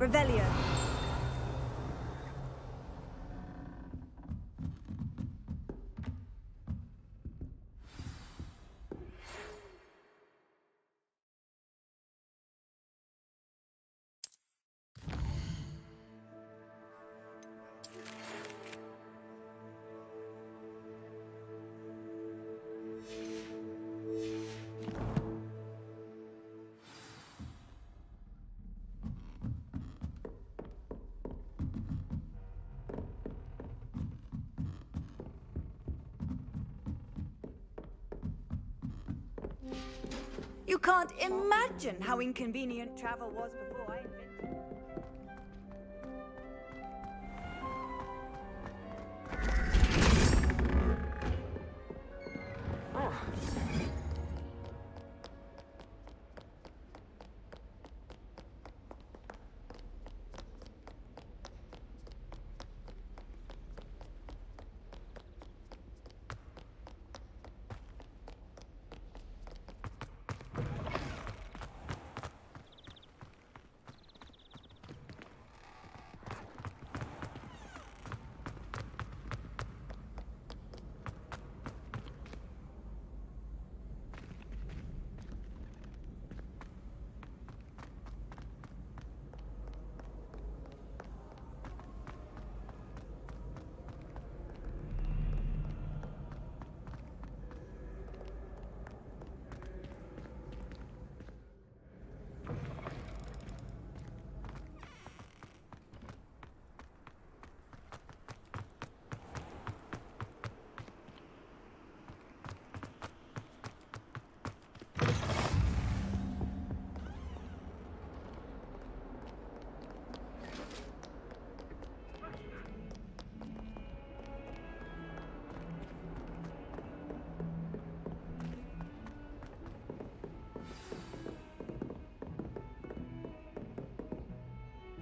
Revelio. You can't imagine how inconvenient travel was before I invented it.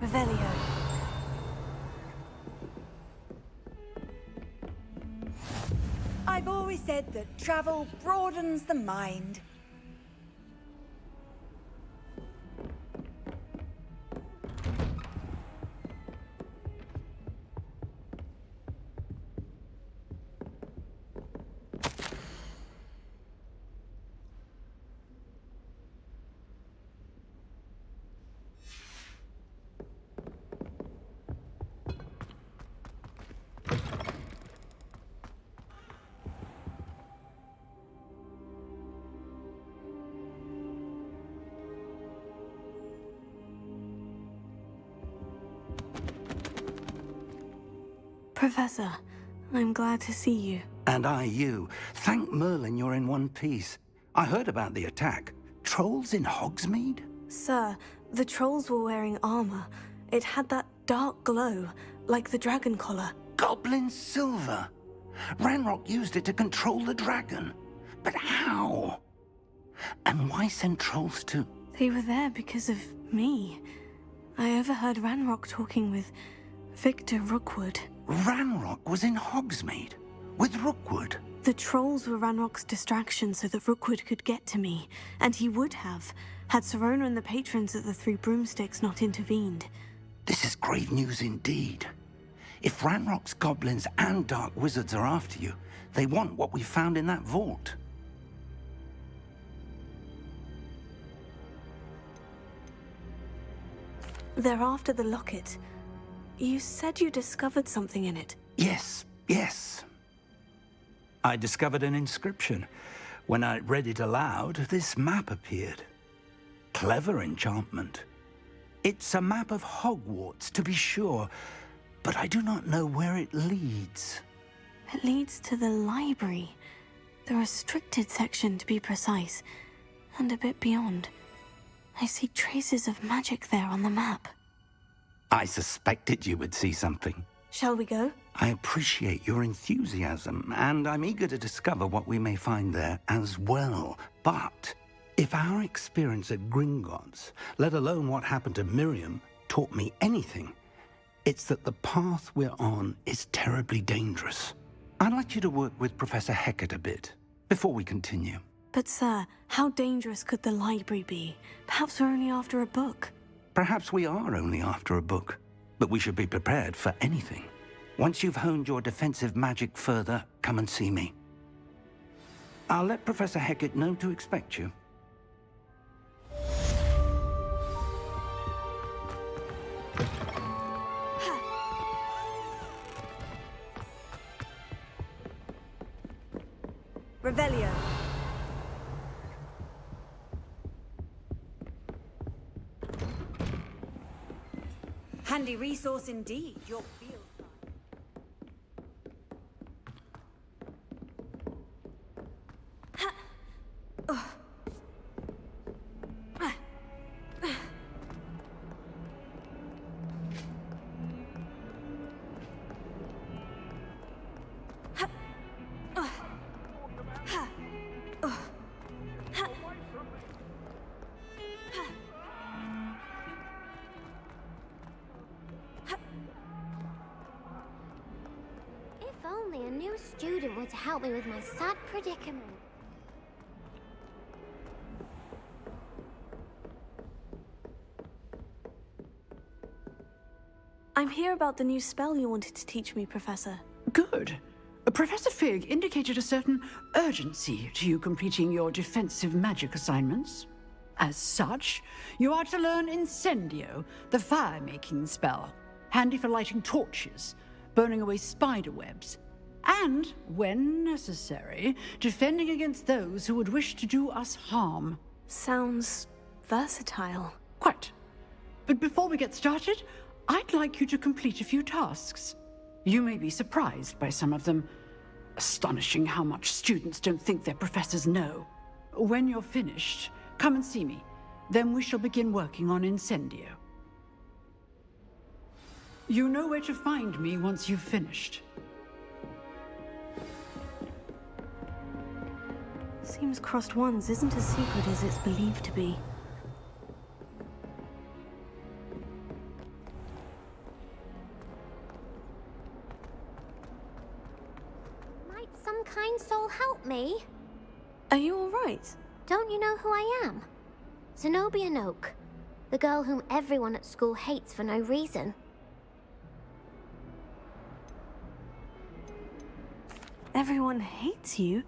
Revelio. I've always said that travel broadens the mind. Professor, I'm glad to see you. And I you. Thank Merlin you're in one piece. I heard about the attack. Trolls in Hogsmeade? Sir, the trolls were wearing armor. It had that dark glow, like the dragon collar. Goblin silver. Ranrock used it to control the dragon. But how? And why send trolls to... They were there because of me. I overheard Ranrock talking with Victor Rookwood. Ranrock was in Hogsmeade? With Rookwood? The trolls were Ranrock's distraction so that Rookwood could get to me. And he would have, had Sirona and the patrons at the Three Broomsticks not intervened. This is grave news indeed. If Ranrock's goblins and dark wizards are after you, they want what we found in that vault. They're after the locket. You said you discovered something in it. Yes, yes. I discovered an inscription. When I read it aloud, this map appeared. Clever enchantment. It's a map of Hogwarts, to be sure, but I do not know where it leads. It leads to the library. The restricted section, to be precise. And a bit beyond. I see traces of magic there on the map. I suspected you would see something. Shall we go? I appreciate your enthusiasm, and I'm eager to discover what we may find there as well. But if our experience at Gringotts, let alone what happened to Miriam, taught me anything, it's that the path we're on is terribly dangerous. I'd like you to work with Professor Hecat a bit, before we continue. But sir, how dangerous could the library be? Perhaps we're only after a book. Perhaps we are only after a book, but we should be prepared for anything. Once you've honed your defensive magic further, come and see me. I'll let Professor Hecat know to expect you. Revelio. Handy resource indeed, your field. If only a new student were to help me with my sad predicament. I'm here about the new spell you wanted to teach me, Professor. Good. Professor Fig indicated a certain urgency to you completing your defensive magic assignments. As such, you are to learn Incendio, the fire-making spell, handy for lighting torches, burning away spider webs, and, when necessary, defending against those who would wish to do us harm. Sounds versatile. Quite. But before we get started, I'd like you to complete a few tasks. You may be surprised by some of them. Astonishing how much students don't think their professors know. When you're finished, come and see me. Then we shall begin working on Incendio. You know where to find me once you've finished. Seems Crossed Wands isn't as secret as it's believed to be. Might some kind soul help me? Are you all right? Don't you know who I am? Zenobia Noak, the girl whom everyone at school hates for no reason. Everyone hates you?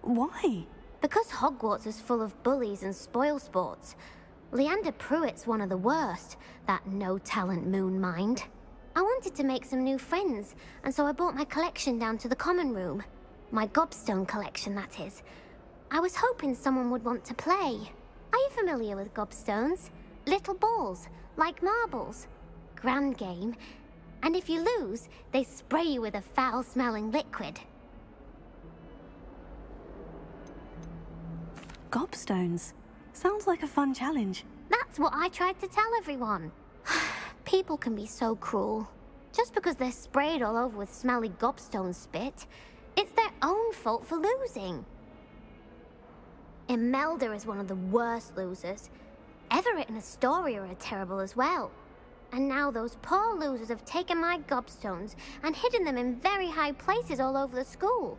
Why? Because Hogwarts is full of bullies and spoilsports. Leander Pruitt's one of the worst, that no-talent moon mind. I wanted to make some new friends, and so I brought my collection down to the common room. My gobstone collection, that is. I was hoping someone would want to play. Are you familiar with gobstones? Little balls, like marbles. Grand game. And if you lose, they spray you with a foul-smelling liquid. Gobstones. Sounds like a fun challenge. That's what I tried to tell everyone. People can be so cruel. Just because they're sprayed all over with smelly gobstone spit, it's their own fault for losing. Imelda is one of the worst losers. Everett and Astoria are terrible as well. And now those poor losers have taken my gobstones and hidden them in very high places all over the school.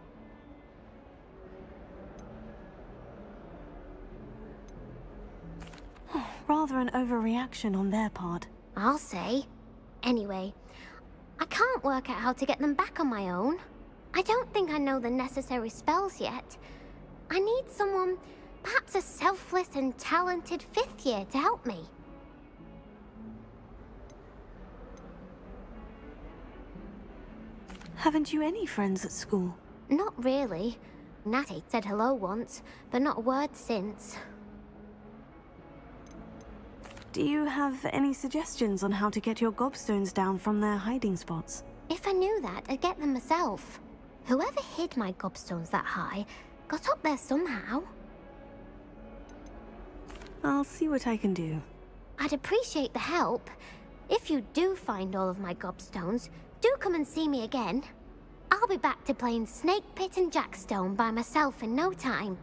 Rather an overreaction on their part. I'll say. Anyway, I can't work out how to get them back on my own. I don't think I know the necessary spells yet. I need someone, perhaps a selfless and talented 5th year to help me. Haven't you any friends at school? Not really. Natty said hello once, but not a word since. Do you have any suggestions on how to get your gobstones down from their hiding spots? If I knew that, I'd get them myself. Whoever hid my gobstones that high got up there somehow. I'll see what I can do. I'd appreciate the help. If you do find all of my gobstones, do come and see me again. I'll be back to playing Snake Pit and Jackstone by myself in no time.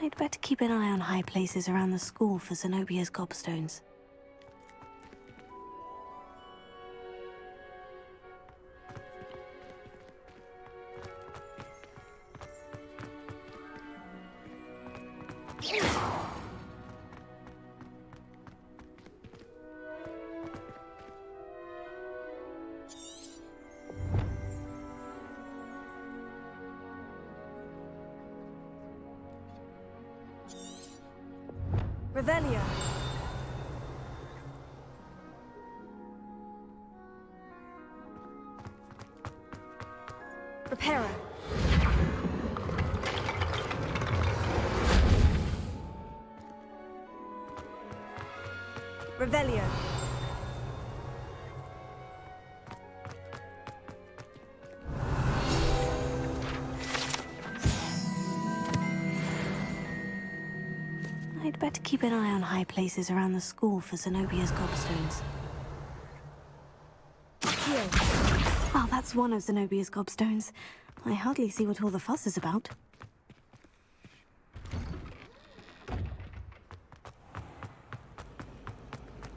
I'd better keep an eye on high places around the school for Zenobia's gobstones. Revelio. Reparo. Revelio. I'd better keep an eye on high places around the school for Zenobia's gobstones. Here. Well, that's one of Zenobia's gobstones. I hardly see what all the fuss is about.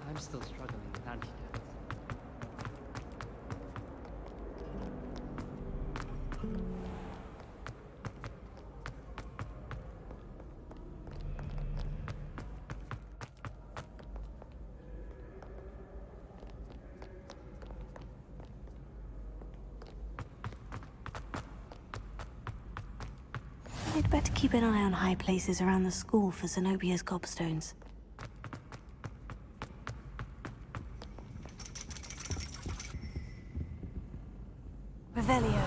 I'm still struggling with antidotes. I'd better keep an eye on high places around the school for Zenobia's gobstones. Revelio.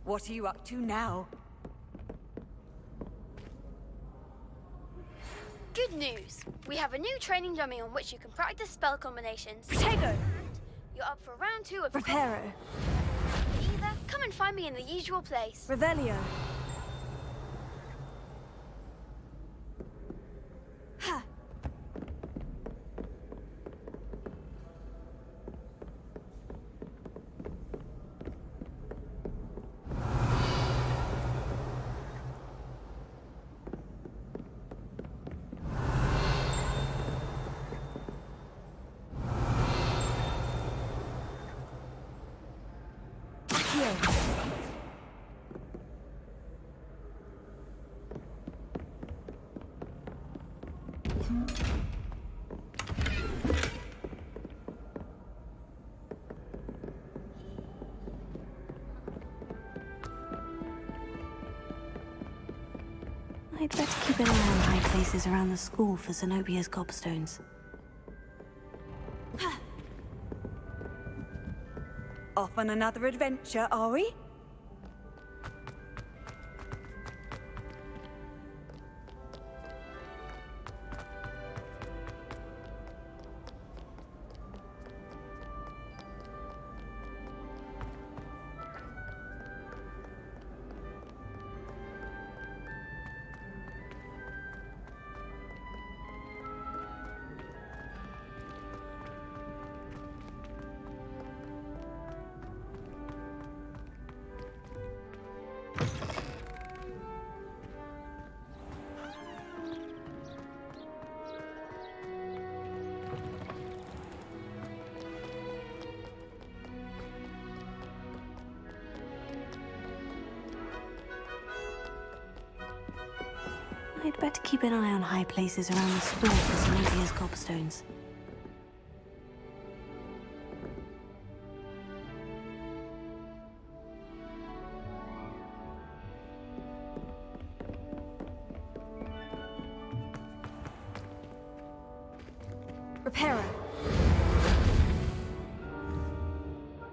What are you up to now? Good news! We have a new training dummy on which you can practice spell combinations. Protego! You're up for round 2 of Reparo. Either come and find me in the usual place. Revelio. Ha! I'd better keep an eye on high places around the school for Zenobia's gobstones. Off on another adventure, are we? I'd better keep an eye on high places around the school for Zenobia's gobstones. Reparo.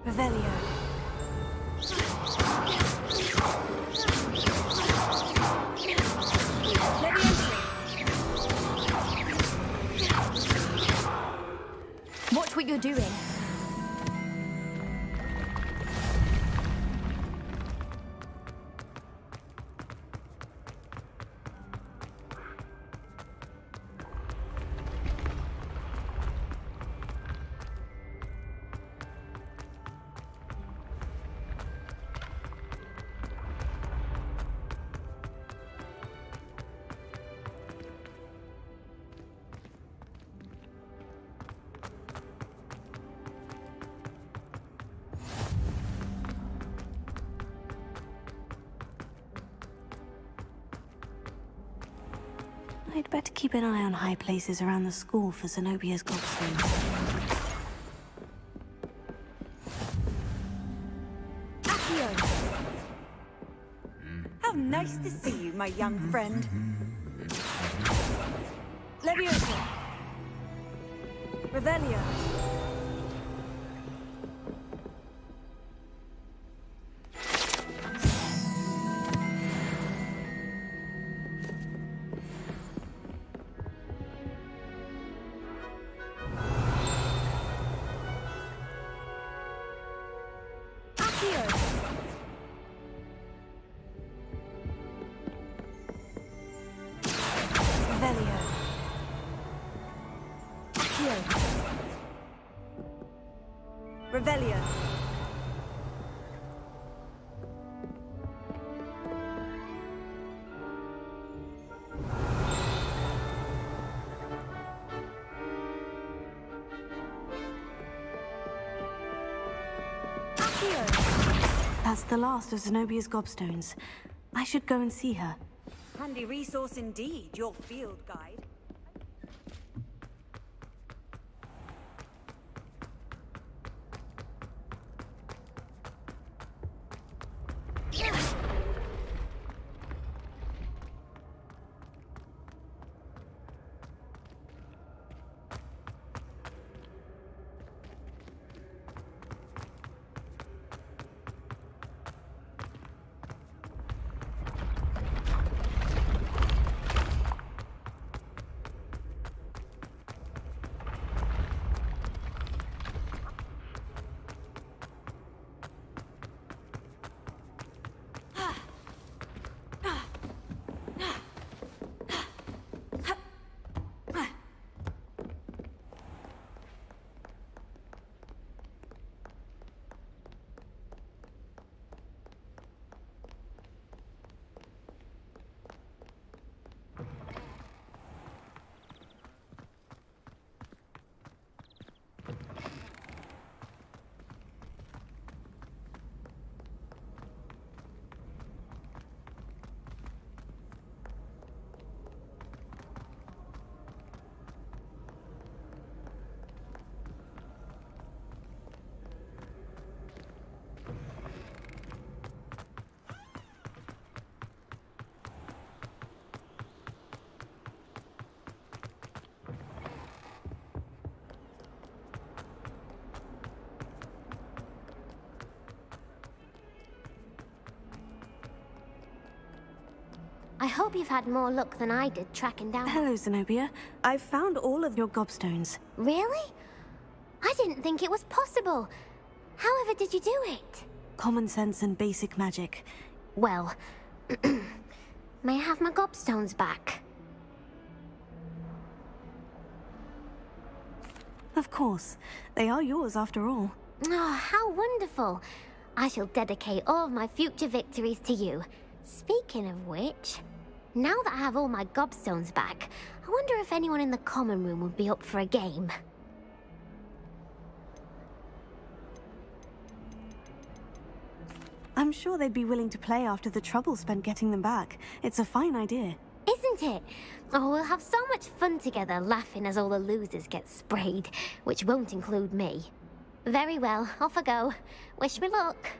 Revelio. Watch what you're doing. I'd better keep an eye on high places around the school for Zenobia's gobstones. How nice to see you, my young friend. Leviosa. Revelio. Revelio. That's the last of Zenobia's gobstones. I should go and see her. Handy resource indeed, your field guide. hope you've had more luck than I did tracking down... Hello, Zenobia. I've found all of your gobstones. Really? I didn't think it was possible. However did you do it? Common sense and basic magic. Well, may I have my gobstones back? Of course. They are yours after all. Oh, how wonderful. I shall dedicate all of my future victories to you. Speaking of which, now that I have all my gobstones back, I wonder if anyone in the common room would be up for a game. I'm sure they'd be willing to play after the trouble spent getting them back. It's a fine idea. Isn't it? Oh, we'll have so much fun together laughing as all the losers get sprayed, which won't include me. Very well, off I go. Wish me luck.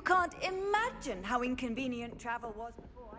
can't imagine how inconvenient travel was before I...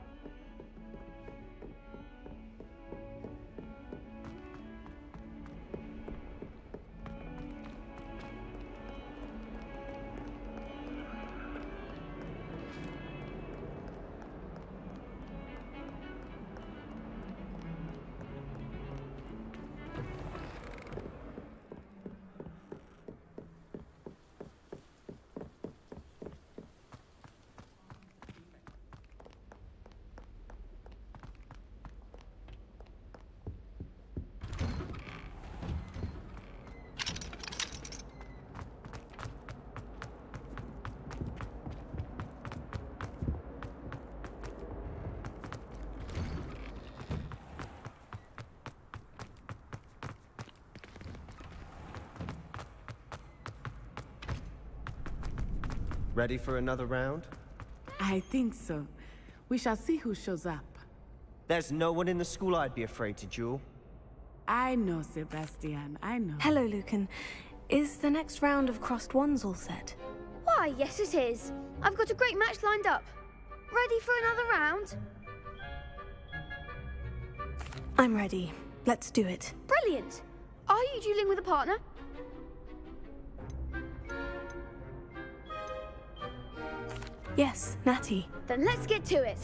Ready for another round? I think so. We shall see who shows up. There's no one in the school I'd be afraid to duel. I know, Sebastian, I know. Hello, Lucan. Is the next round of crossed wands all set? Why, yes it is. I've got a great match lined up. Ready for another round? I'm ready. Let's do it. Brilliant. Are you dueling with a partner? Yes, Natty. Then let's get to it.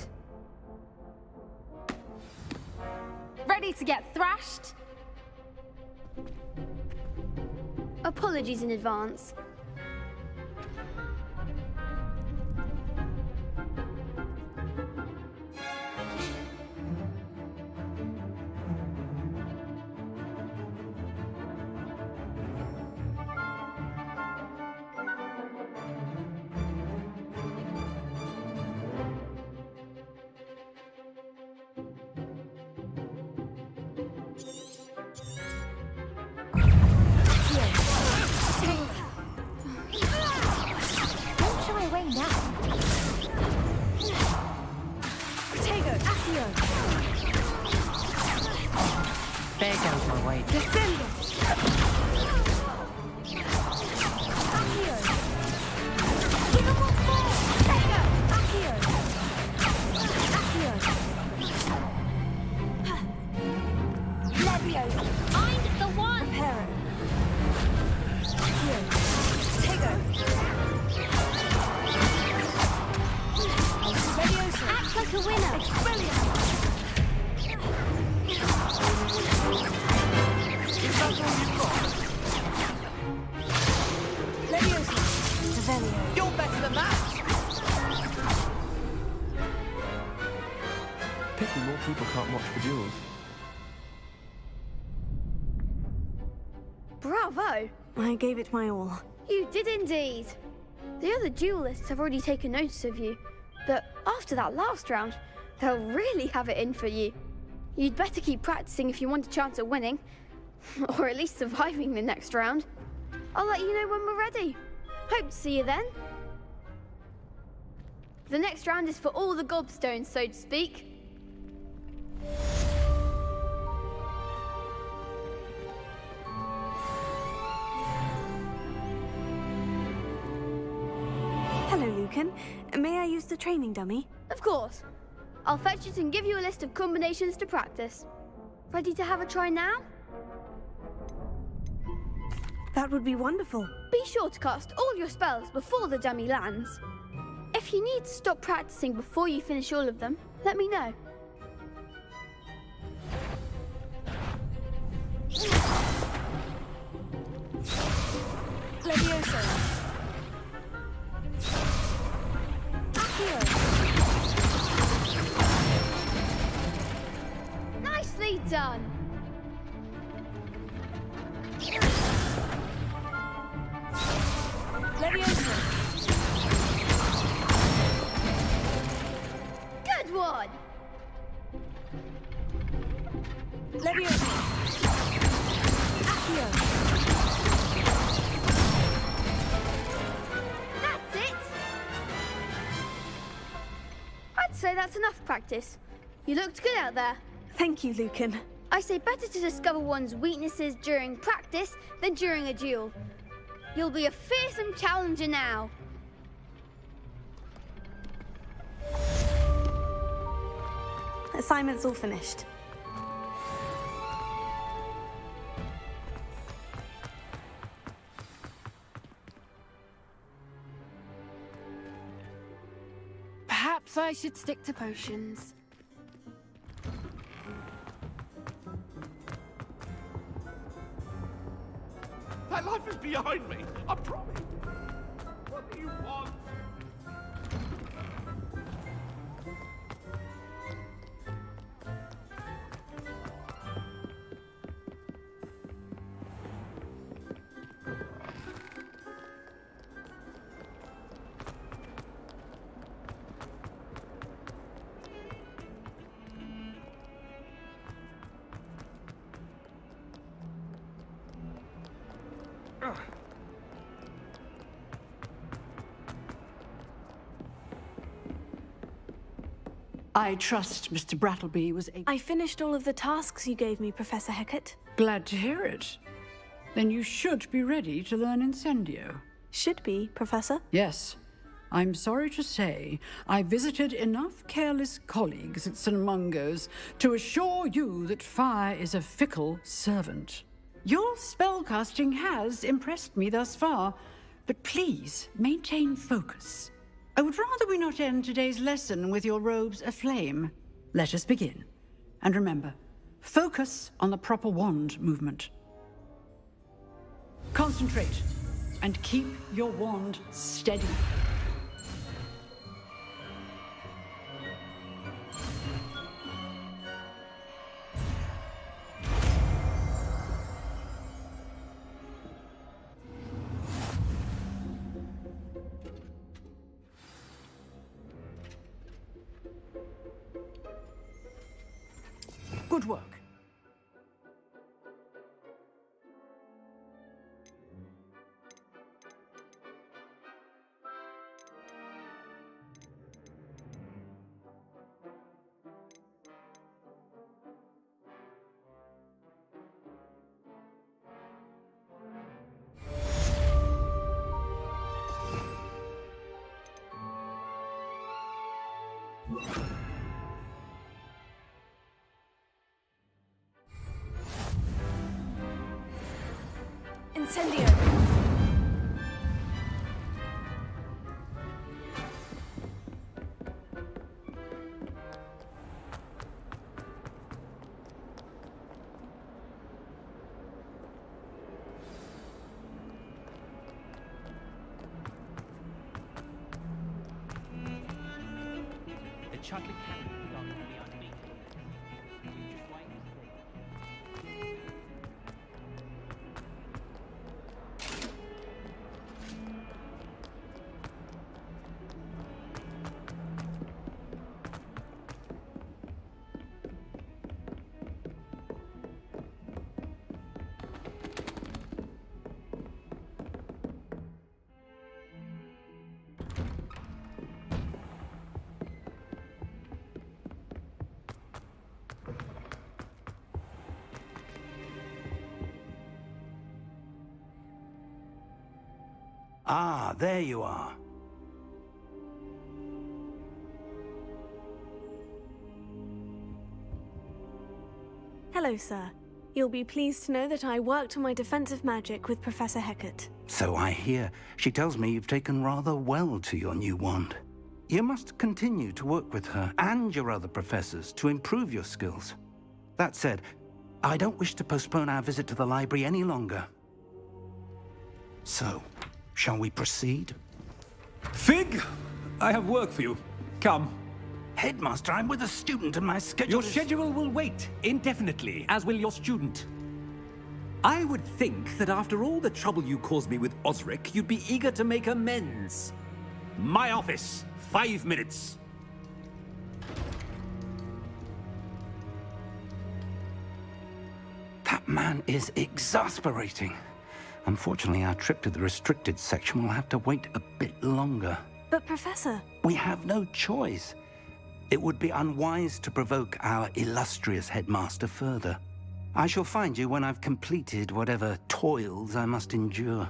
Ready to get thrashed? Apologies in advance. There goes my weight. I'm the one! Act like a winner! You're better than that! Pity more people can't watch the duels. Bravo! I gave it my all. You did indeed. The other duelists have already taken notice of you, but after that last round, they'll really have it in for you. You'd better keep practicing if you want a chance at winning, or at least surviving the next round. I'll let you know when we're ready. Hope to see you then. The next round is for all the gobstones, so to speak. Hello, Lucan. May I use the training dummy? Of course. I'll fetch it and give you a list of combinations to practice. Ready to have a try now? That would be wonderful. Be sure to cast all your spells before the dummy lands. If you need to stop practicing before you finish all of them, let me know. Levioso. Nicely done. Levioso. Good one. Levioso. Accio. That's it. I'd say that's enough practice. You looked good out there. Thank you, Lucan. I say better to discover one's weaknesses during practice than during a duel. You'll be a fearsome challenger now. Assignment's all finished. Perhaps I should stick to potions. That life is behind me, I promise. What do you want? I trust Mr. Brattleby was able... I finished all of the tasks you gave me, Professor Hecat. Glad to hear it. Then you should be ready to learn Incendio. Should be, Professor? Yes. I'm sorry to say, I visited enough careless colleagues at St. Mungo's to assure you that fire is a fickle servant. Your spellcasting has impressed me thus far, but please maintain focus. I would rather we not end today's lesson with your robes aflame. Let us begin. And remember, focus on the proper wand movement. Concentrate, and keep your wand steady. Good work. Incendio! The chocolate cannon is going to be unbeatable. You just wait and see. Ah, there you are. Hello, sir. You'll be pleased to know that I worked on my defensive magic with Professor Hecat. So I hear. She tells me you've taken rather well to your new wand. You must continue to work with her and your other professors to improve your skills. That said, I don't wish to postpone our visit to the library any longer. So, shall we proceed? Fig, I have work for you. Come. Headmaster, I'm with a student and my schedule Your schedule will wait indefinitely, as will your student. I would think that after all the trouble you caused me with Osric, you'd be eager to make amends. My office, 5 minutes. That man is exasperating. Unfortunately, our trip to the restricted section will have to wait a bit longer. But, Professor... We have no choice. It would be unwise to provoke our illustrious headmaster further. I shall find you when I've completed whatever toils I must endure.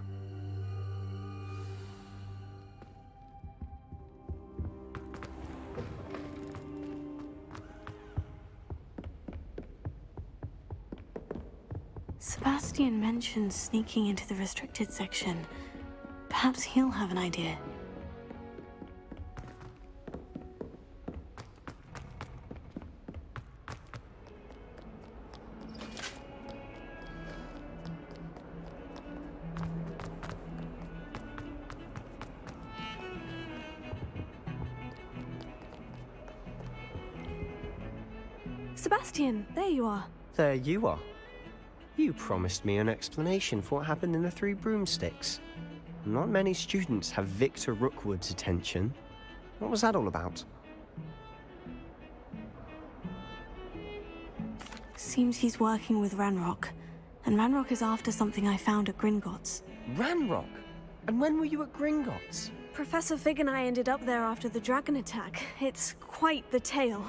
Sebastian mentioned sneaking into the restricted section. Perhaps he'll have an idea. Sebastian, there you are. There you are. You promised me an explanation for what happened in the Three Broomsticks. Not many students have Victor Rookwood's attention. What was that all about? Seems he's working with Ranrock. And Ranrock is after something I found at Gringotts. Ranrock? And when were you at Gringotts? Professor Fig and I ended up there after the dragon attack. It's quite the tale.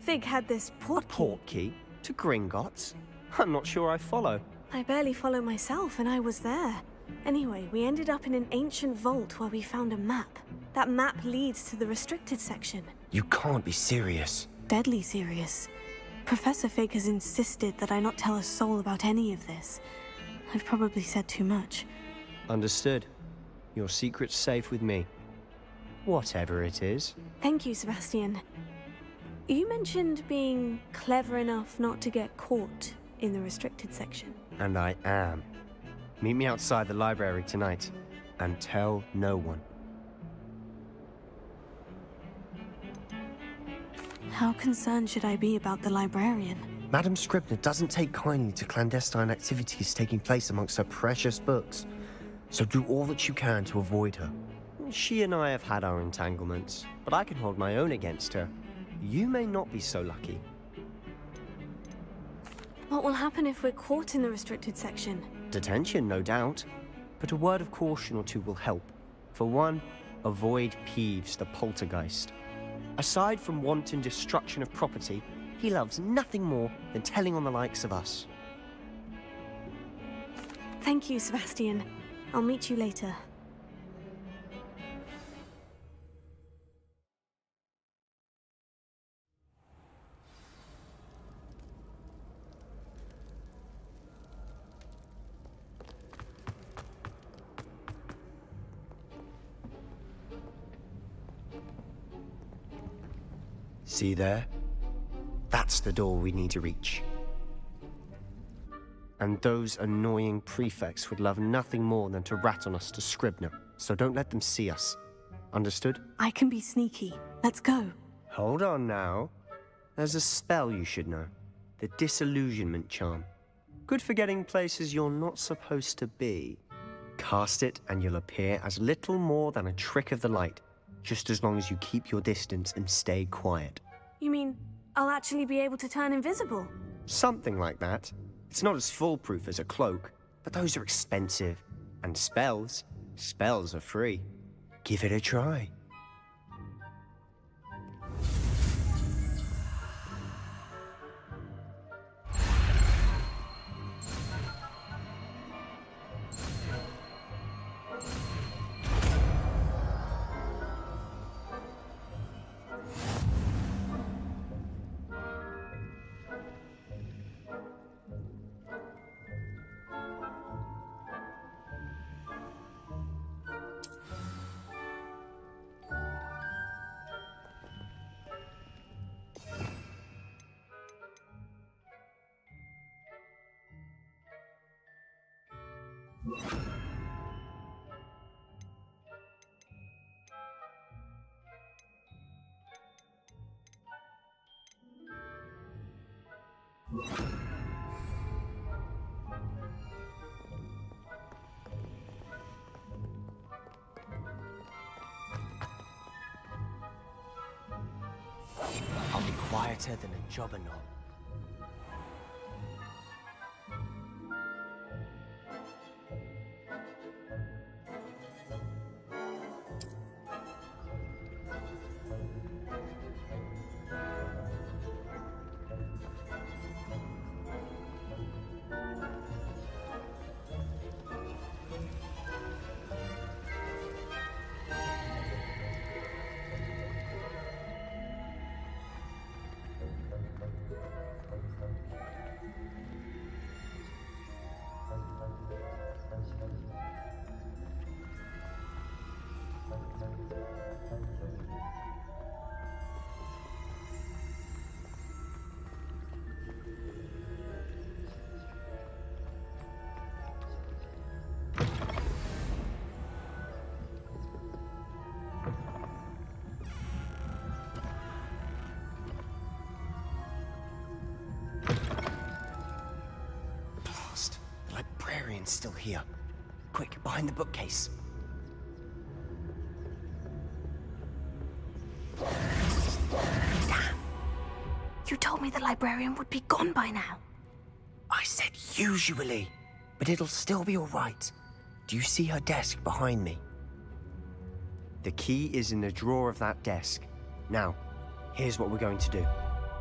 Fig had this portkey. A portkey? To Gringotts? I'm not sure I follow. I barely follow myself, and I was there. Anyway, we ended up in an ancient vault where we found a map. That map leads to the restricted section. You can't be serious. Deadly serious. Professor Fig has insisted that I not tell a soul about any of this. I've probably said too much. Understood. Your secret's safe with me. Whatever it is. Thank you, Sebastian. You mentioned being clever enough not to get caught in the restricted section. And I am. Meet me outside the library tonight, and tell no one. How concerned should I be about the librarian? Madam Scribner doesn't take kindly to clandestine activities taking place amongst her precious books, so do all that you can to avoid her. She and I have had our entanglements, but I can hold my own against her. You may not be so lucky. What will happen if we're caught in the restricted section? Detention, no doubt. But a word of caution or two will help. For one, avoid Peeves, the poltergeist. Aside from wanton destruction of property, he loves nothing more than telling on the likes of us. Thank you, Sebastian. I'll meet you later. See there? That's the door we need to reach. And those annoying prefects would love nothing more than to rat on us to Scribner, so don't let them see us. Understood? I can be sneaky. Let's go. Hold on now. There's a spell you should know. The Disillusionment Charm. Good for getting places you're not supposed to be. Cast it and you'll appear as little more than a trick of the light, just as long as you keep your distance and stay quiet. You mean I'll actually be able to turn invisible? Something like that. It's not as foolproof as a cloak, but those are expensive. And spells are free. Give it a try. I'll be quieter than a jobberknoll. It's still here. Quick, behind the bookcase. Damn. You told me the librarian would be gone by now. I said usually, but it'll still be all right. Do you see her desk behind me? The key is in the drawer of that desk. Now, here's what we're going to do.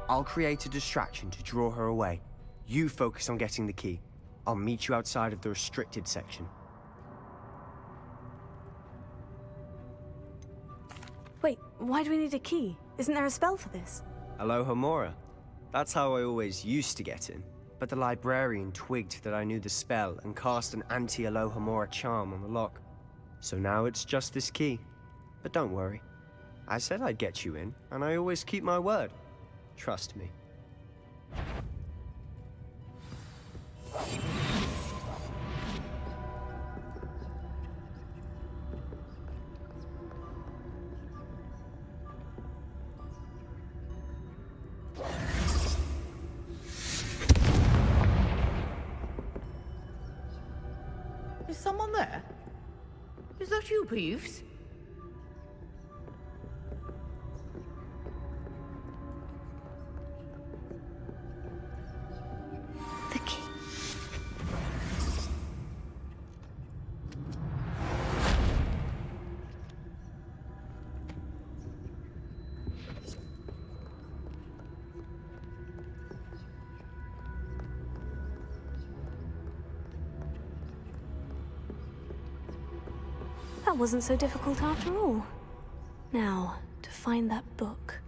I'll create a distraction to draw her away. You focus on getting the key. I'll meet you outside of the restricted section. Wait, why do we need a key? Isn't there a spell for this? Alohomora. That's how I always used to get in. But the librarian twigged that I knew the spell and cast an anti-Alohomora charm on the lock. So now it's just this key. But don't worry. I said I'd get you in, and I always keep my word. Trust me. Is someone there? Is that you, Peeves? The key. That wasn't so difficult after all. Now, to find that book.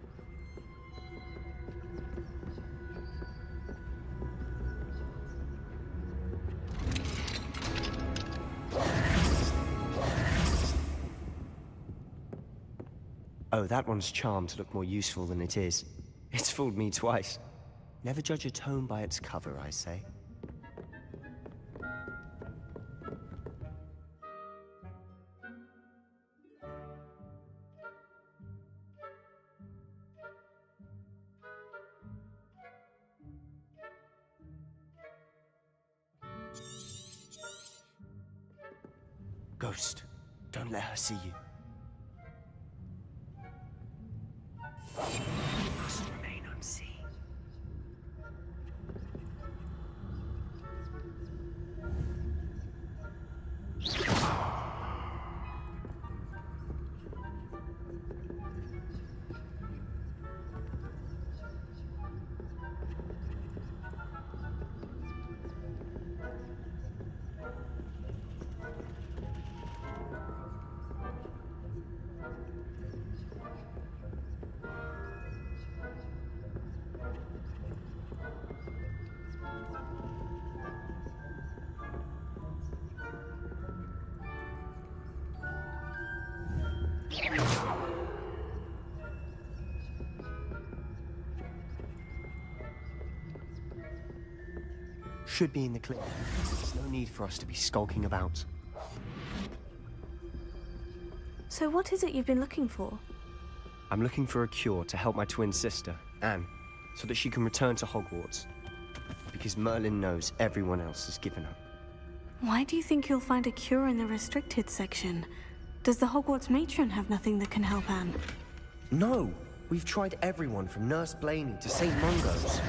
Oh, that one's charmed to look more useful than it is. It's fooled me twice. Never judge a tome by its cover, I say. Ghost, don't let her see you. You must remain unseen. Should be in the clear. There's no need for us to be skulking about. So what is it you've been looking for? I'm looking for a cure to help my twin sister, Anne, so that she can return to Hogwarts. Because Merlin knows everyone else has given up. Why do you think you'll find a cure in the restricted section? Does the Hogwarts matron have nothing that can help Anne? No! We've tried everyone from Nurse Blaney to St. Mungo's.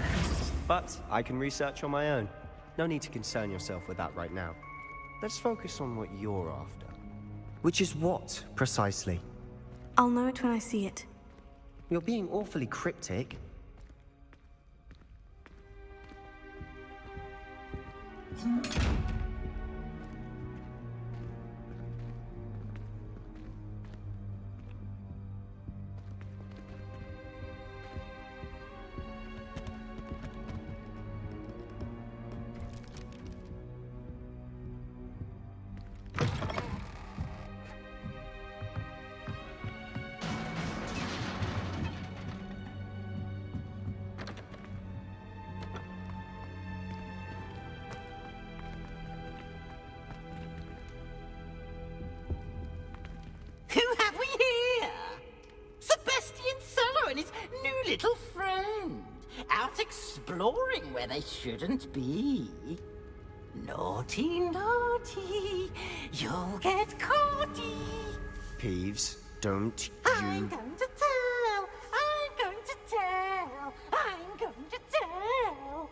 But I can research on my own. No need to concern yourself with that right now. Let's focus on what you're after. Which is what, precisely? I'll know it when I see it. You're being awfully cryptic. Who have we here? Sebastian Sallow and his new little friend. Out exploring where they shouldn't be. Naughty, naughty, you'll get caughty. Peeves, don't I'm you... going to tell, I'm going to tell, I'm going to tell.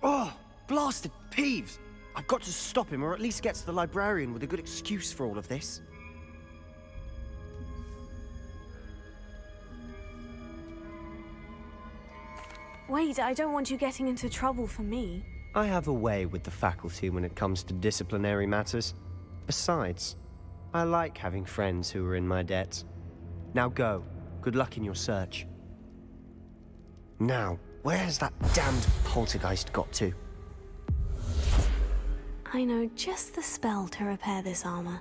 Oh, blasted Peeves! I've got to stop him, or at least get to the librarian with a good excuse for all of this. Wait, I don't want you getting into trouble for me. I have a way with the faculty when it comes to disciplinary matters. Besides, I like having friends who are in my debt. Now go. Good luck in your search. Now, where has that damned poltergeist got to? I know just the spell to repair this armor.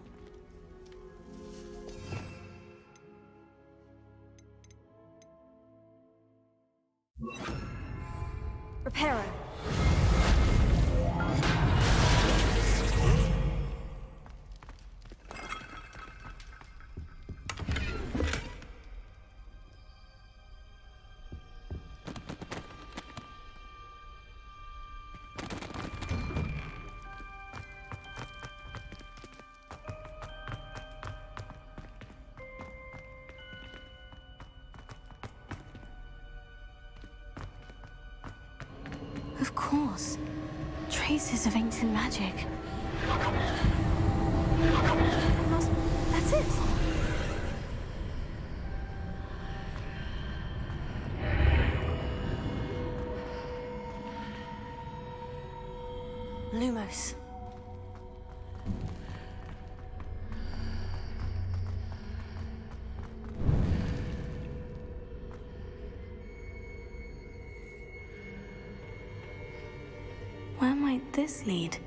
Reparo. Of course. Traces of ancient magic. That's it. Lumos. Where might this lead?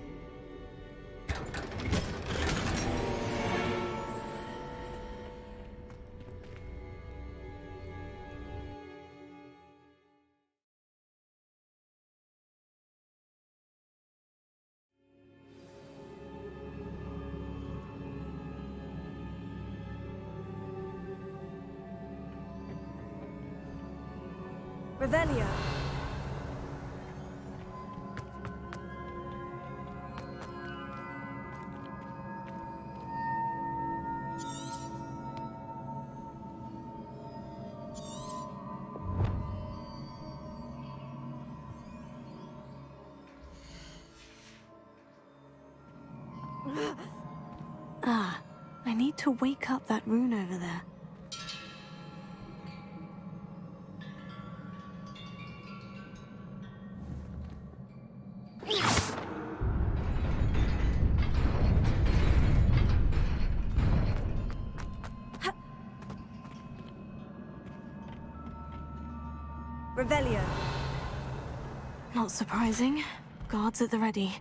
Revelio. I need to wake up that rune over there. Revelio. Not surprising. Guards at the ready.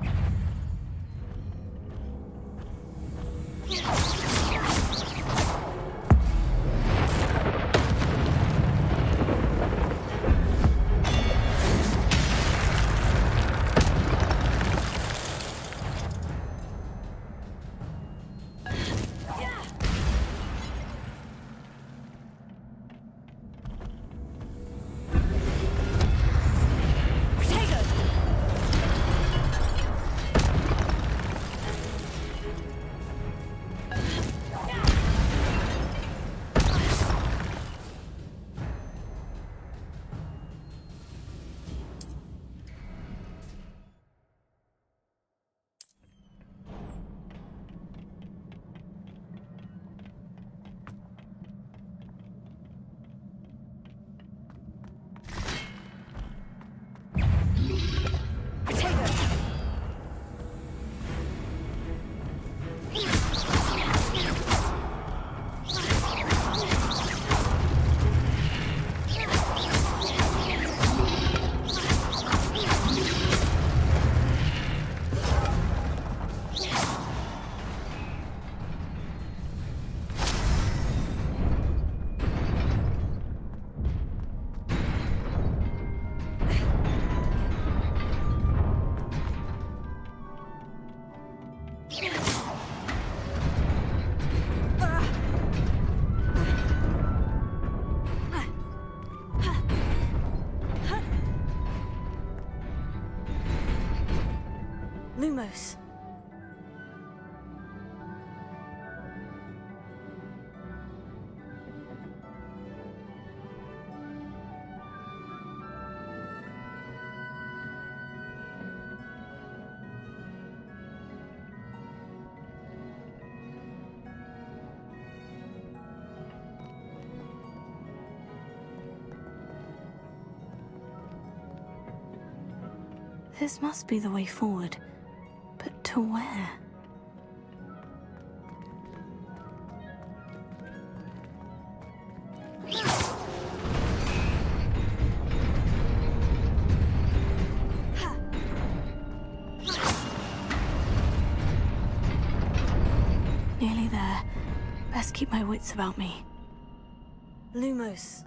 Lumos. This must be the way forward. But to where? Nearly there. Best keep my wits about me. Lumos.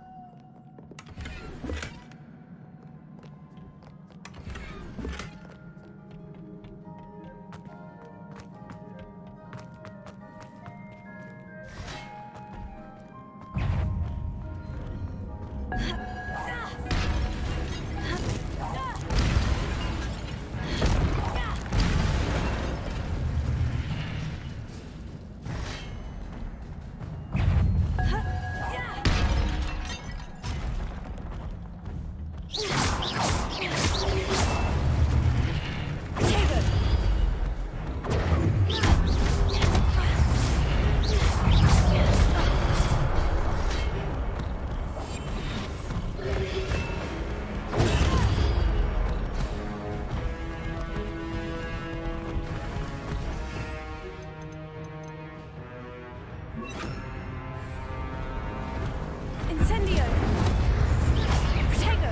Incendio! Protego!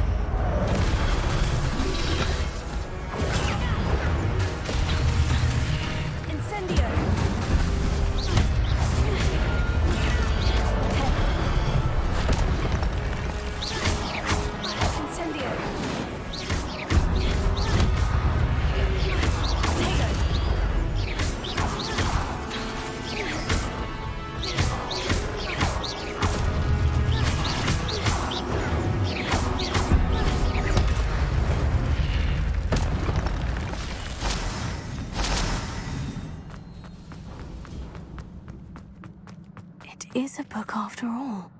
Incendio! Incendio! It is a book after all.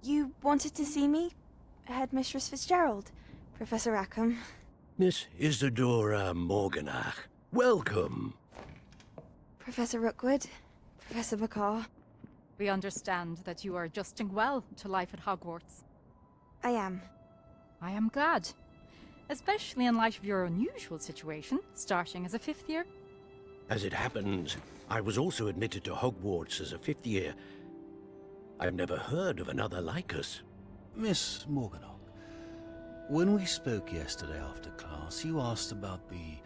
You wanted to see me? Headmistress Fitzgerald, Professor Rackham. Miss Isadora Morganach, welcome. Professor Rookwood, Professor Bakar. We understand that you are adjusting well to life at Hogwarts. I am. I am glad. Especially in light of your unusual situation, starting as a 5th year. As it happens, I was also admitted to Hogwarts as a 5th year. I've never heard of another like us. Miss Morganach, when we spoke yesterday after class, you asked about the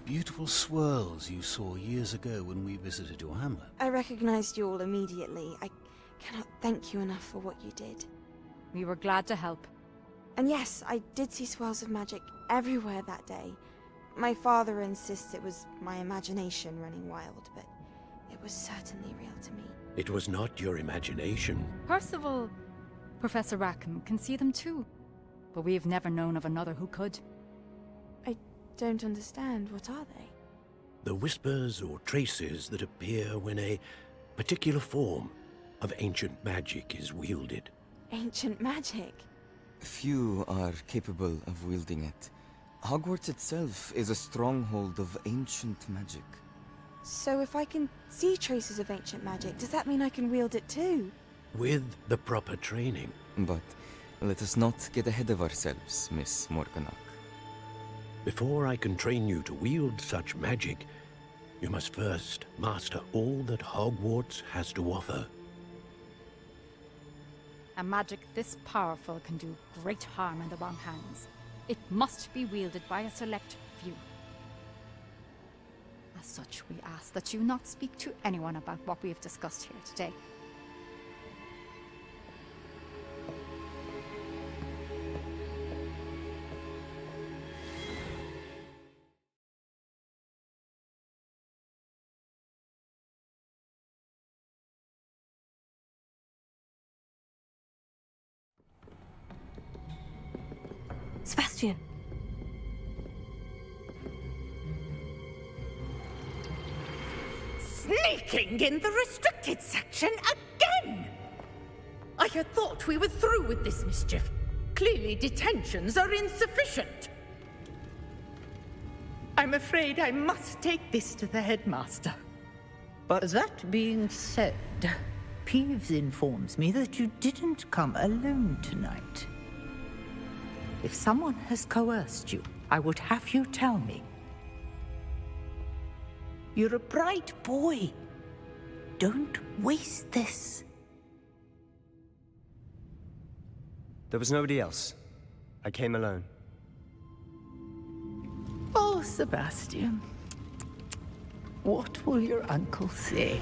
beautiful swirls you saw years ago when we visited your hamlet. I recognized you all immediately. I cannot thank you enough for what you did. We were glad to help. And yes, I did see swirls of magic everywhere that day. My father insists it was my imagination running wild, but it was certainly real to me. It was not your imagination. Percival, Professor Rackham can see them too. But we've never known of another who could. I don't understand. What are they? The whispers or traces that appear when a particular form of ancient magic is wielded. Ancient magic? Few are capable of wielding it. Hogwarts itself is a stronghold of ancient magic. So if I can see traces of ancient magic, does that mean I can wield it too? With the proper training. But let us not get ahead of ourselves, Miss Morganach. Before I can train you to wield such magic, you must first master all that Hogwarts has to offer. A magic this powerful can do great harm in the wrong hands. It must be wielded by a select few. As such, we ask that you not speak to anyone about what we have discussed here today. Sebastian. Sneaking in the restricted section again! I had thought we were through with this mischief. Clearly detentions are insufficient. I'm afraid I must take this to the headmaster. But that being said, Peeves informs me that you didn't come alone tonight. If someone has coerced you, I would have you tell me. You're a bright boy. Don't waste this. There was nobody else. I came alone. Oh, Sebastian. What will your uncle say?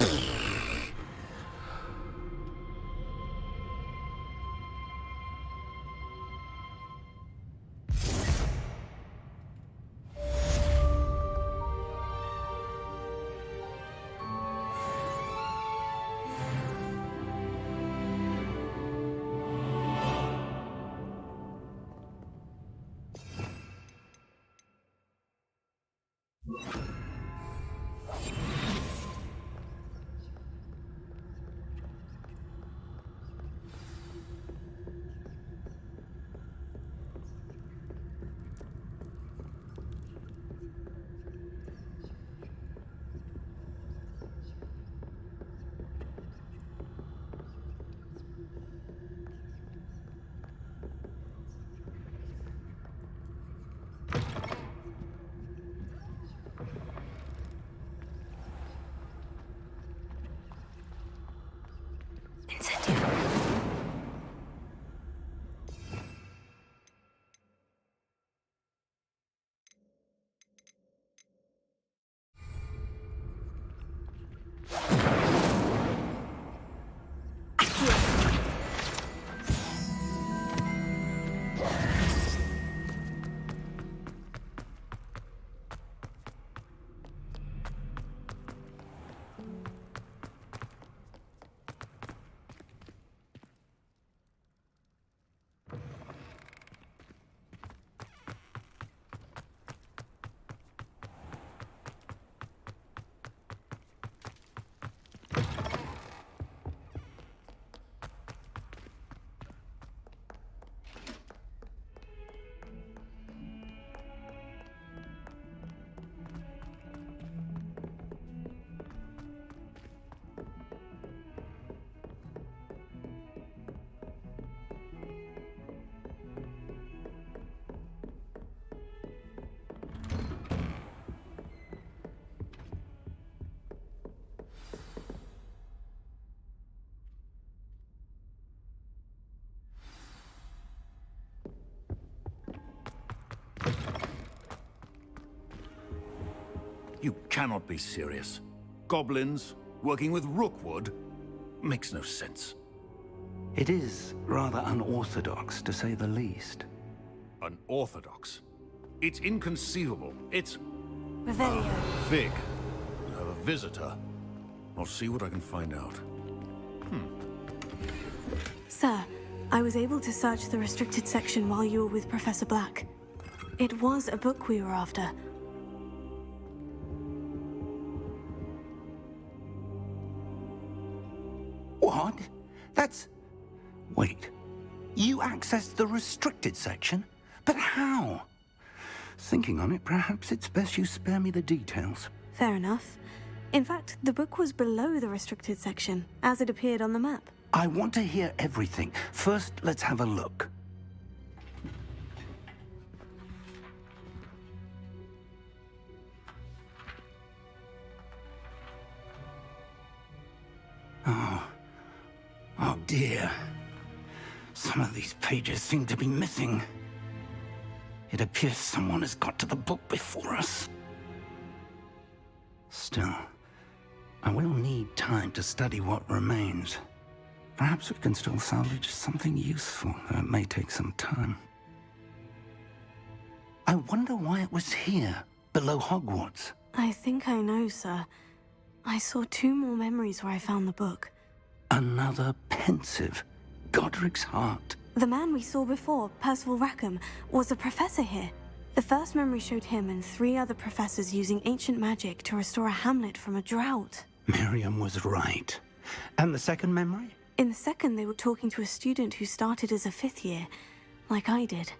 You cannot be serious. Goblins working with Rookwood makes no sense. It is rather unorthodox, to say the least. Unorthodox? It's inconceivable. It's... Revelio. Fig. You have a visitor. I'll see what I can find out. Sir, I was able to search the restricted section while you were with Professor Black. It was a book we were after. What? That's... Wait. You accessed the restricted section? But how? Thinking on it, perhaps it's best you spare me the details. Fair enough. In fact, the book was below the restricted section, as it appeared on the map. I want to hear everything. First, let's have a look. Oh dear. Some of these pages seem to be missing. It appears someone has got to the book before us. Still, I will need time to study what remains. Perhaps we can still salvage something useful, though it may take some time. I wonder why it was here, below Hogwarts. I think I know, sir. I saw 2 more memories where I found the book. Another pensive. Godric's heart. The man we saw before, Percival Rackham, was a professor here. The first memory showed him and 3 other professors using ancient magic to restore a hamlet from a drought. Miriam was right. And the second memory? In the second, they were talking to a student who started as a 5th year, like I did.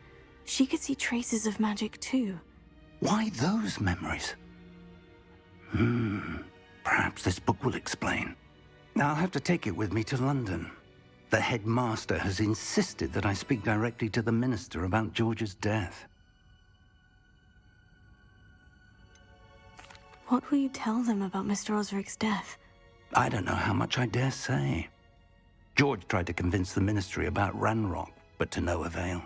She could see traces of magic too. Why those memories? Perhaps this book will explain. I'll have to take it with me to London. The headmaster has insisted that I speak directly to the minister about George's death. What will you tell them about Mr. Osric's death? I don't know how much I dare say. George tried to convince the ministry about Ranrock, but to no avail.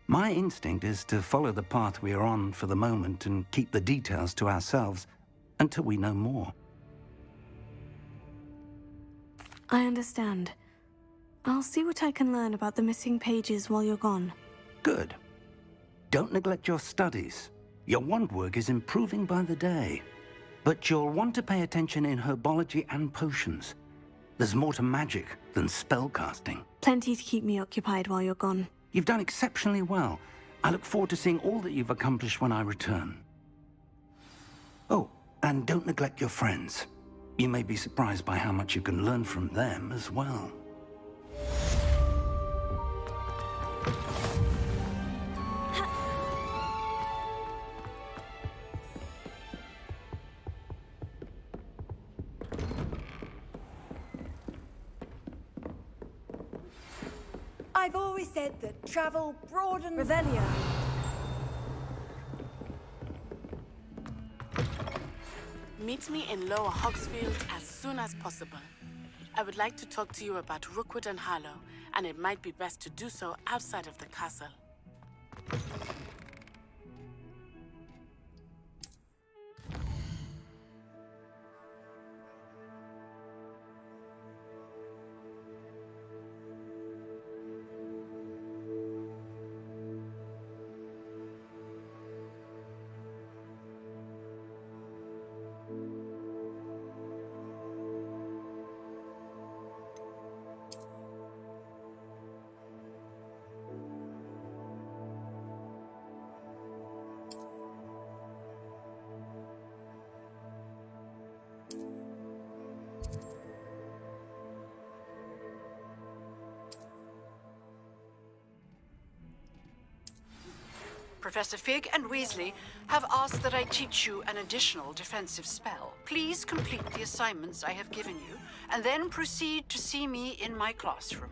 My instinct is to follow the path we are on for the moment and keep the details to ourselves until we know more. I understand. I'll see what I can learn about the missing pages while you're gone. Good. Don't neglect your studies. Your wand work is improving by the day. But you'll want to pay attention in herbology and potions. There's more to magic than spellcasting. Plenty to keep me occupied while you're gone. You've done exceptionally well. I look forward to seeing all that you've accomplished when I return. Oh, and don't neglect your friends. You may be surprised by how much you can learn from them as well. I've always said that travel broadens... Revelio. Meet me in Lower Hogsfield as soon as possible. I would like to talk to you about Rookwood and Harlow, and it might be best to do so outside of the castle. Professor Fig and Weasley have asked that I teach you an additional defensive spell. Please complete the assignments I have given you, and then proceed to see me in my classroom.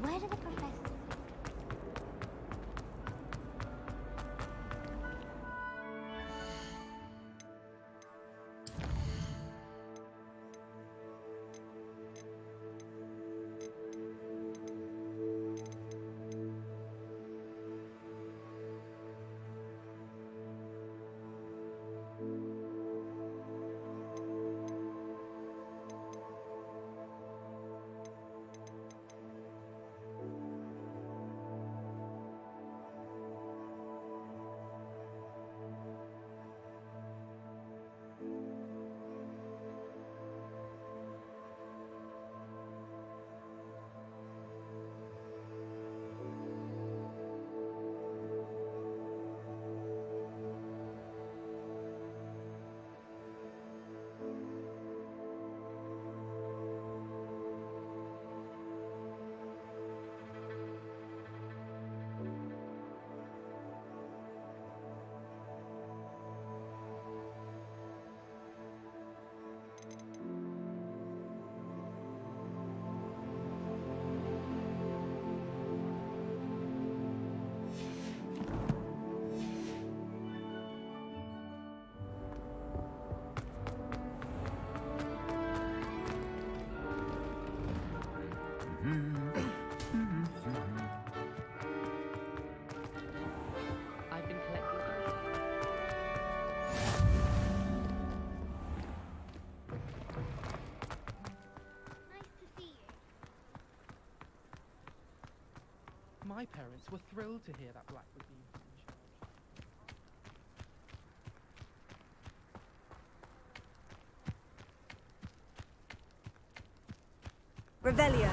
Where do the professors... I've been collecting. My parents were thrilled to hear that Black would be in charge. Revelio.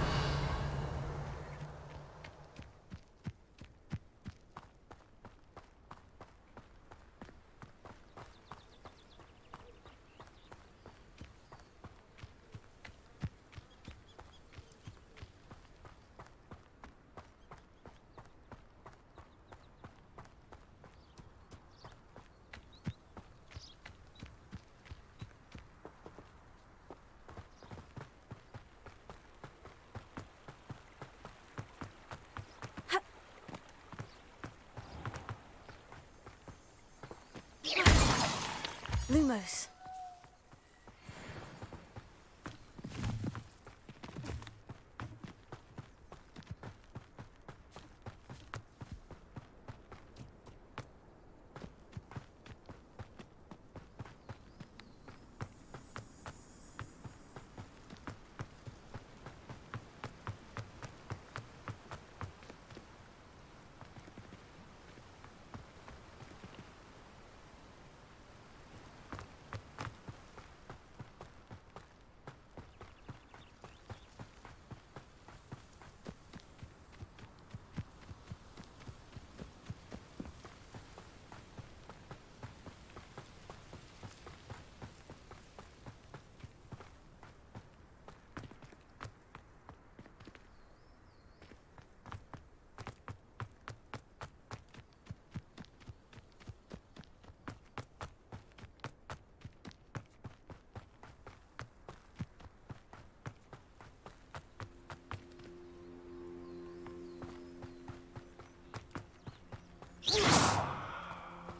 Lumos.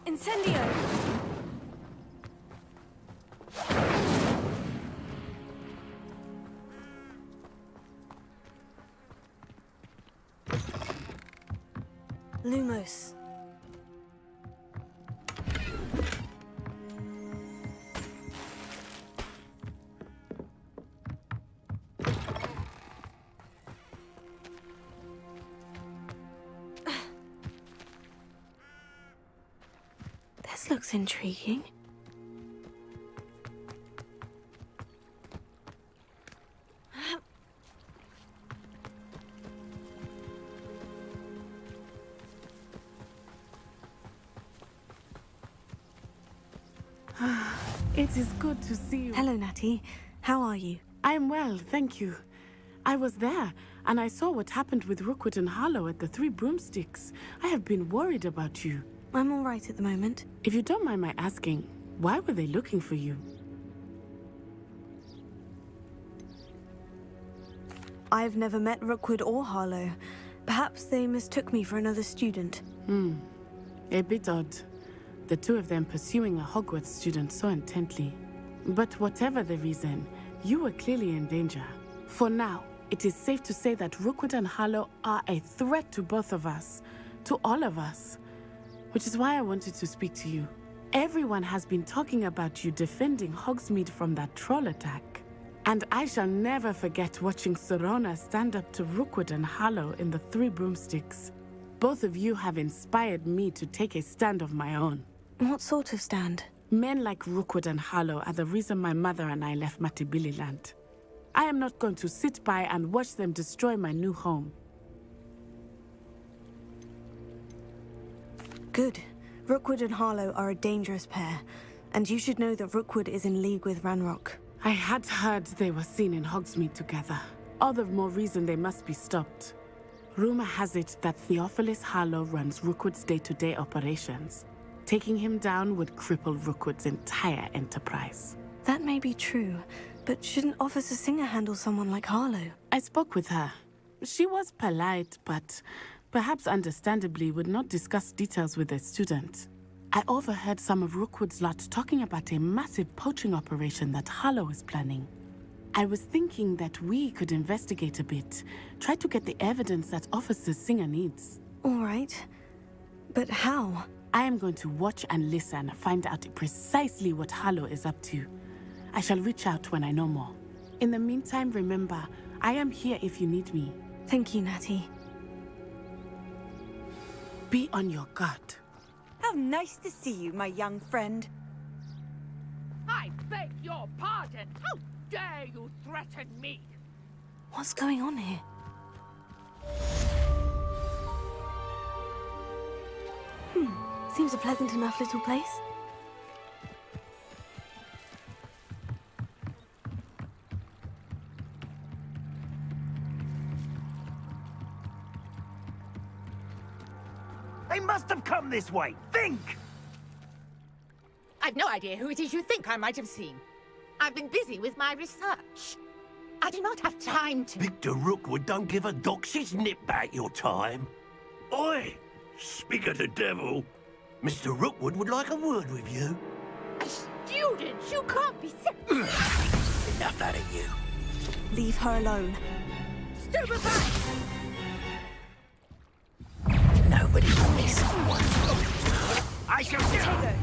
Incendio! Lumos. This looks intriguing. It is good to see you. Hello, Natty. How are you? I'm well, thank you. I was there, and I saw what happened with Rookwood and Harlow at the Three Broomsticks. I have been worried about you. I'm all right at the moment. If you don't mind my asking, why were they looking for you? I've never met Rookwood or Harlow. Perhaps they mistook me for another student. A bit odd. The two of them pursuing a Hogwarts student so intently. But whatever the reason, you were clearly in danger. For now, it is safe to say that Rookwood and Harlow are a threat to both of us, to all of us. Which is why I wanted to speak to you. Everyone has been talking about you defending Hogsmeade from that troll attack. And I shall never forget watching Sorona stand up to Rookwood and Harlow in the Three Broomsticks. Both of you have inspired me to take a stand of my own. What sort of stand? Men like Rookwood and Harlow are the reason my mother and I left Matabeleland. I am not going to sit by and watch them destroy my new home. Good. Rookwood and Harlow are a dangerous pair, and you should know that Rookwood is in league with Ranrock. I had heard they were seen in Hogsmeade together. All the more reason they must be stopped. Rumor has it that Theophilus Harlow runs Rookwood's day-to-day operations. Taking him down would cripple Rookwood's entire enterprise. That may be true, but shouldn't Officer Singer handle someone like Harlow? I spoke with her. She was polite, but perhaps understandably would not discuss details with a student. I overheard some of Rookwood's lot talking about a massive poaching operation that Harlow is planning. I was thinking that we could investigate a bit, try to get the evidence that Officer Singer needs. All right. But how? I am going to watch and listen, find out precisely what Harlow is up to. I shall reach out when I know more. In the meantime, remember, I am here if you need me. Thank you, Natty. Be on your guard. How nice to see you, my young friend. I beg your pardon. How dare you threaten me? What's going on here? Seems a pleasant enough little place. They must have come this way. Think! I've no idea who it is you think I might have seen. I've been busy with my research. I do not have time to... Victor Rookwood don't give a doxy's nip back your time. Oi! Speak of the devil. Mr. Rookwood would like a word with you. A student? You can't be... Enough out of you. Leave her alone. Stupefy! Nobody will miss one. I shall die for that.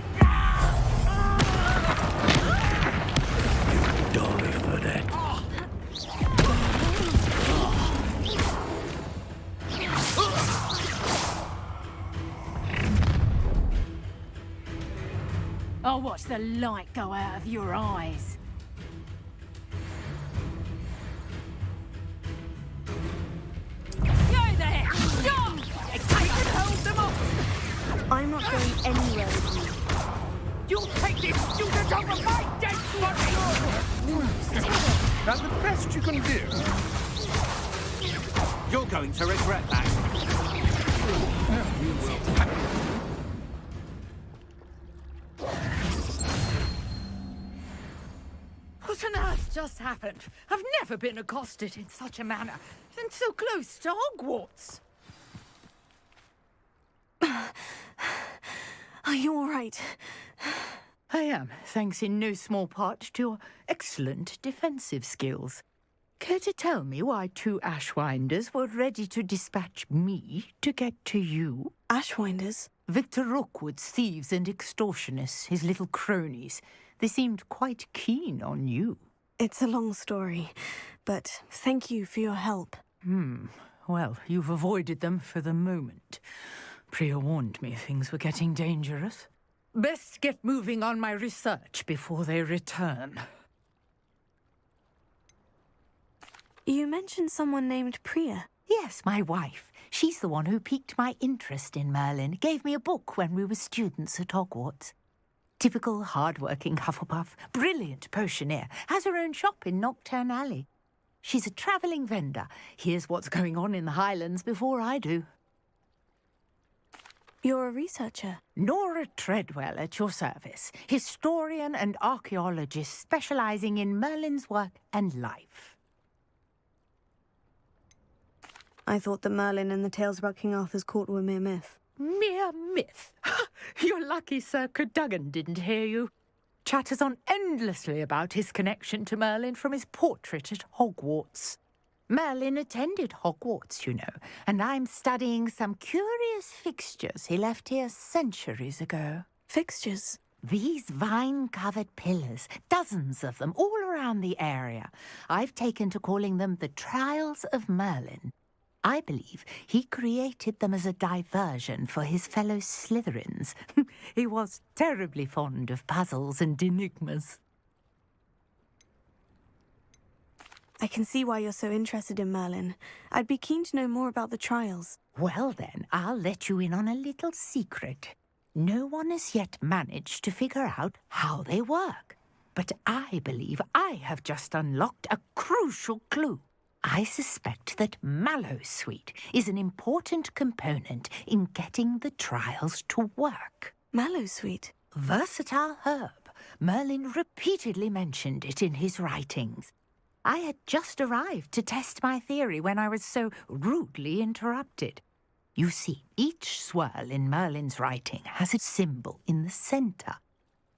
I'll watch the light go out of your eyes. Go there! Stop! Take and hold them off! I'm not going anywhere with you. You'll take this student over my dead body! That's the best you can do. You're going to regret that. You will. What on earth just happened? I've never been accosted in such a manner, and so close to Hogwarts. Are you all right? I am, thanks in no small part to your excellent defensive skills. Care to tell me why two Ashwinders were ready to dispatch me to get to you? Ashwinders? Victor Rookwood's thieves and extortionists, his little cronies. They seemed quite keen on you. It's a long story, but thank you for your help. Well, you've avoided them for the moment. Priya warned me things were getting dangerous. Best get moving on my research before they return. You mentioned someone named Priya. Yes, my wife. She's the one who piqued my interest in Merlin. Gave me a book when we were students at Hogwarts. Typical hard-working Hufflepuff, brilliant potioneer, has her own shop in Nocturne Alley. She's a travelling vendor. Hears what's going on in the Highlands before I do. You're a researcher? Nora Treadwell at your service. Historian and archaeologist specialising in Merlin's work and life. I thought that Merlin and the tales about King Arthur's court were mere myth. Mere myth? You're lucky Sir Cadogan didn't hear you. Chatters on endlessly about his connection to Merlin from his portrait at Hogwarts. Merlin attended Hogwarts, you know, and I'm studying some curious fixtures he left here centuries ago. Fixtures? These vine-covered pillars, dozens of them, all around the area. I've taken to calling them the Trials of Merlin. I believe he created them as a diversion for his fellow Slytherins. He was terribly fond of puzzles and enigmas. I can see why you're so interested in Merlin. I'd be keen to know more about the trials. Well then, I'll let you in on a little secret. No one has yet managed to figure out how they work. But I believe I have just unlocked a crucial clue. I suspect that Mallowsweet is an important component in getting the trials to work. Mallowsweet? Versatile herb. Merlin repeatedly mentioned it in his writings. I had just arrived to test my theory when I was so rudely interrupted. You see, each swirl in Merlin's writing has a symbol in the centre.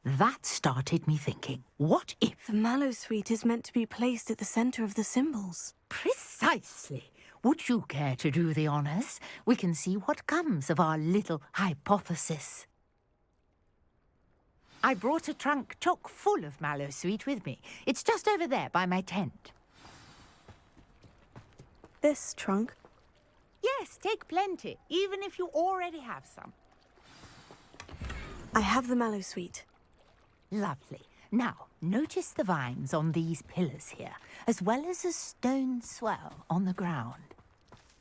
That started me thinking, what if... The Mallowsweet is meant to be placed at the centre of the symbols. Precisely. Would you care to do the honours? We can see what comes of our little hypothesis. I brought a trunk chock full of Mallowsweet with me. It's just over there by my tent. This trunk? Yes, take plenty, even if you already have some. I have the Mallowsweet. Lovely. Now, notice the vines on these pillars here, as well as a stone swell on the ground.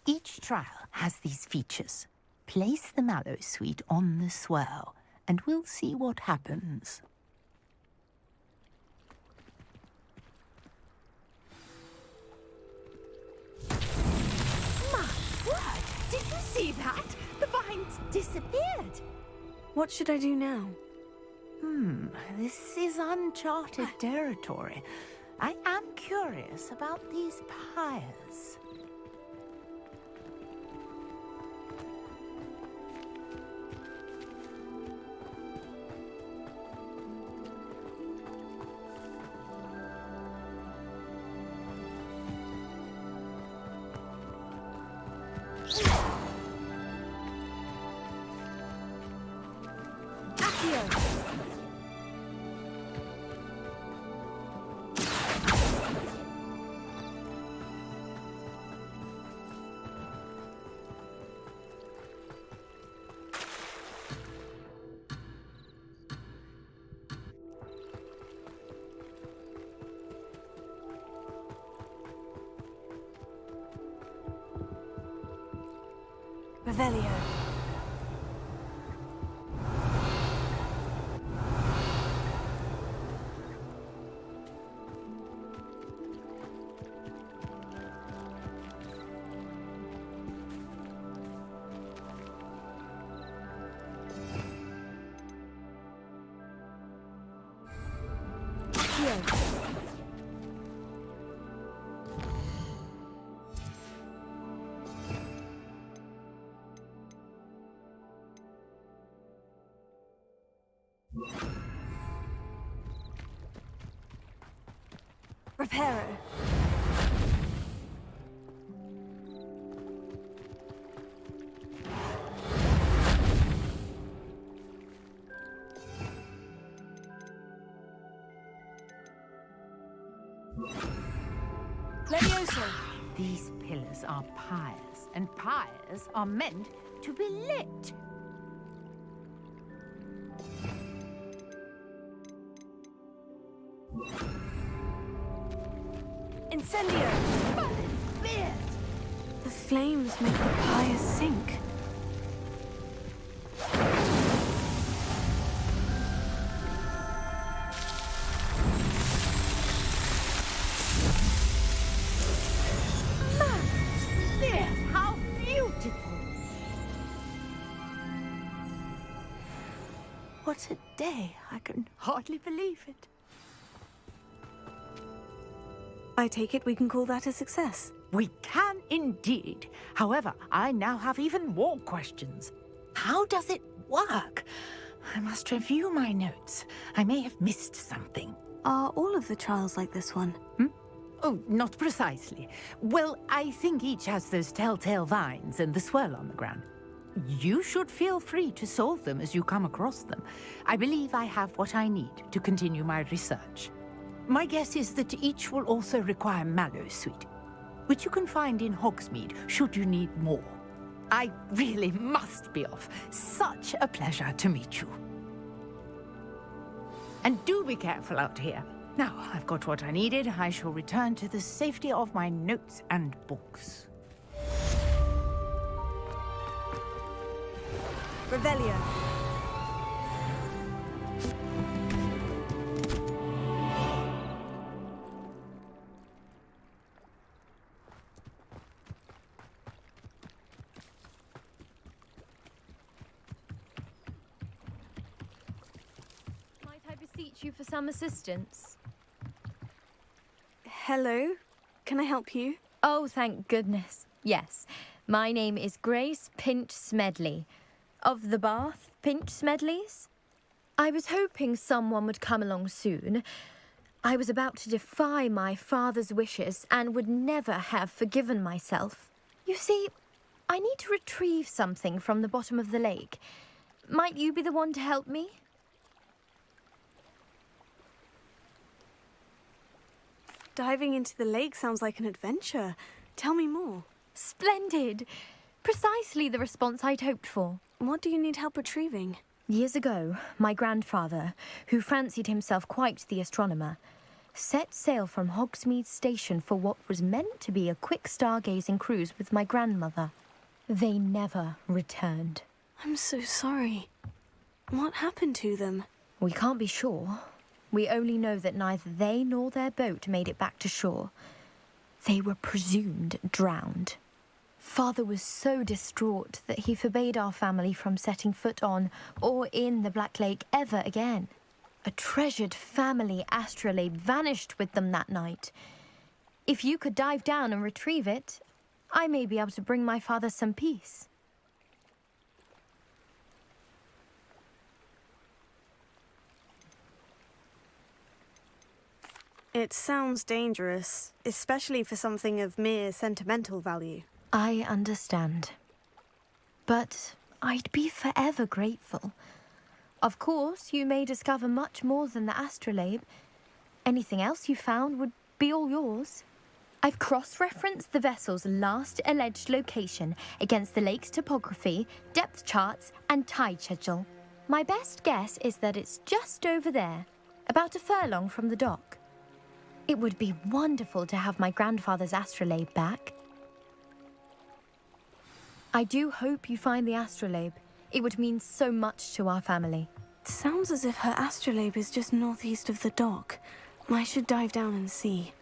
Each trial has these features. Place the Mallowsweet on the swell, and we'll see what happens. My word! Did you see that? The vines disappeared. What should I do now? This is uncharted territory. I am curious about these pyres. Revelio. Reparo. Levioso. These pillars are pyres, and pyres are meant to be lit. Incendio! The flames make the pyre sink. Yes, how beautiful! What a day. I can hardly believe it. I take it we can call that a success. We can indeed. However, I now have even more questions. How does it work? I must review my notes. I may have missed something. Are all of the trials like this one? Oh, not precisely. Well, I think each has those telltale vines and the swirl on the ground. You should feel free to solve them as you come across them. I believe I have what I need to continue my research. My guess is that each will also require mallowsweet, which you can find in Hogsmeade should you need more. I really must be off. Such a pleasure to meet you. And do be careful out here. Now, I've got what I needed. I shall return to the safety of my notes and books. Revelio. Might I beseech you for some assistance? Hello? Can I help you? Oh, thank goodness. Yes. My name is Grace Pinch Smedley. Of the Bath Pinch Smedleys? I was hoping someone would come along soon. I was about to defy my father's wishes and would never have forgiven myself. You see, I need to retrieve something from the bottom of the lake. Might you be the one to help me? Diving into the lake sounds like an adventure. Tell me more. Splendid! Precisely the response I'd hoped for. What do you need help retrieving? Years ago, my grandfather, who fancied himself quite the astronomer, set sail from Hogsmeade Station for what was meant to be a quick stargazing cruise with my grandmother. They never returned. I'm so sorry. What happened to them? We can't be sure. We only know that neither they nor their boat made it back to shore. They were presumed drowned. Father was so distraught that he forbade our family from setting foot on or in the Black Lake ever again. A treasured family astrolabe vanished with them that night. If you could dive down and retrieve it, I may be able to bring my father some peace. It sounds dangerous, especially for something of mere sentimental value. I understand. But I'd be forever grateful. Of course, you may discover much more than the astrolabe. Anything else you found would be all yours. I've cross-referenced the vessel's last alleged location against the lake's topography, depth charts, and tide schedule. My best guess is that it's just over there, about a furlong from the dock. It would be wonderful to have my grandfather's astrolabe back. I do hope you find the astrolabe. It would mean so much to our family. It sounds as if her astrolabe is just northeast of the dock. I should dive down and see.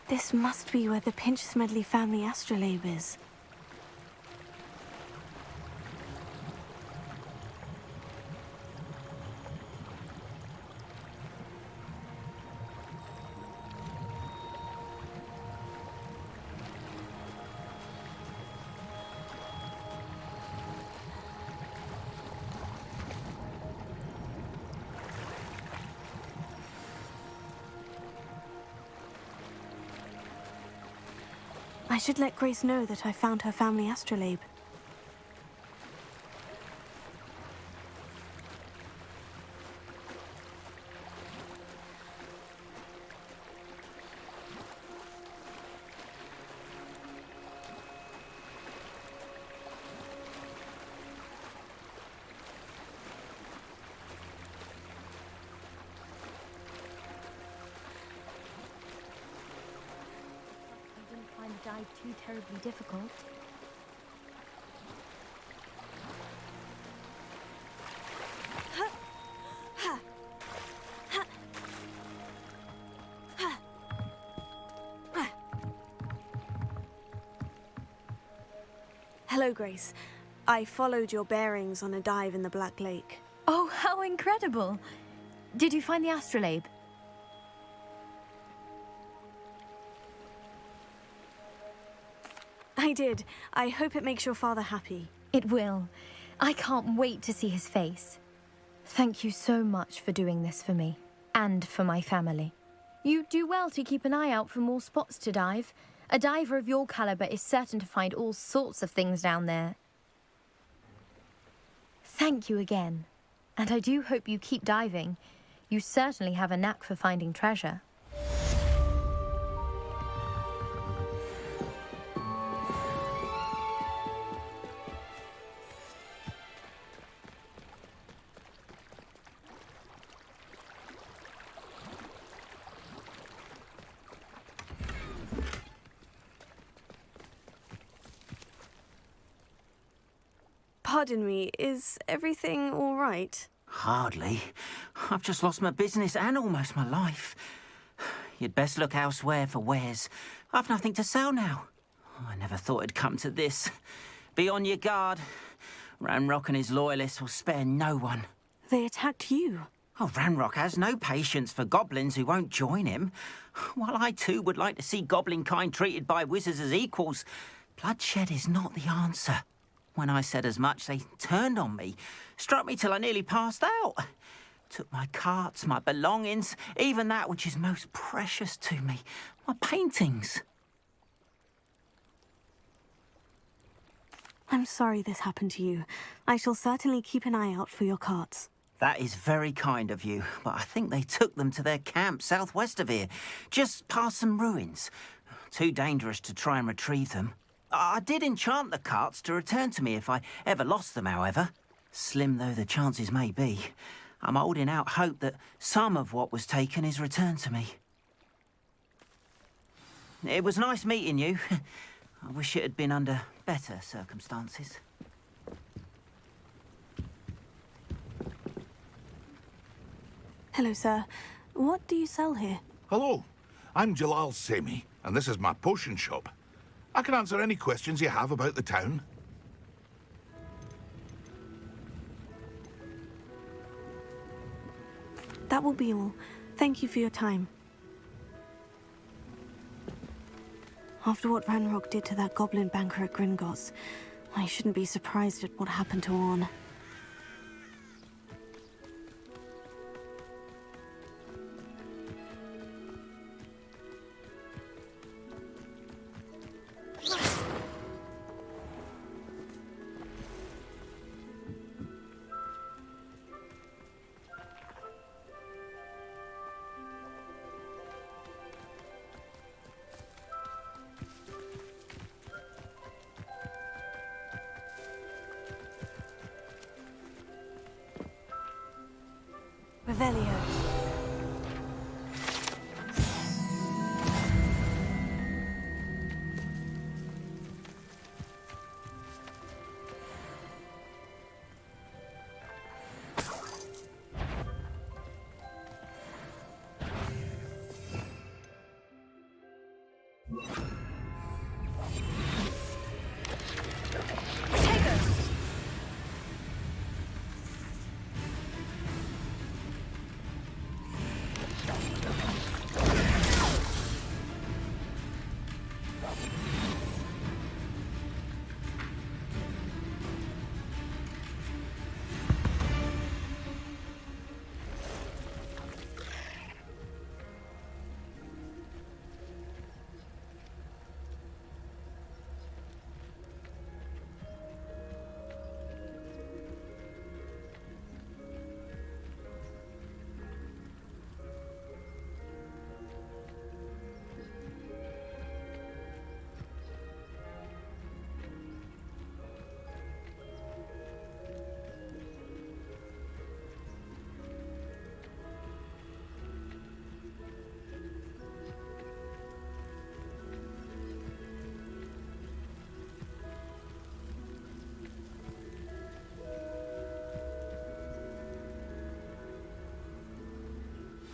This must be where the Pinch Smedley family astrolabe is. should let Grace know that I found her family astrolabe. Dive too terribly difficult. Hello, Grace. I followed your bearings on a dive in the Black Lake. Oh, how incredible! Did you find the astrolabe? I did. I hope it makes your father happy. It will. I can't wait to see his face. Thank you so much for doing this for me, and for my family. You do well to keep an eye out for more spots to dive. A diver of your caliber is certain to find all sorts of things down there. Thank you again. And I do hope you keep diving. You certainly have a knack for finding treasure. Pardon me, is everything all right? Hardly. I've just lost my business and almost my life. You'd best look elsewhere for wares. I've nothing to sell now. I never thought it'd come to this. Be on your guard. Ranrock and his loyalists will spare no one. They attacked you. Oh, Ranrock has no patience for goblins who won't join him. While I too would like to see goblin kind treated by wizards as equals, bloodshed is not the answer. When I said as much, they turned on me, struck me till I nearly passed out. Took my carts, my belongings, even that which is most precious to me, my paintings. I'm sorry this happened to you. I shall certainly keep an eye out for your carts. That is very kind of you, but I think they took them to their camp southwest of here, just past some ruins. Too dangerous to try and retrieve them. I did enchant the carts to return to me if I ever lost them, however. Slim though the chances may be, I'm holding out hope that some of what was taken is returned to me. It was nice meeting you. I wish it had been under better circumstances. Hello, sir. What do you sell here? Hello, I'm Jalal Semi, and this is my potion shop. I can answer any questions you have about the town. That will be all. Thank you for your time. After what Ranrock did to that goblin banker at Gringotts, I shouldn't be surprised at what happened to Orn. Revelio.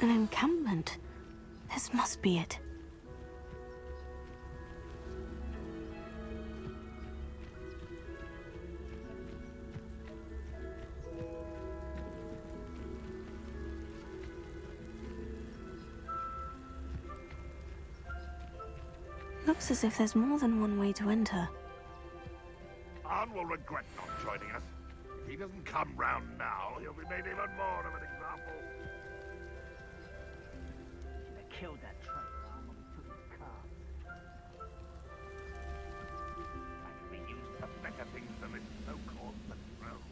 An encampment. This must be it. Looks as if there's more than one way to enter. Arn will regret not joining us. If he doesn't come round now, he'll be made even more of an example. Should have killed that traitor Arn when we took his cart. I could be used for better things than this so-called patrol.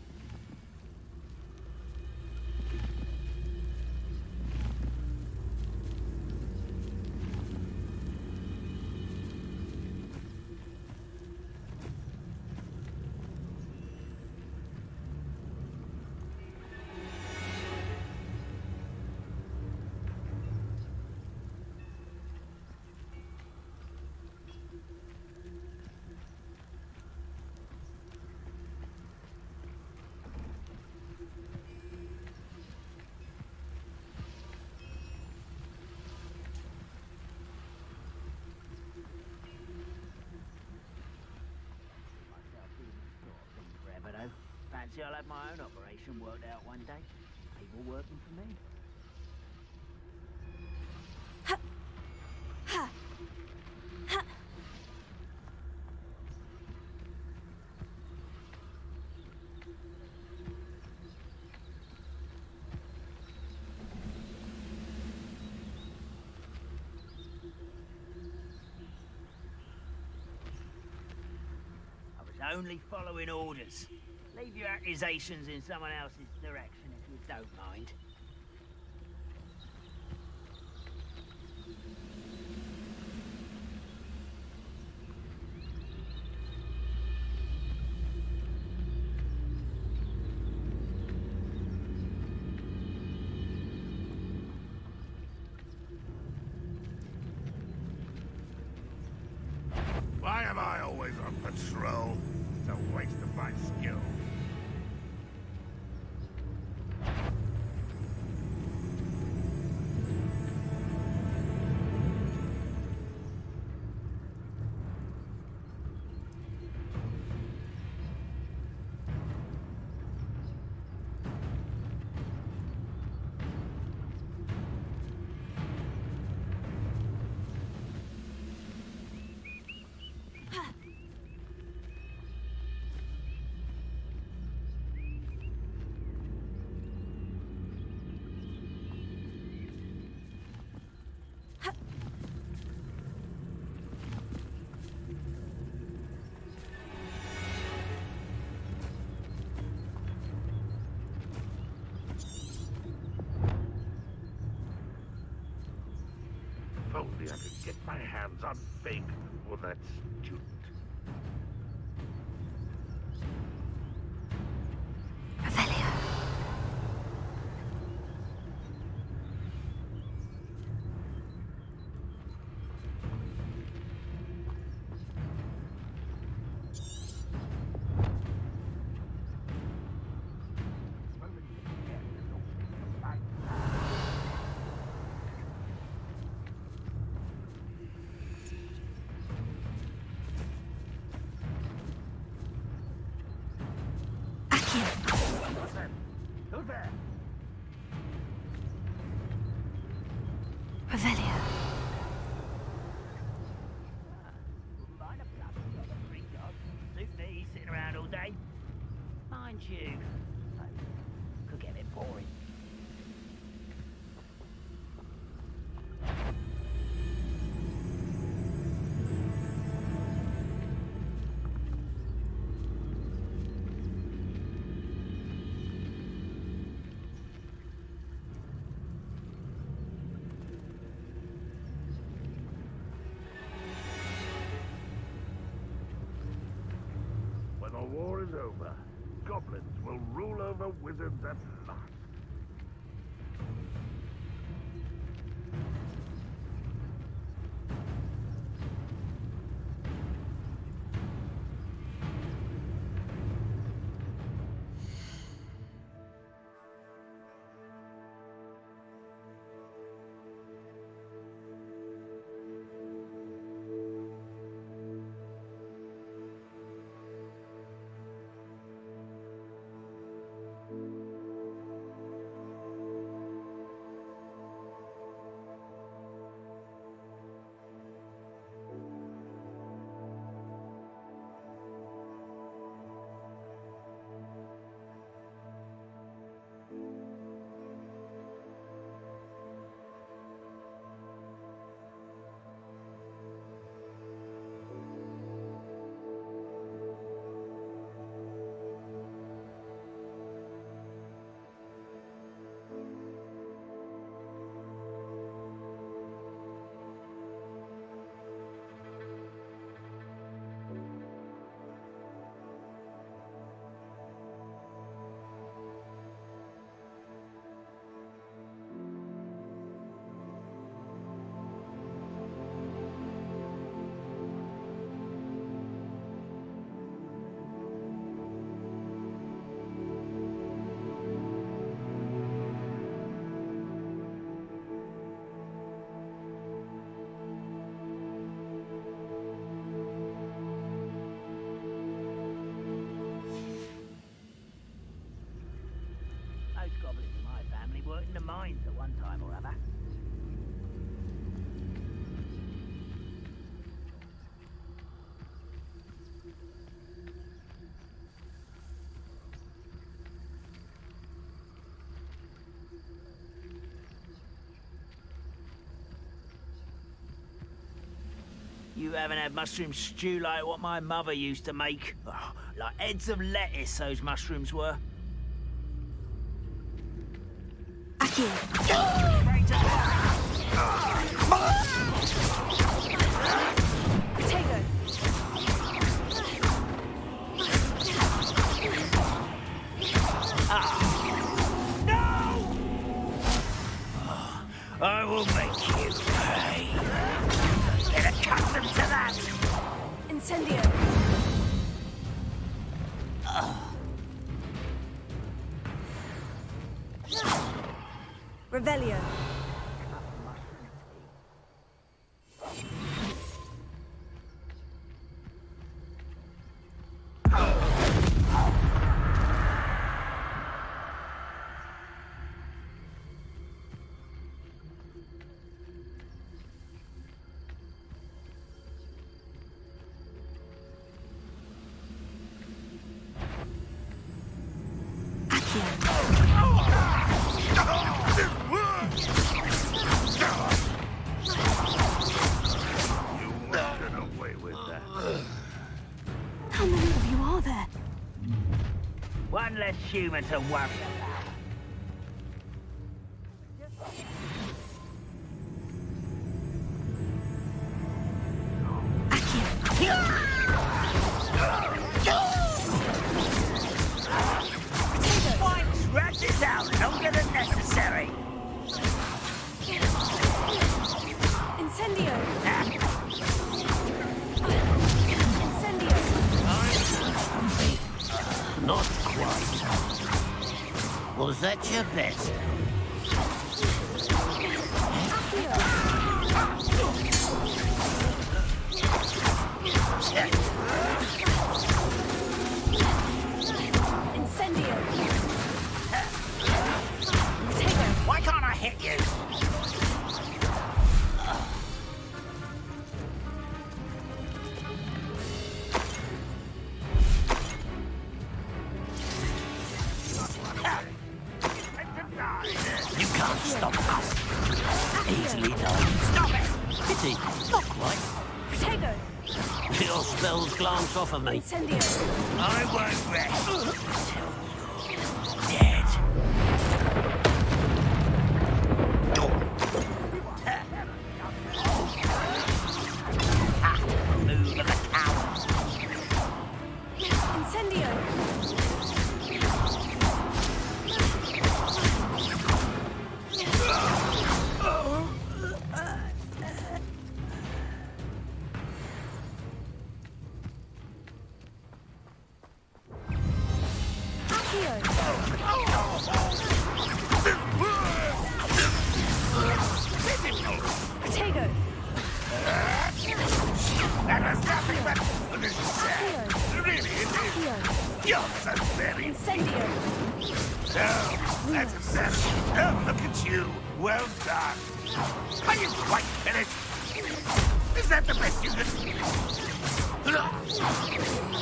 Fancy I'll have my own operation worked out one day. People working for me. I was only following orders. Leave your accusations in someone else's direction if you don't mind. Why am I always on patrol? It's a waste of my skill. If only I could get my hands on Fig or that student. Who's there? Revelio. Line up that sort of free dog. Suit me, sitting around all day. Mind you, could get a bit boring. When the war is over, goblins will rule over wizards at last. goblins in my family worked in the mines at one time or other. You haven't had mushroom stew like what my mother used to make? Oh, like heads of lettuce, those mushrooms were. Potato. I will make you pay. Get accustomed to that. Incendio. Revelio. How many of you are there? One less human to worry about. One scratch is out longer than necessary. Incendio. Not quite. Was that your best? Incendio. Why can't I hit you? You can't stop us. Easily done. Stop it! Pity. Not quite. Potato. Your spells glance off of me. Incendio. I won't rest until you're dead. Move of a coward. Incendio. Potato. That was nothing but... This is sad. Really, it is. You're so very... Incendio. Oh, that's incredible. Oh, look at you. Well done. Are you quite finished? Is that the best you can...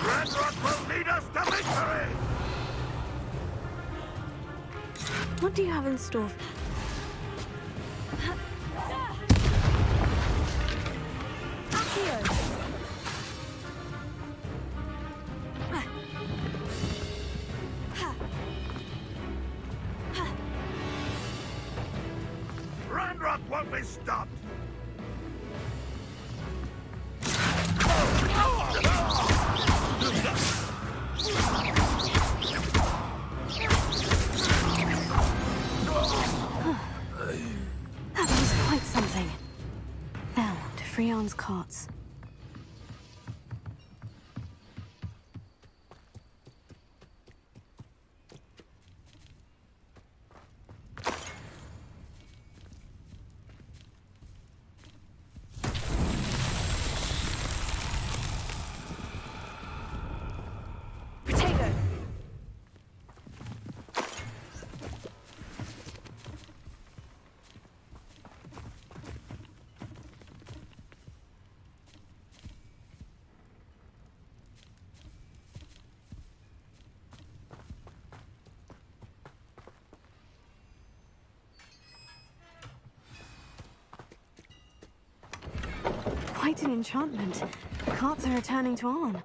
Red Rock will lead us to victory! What do you have in store? Ranrock won't be stopped! That was quite something. Now, to Freon's carts. quite an enchantment. Carts are returning to Arn.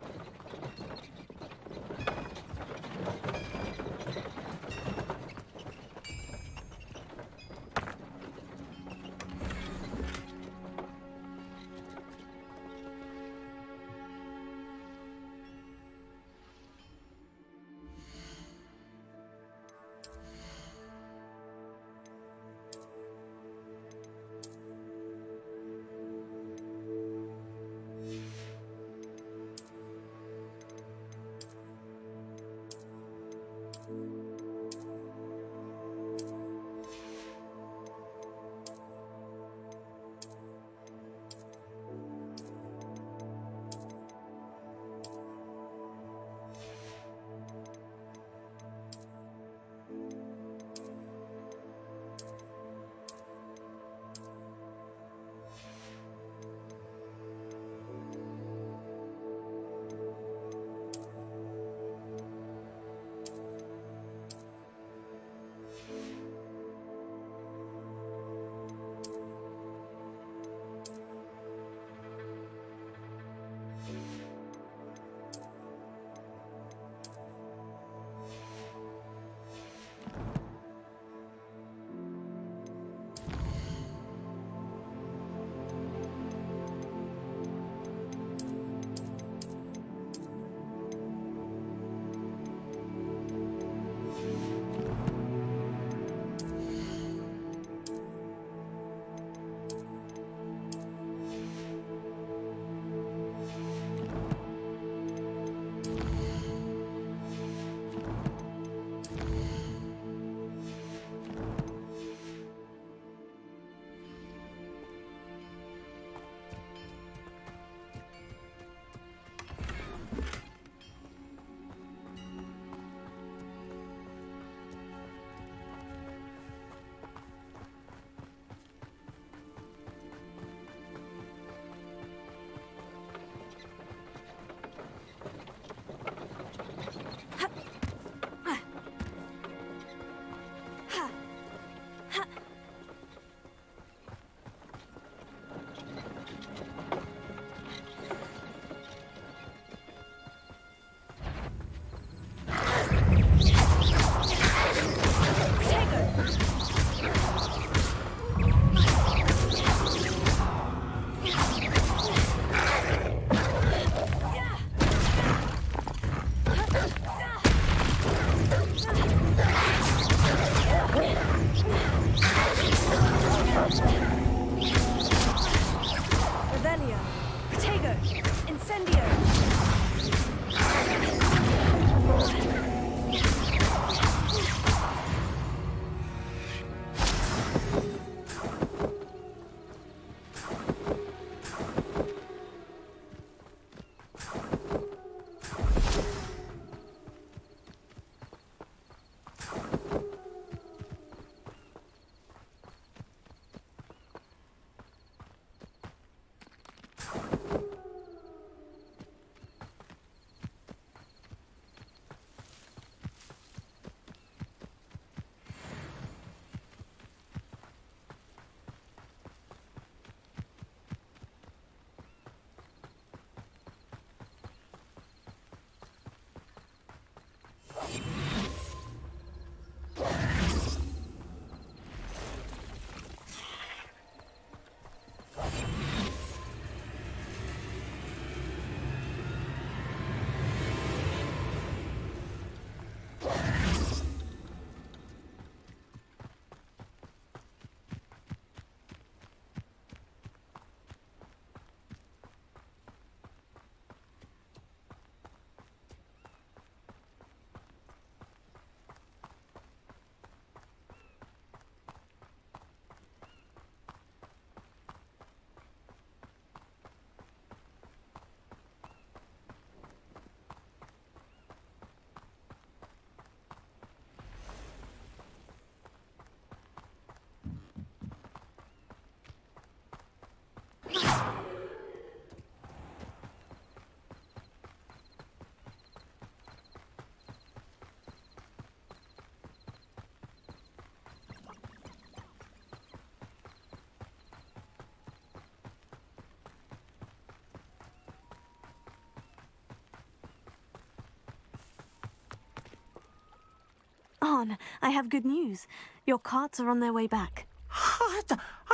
Ron, I have good news. Your carts are on their way back. I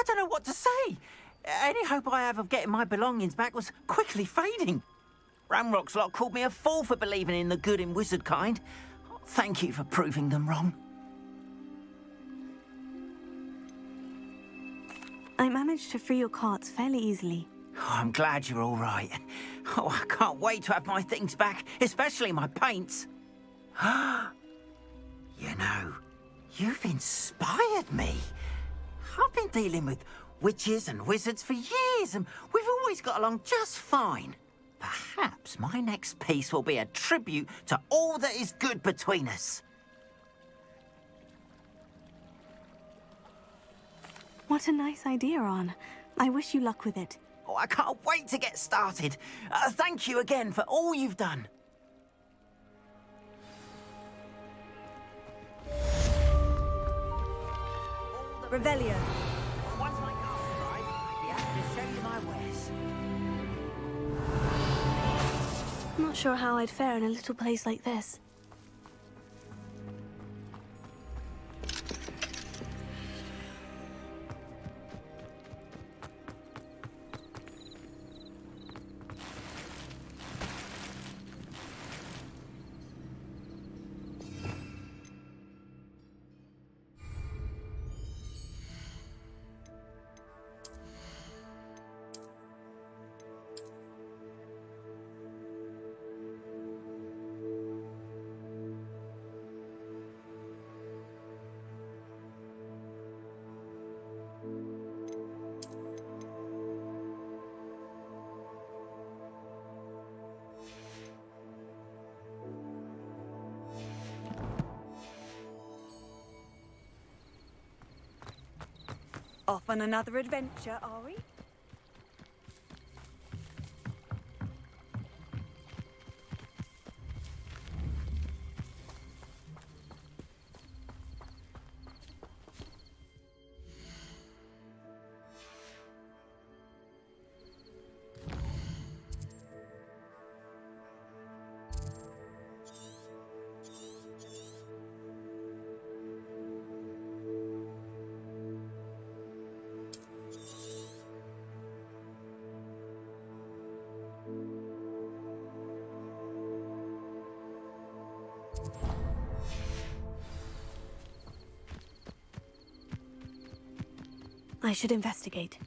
don't know what to say. Any hope I have of getting my belongings back was quickly fading. Ramrock's lot called me a fool for believing in the good in wizard kind. Thank you for proving them wrong. I managed to free your carts fairly easily. Oh, I'm glad you're all right. Oh, I can't wait to have my things back, especially my paints. You know, you've inspired me. I've been dealing with witches and wizards for years, and we've always got along just fine. Perhaps my next piece will be a tribute to all that is good between us. What a nice idea, Ron. I wish you luck with it. Oh, I can't wait to get started. Thank you again for all you've done. Revelio. Once my car's arrived, I'll be happy to show you my wares. I'm not sure how I'd fare in a little place like this. Off on another adventure, are we? I should investigate.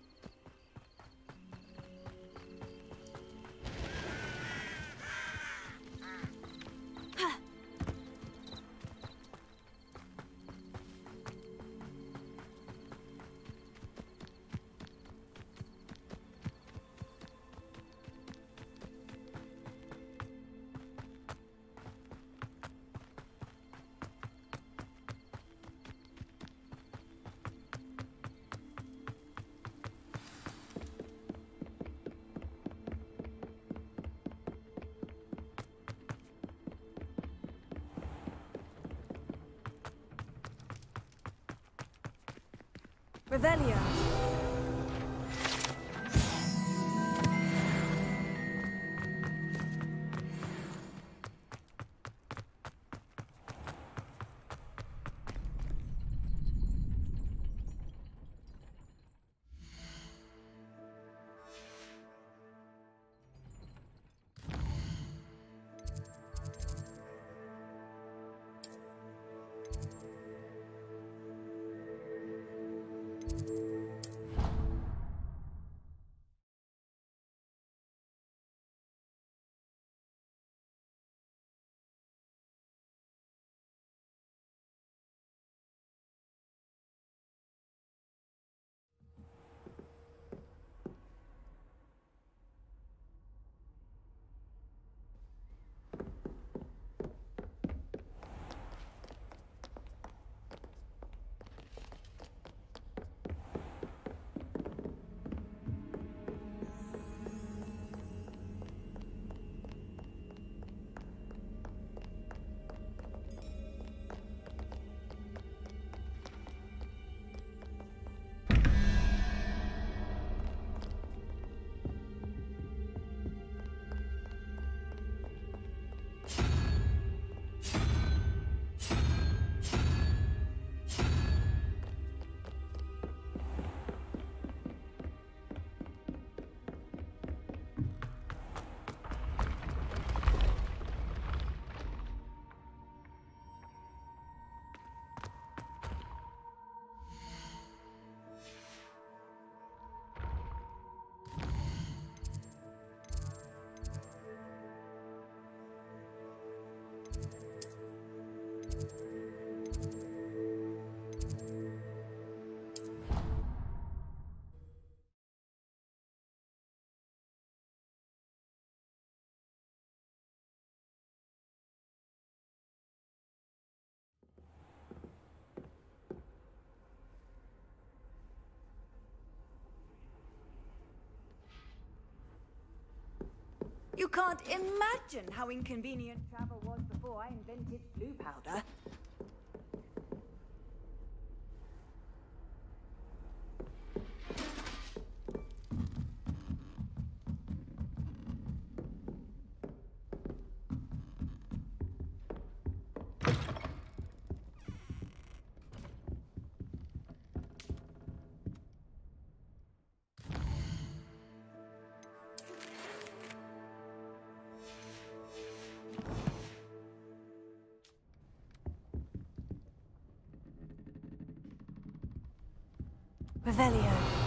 Revelio. can't imagine how inconvenient travel was before I invented blue powder. Revelio.